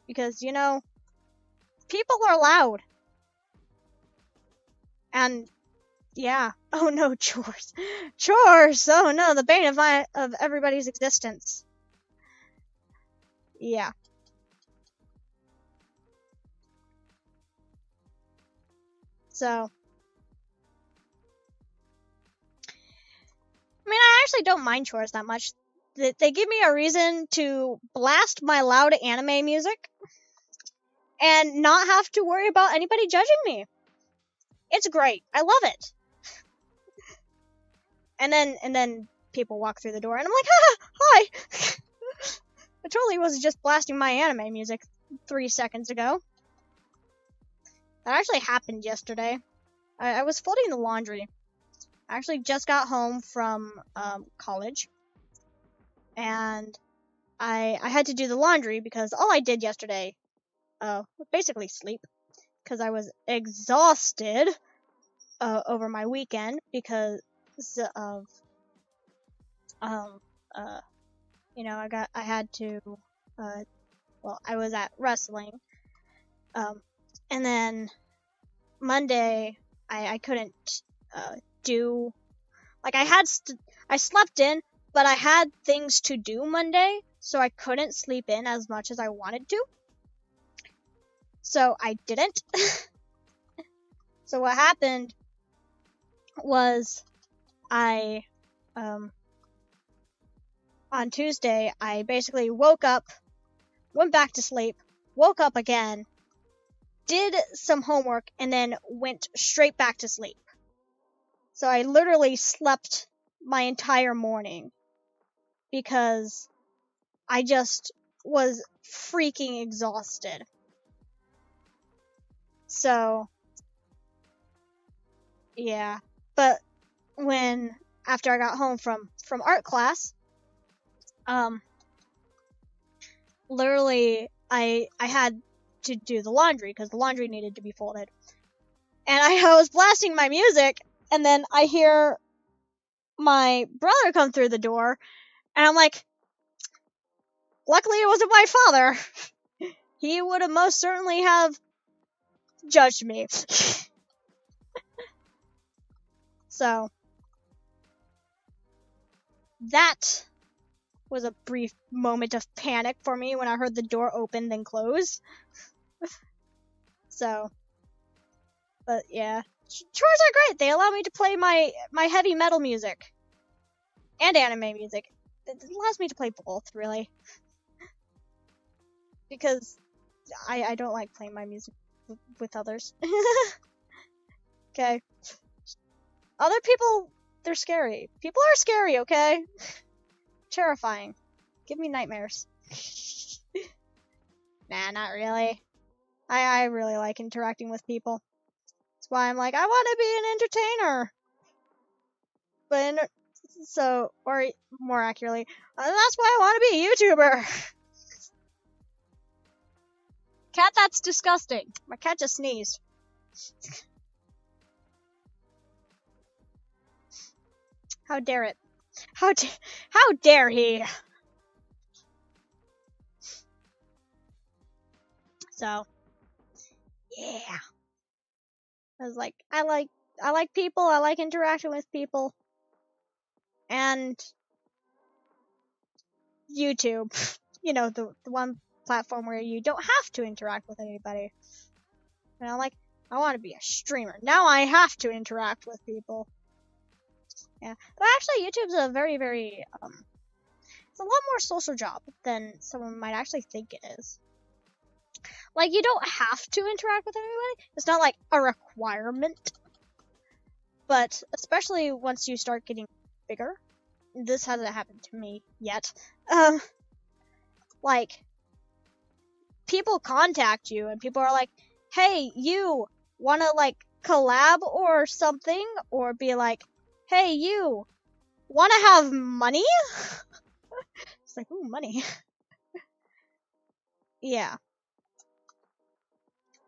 Because, you know, people are loud. And, yeah. Oh no, chores. Chores! Oh no, the bane of everybody's existence. Yeah. So, I actually don't mind chores that much. They give me a reason to blast my loud anime music and not have to worry about anybody judging me. It's great. I love it. And then people walk through the door and I'm like, hi! I totally was just blasting my anime music 3 seconds ago. That actually happened yesterday. I was folding the laundry. I actually just got home from college. And I had to do the laundry because all I did yesterday was basically sleep. Because I was exhausted over my weekend because of I was at wrestling. And then Monday I couldn't do, like, I slept in, but I had things to do Monday, so I couldn't sleep in as much as I wanted to. So I didn't. So what happened was on Tuesday, I basically woke up, went back to sleep, woke up again, did some homework, and then went straight back to sleep. So I literally slept my entire morning because I just was freaking exhausted. So, yeah. But after I got home from art class, literally I had to do the laundry because the laundry needed to be folded. And I was blasting my music, and then I hear my brother come through the door, and I'm like, luckily it wasn't my father. he would have most certainly have judged me. So, that was a brief moment of panic for me when I heard the door open then close. So, but yeah. Chores are great. They allow me to play my heavy metal music. And anime music. It allows me to play both, really. Because I don't like playing my music with others. Okay. Other people, they're scary. People are scary, okay? Terrifying. Give me nightmares. Nah, not really. I really like interacting with people. That's why I'm like, I want to be an entertainer. But, so, or more accurately, that's why I want to be a YouTuber. Cat, that's disgusting. My cat just sneezed. How dare it? How dare he? So, yeah. I was like, I like people. I like interacting with people. And YouTube, you know, the one platform where you don't have to interact with anybody. And I'm like, I want to be a streamer. Now I have to interact with people. Yeah, but actually, YouTube's a very, very it's a lot more social job than someone might actually think it is. Like, you don't have to interact with everybody. It's not like a requirement. But especially once you start getting bigger, this hasn't happened to me yet. Like, people contact you and people are like, hey, you wanna like collab or something? Or be like, hey, you wanna have money? It's like, ooh, money. Yeah.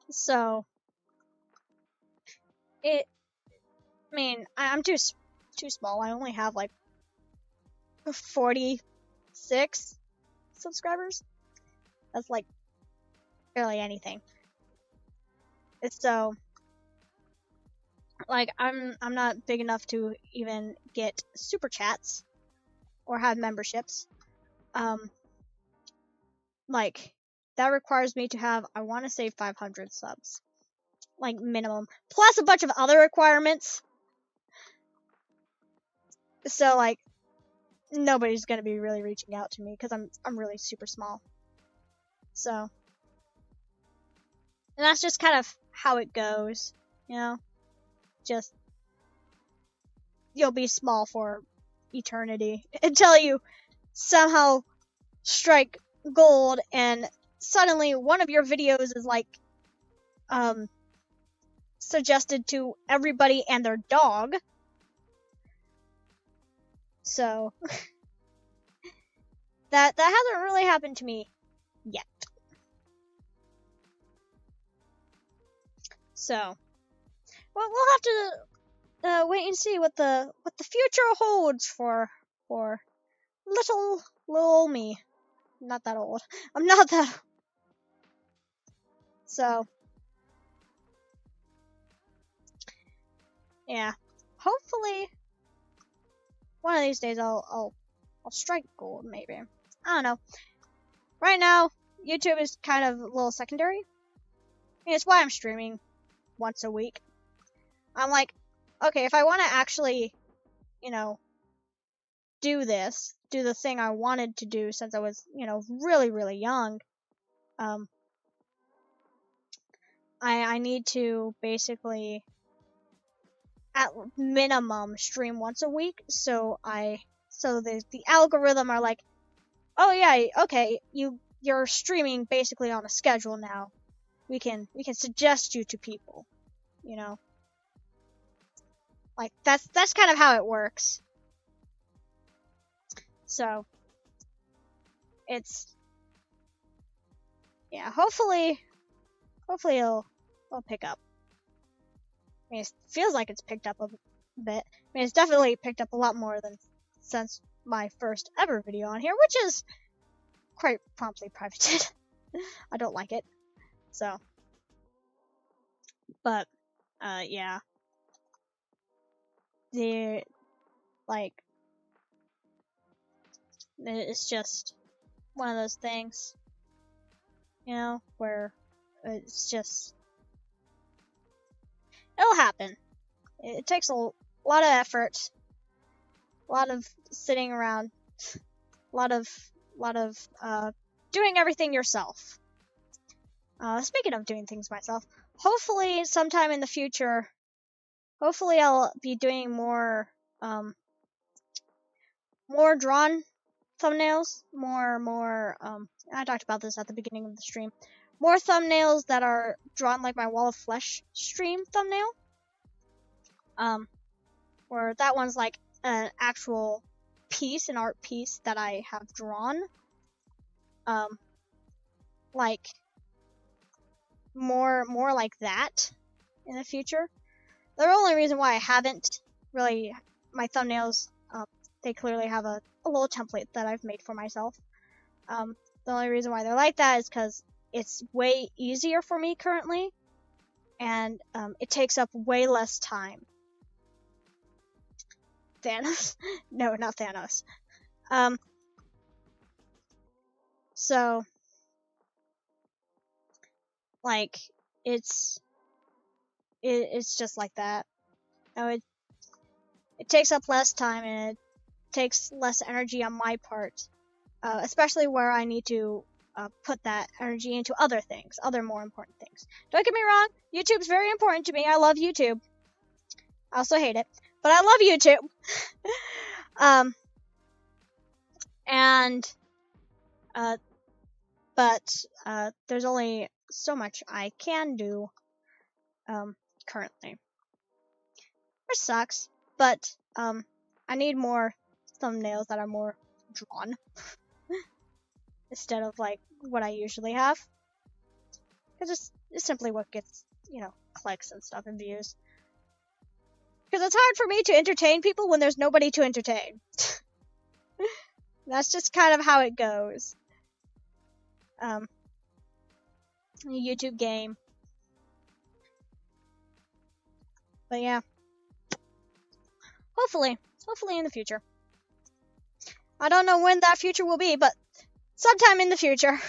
So, I mean, I'm too small. I only have like 46 subscribers. That's like barely anything. So, like, I'm not big enough to even get super chats or have memberships. Like, that requires me to have, I want to say 500 subs. Like, minimum. Plus a bunch of other requirements. So, like, nobody's gonna be really reaching out to me because I'm really super small. So, and that's just kind of how it goes, you know? Just, you'll be small for eternity until you somehow strike gold and suddenly one of your videos is like, suggested to everybody and their dog. So, that hasn't really happened to me yet. So, well, we'll have to wait and see what the future holds for little me. I'm not that old. I'm not that. So, yeah. Hopefully, one of these days I'll strike gold. Maybe. I don't know. Right now, YouTube is kind of a little secondary. I mean, it's why I'm streaming once a week. I'm like, okay, if I want to actually, you know, do the thing I wanted to do since I was, you know, really, really young, I need to basically, at minimum, stream once a week, so the algorithm are like, oh yeah, okay, you're streaming basically on a schedule now. We can suggest you to people, you know. Like, that's kind of how it works. So, it's, yeah, hopefully it'll pick up. I mean, it feels like it's picked up a bit. I mean, it's definitely picked up a lot more than since my first ever video on here, which is quite promptly privated. I don't like it. So, but, yeah. Like, it's just one of those things, where it's just, it'll happen. It takes a lot of effort, a lot of sitting around, a lot of, doing everything yourself. Speaking of doing things myself, hopefully sometime in the future, I'll be doing more drawn thumbnails, more, I talked about this at the beginning of the stream, more thumbnails that are drawn like my Wall of Flesh stream thumbnail, where that one's like an actual piece, an art piece that I have drawn, like, more like that in the future. The only reason why I haven't really, my thumbnails, they clearly have a little template that I've made for myself. The only reason why they're like that is because it's way easier for me currently, and it takes up way less time. Thanos? No, not Thanos. So, like, it's just like that. It takes up less time, and it takes less energy on my part, especially where I need to put that energy into other things, other more important things. Don't get me wrong, YouTube's very important to me. I love YouTube. I also hate it, but I love YouTube. But there's only so much I can do currently, which sucks. But I need more thumbnails that are more drawn instead of like what I usually have, because it's simply what gets clicks and stuff and views. Because it's hard for me to entertain people when there's nobody to entertain. That's just kind of how it goes. YouTube game. But yeah. Hopefully in the future. I don't know when that future will be, but sometime in the future.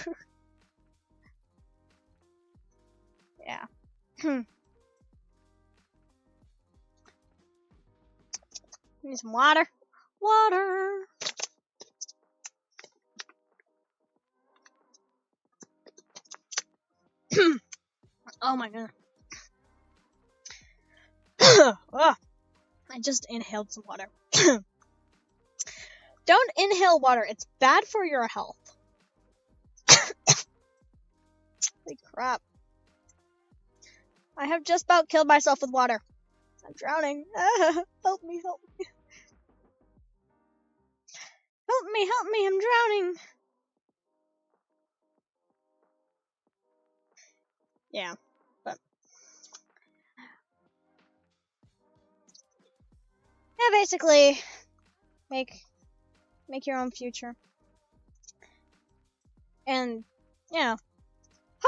Yeah. Need some water. Water. Oh my god. Oh, I just inhaled some water. Don't inhale water. It's bad for your health. Holy crap. I have just about killed myself with water. I'm drowning. Help me, help me. Help me, I'm drowning. Yeah, but yeah, basically make your own future. And hope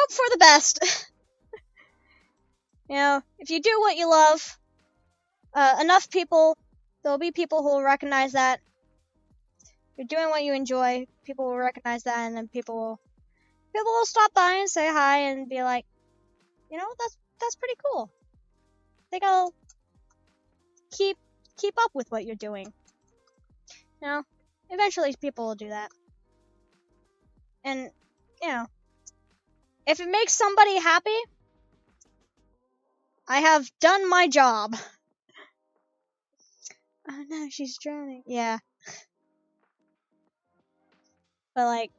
for the best. If you do what you love, enough people, there'll be people who will recognize that. If you're doing what you enjoy, people will recognize that, and then people will stop by and say hi and be like, that's pretty cool. I think I'll keep up with what you're doing. Eventually people will do that. And, if it makes somebody happy, I have done my job. Oh no, she's drowning. Yeah. But like,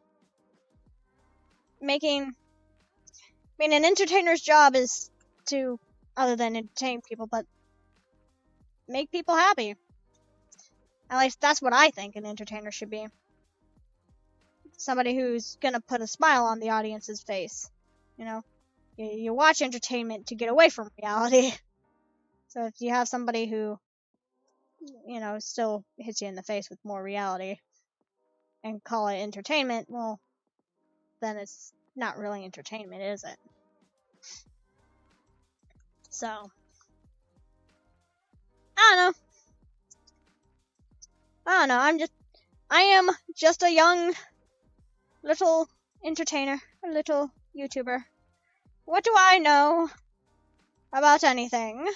an entertainer's job is to, other than entertain people, but make people happy. At least that's what I think an entertainer should be. Somebody who's gonna put a smile on the audience's face. You watch entertainment to get away from reality. So if you have somebody who, still hits you in the face with more reality and call it entertainment, well, then it's not really entertainment, is it? So, I don't know. I am just a young little entertainer, a little YouTuber. What do I know about anything?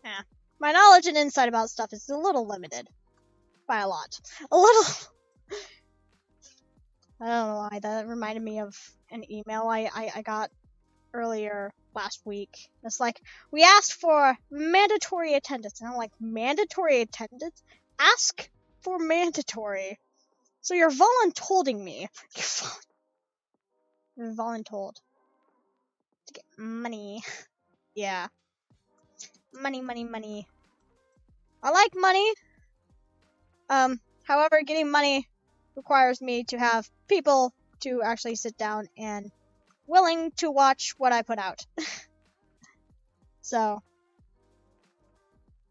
Yeah. My knowledge and insight about stuff is a little limited. By a lot. A little. I don't know why. That reminded me of an email I got earlier last week. It's like, we asked for mandatory attendance. And I'm like, mandatory attendance? Ask for mandatory. So you're voluntolding me. You're voluntold. To get money. Yeah. Money, money, money. I like money. However, getting money requires me to have people to actually sit down and willing to watch what I put out. So,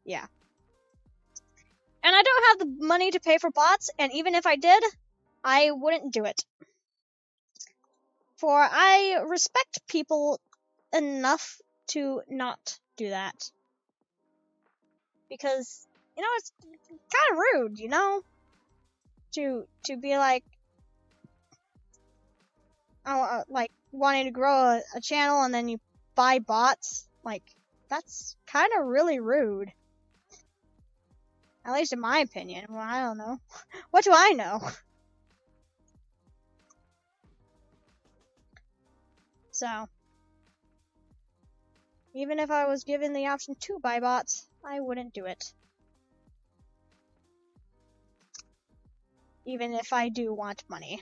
yeah. And I don't have the money to pay for bots, and even if I did, I wouldn't do it. For I respect people enough to not do that. Because, you know, it's kind of rude, you know? To be like, like, wanting to grow a channel and then you buy bots. Like, that's kind of really rude. At least in my opinion. Well, I don't know. What do I know? So, even if I was given the option to buy bots, I wouldn't do it. Even if I do want money.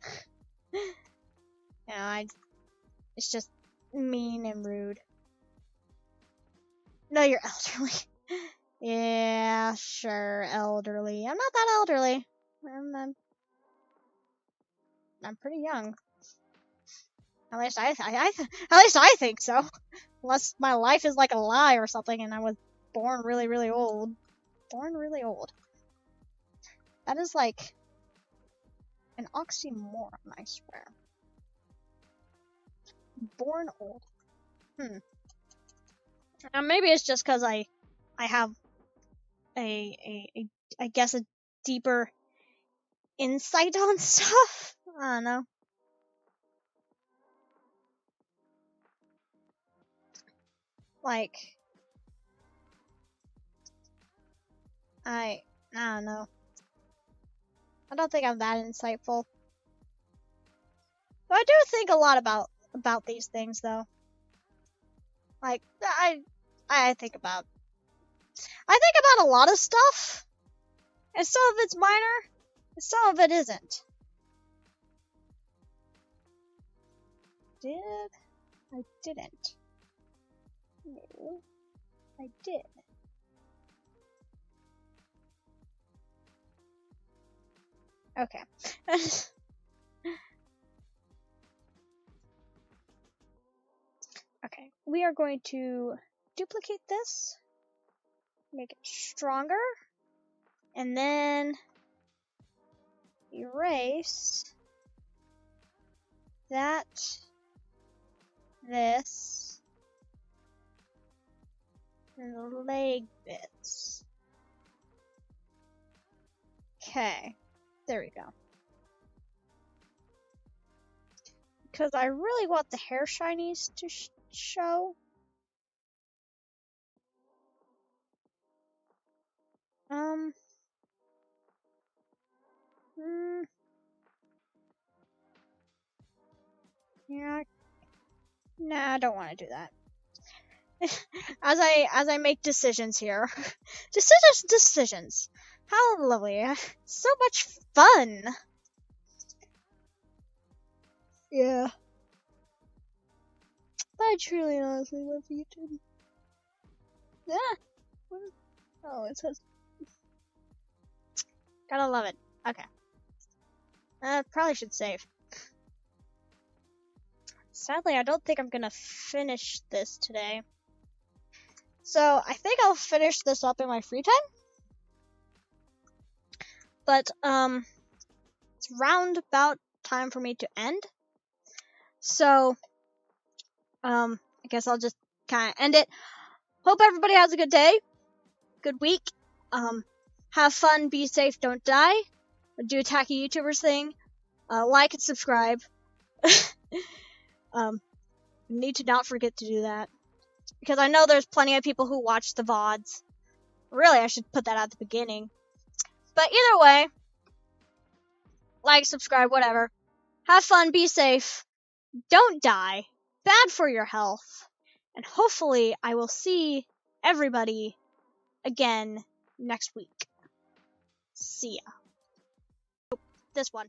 It's just mean and rude. No, you're elderly. Yeah, sure, elderly. I'm not that elderly. I'm pretty young. At least I think so. Unless my life is like a lie or something and I was born really, really old. Born really old. That is like an oxymoron, I swear. Born old. Now maybe it's just because I have I guess a deeper insight on stuff. I don't know. Like, I don't know. I don't think I'm that insightful. But I do think a lot about these things, though. Like, I think about a lot of stuff, and some of it's minor, and some of it isn't. I didn't. No, I did. Okay. Okay, we are going to duplicate this, make it stronger, and then erase that, this, and the leg bits. Okay, there we go. Because I really want the hair shinies to show. Yeah. Nah, I don't want to do that. as I make decisions here. Decisions. How lovely. So much fun. Yeah. I truly honestly love YouTube. Yeah. Oh, it says. Gotta love it. Okay. Probably should save. Sadly, I don't think I'm gonna finish this today. So, I think I'll finish this up in my free time. But, it's round about time for me to end. So, I guess I'll just kind of end it. Hope everybody has a good day, good week. Have fun, be safe, don't die. Do a tacky YouTubers thing. Like and subscribe. Need to not forget to do that. Because I know there's plenty of people who watch the VODs. Really, I should put that at the beginning. But either way, like, subscribe, whatever. Have fun, be safe. Don't die. Bad for your health. And hopefully I will see everybody again next week. See ya. Oh, this one.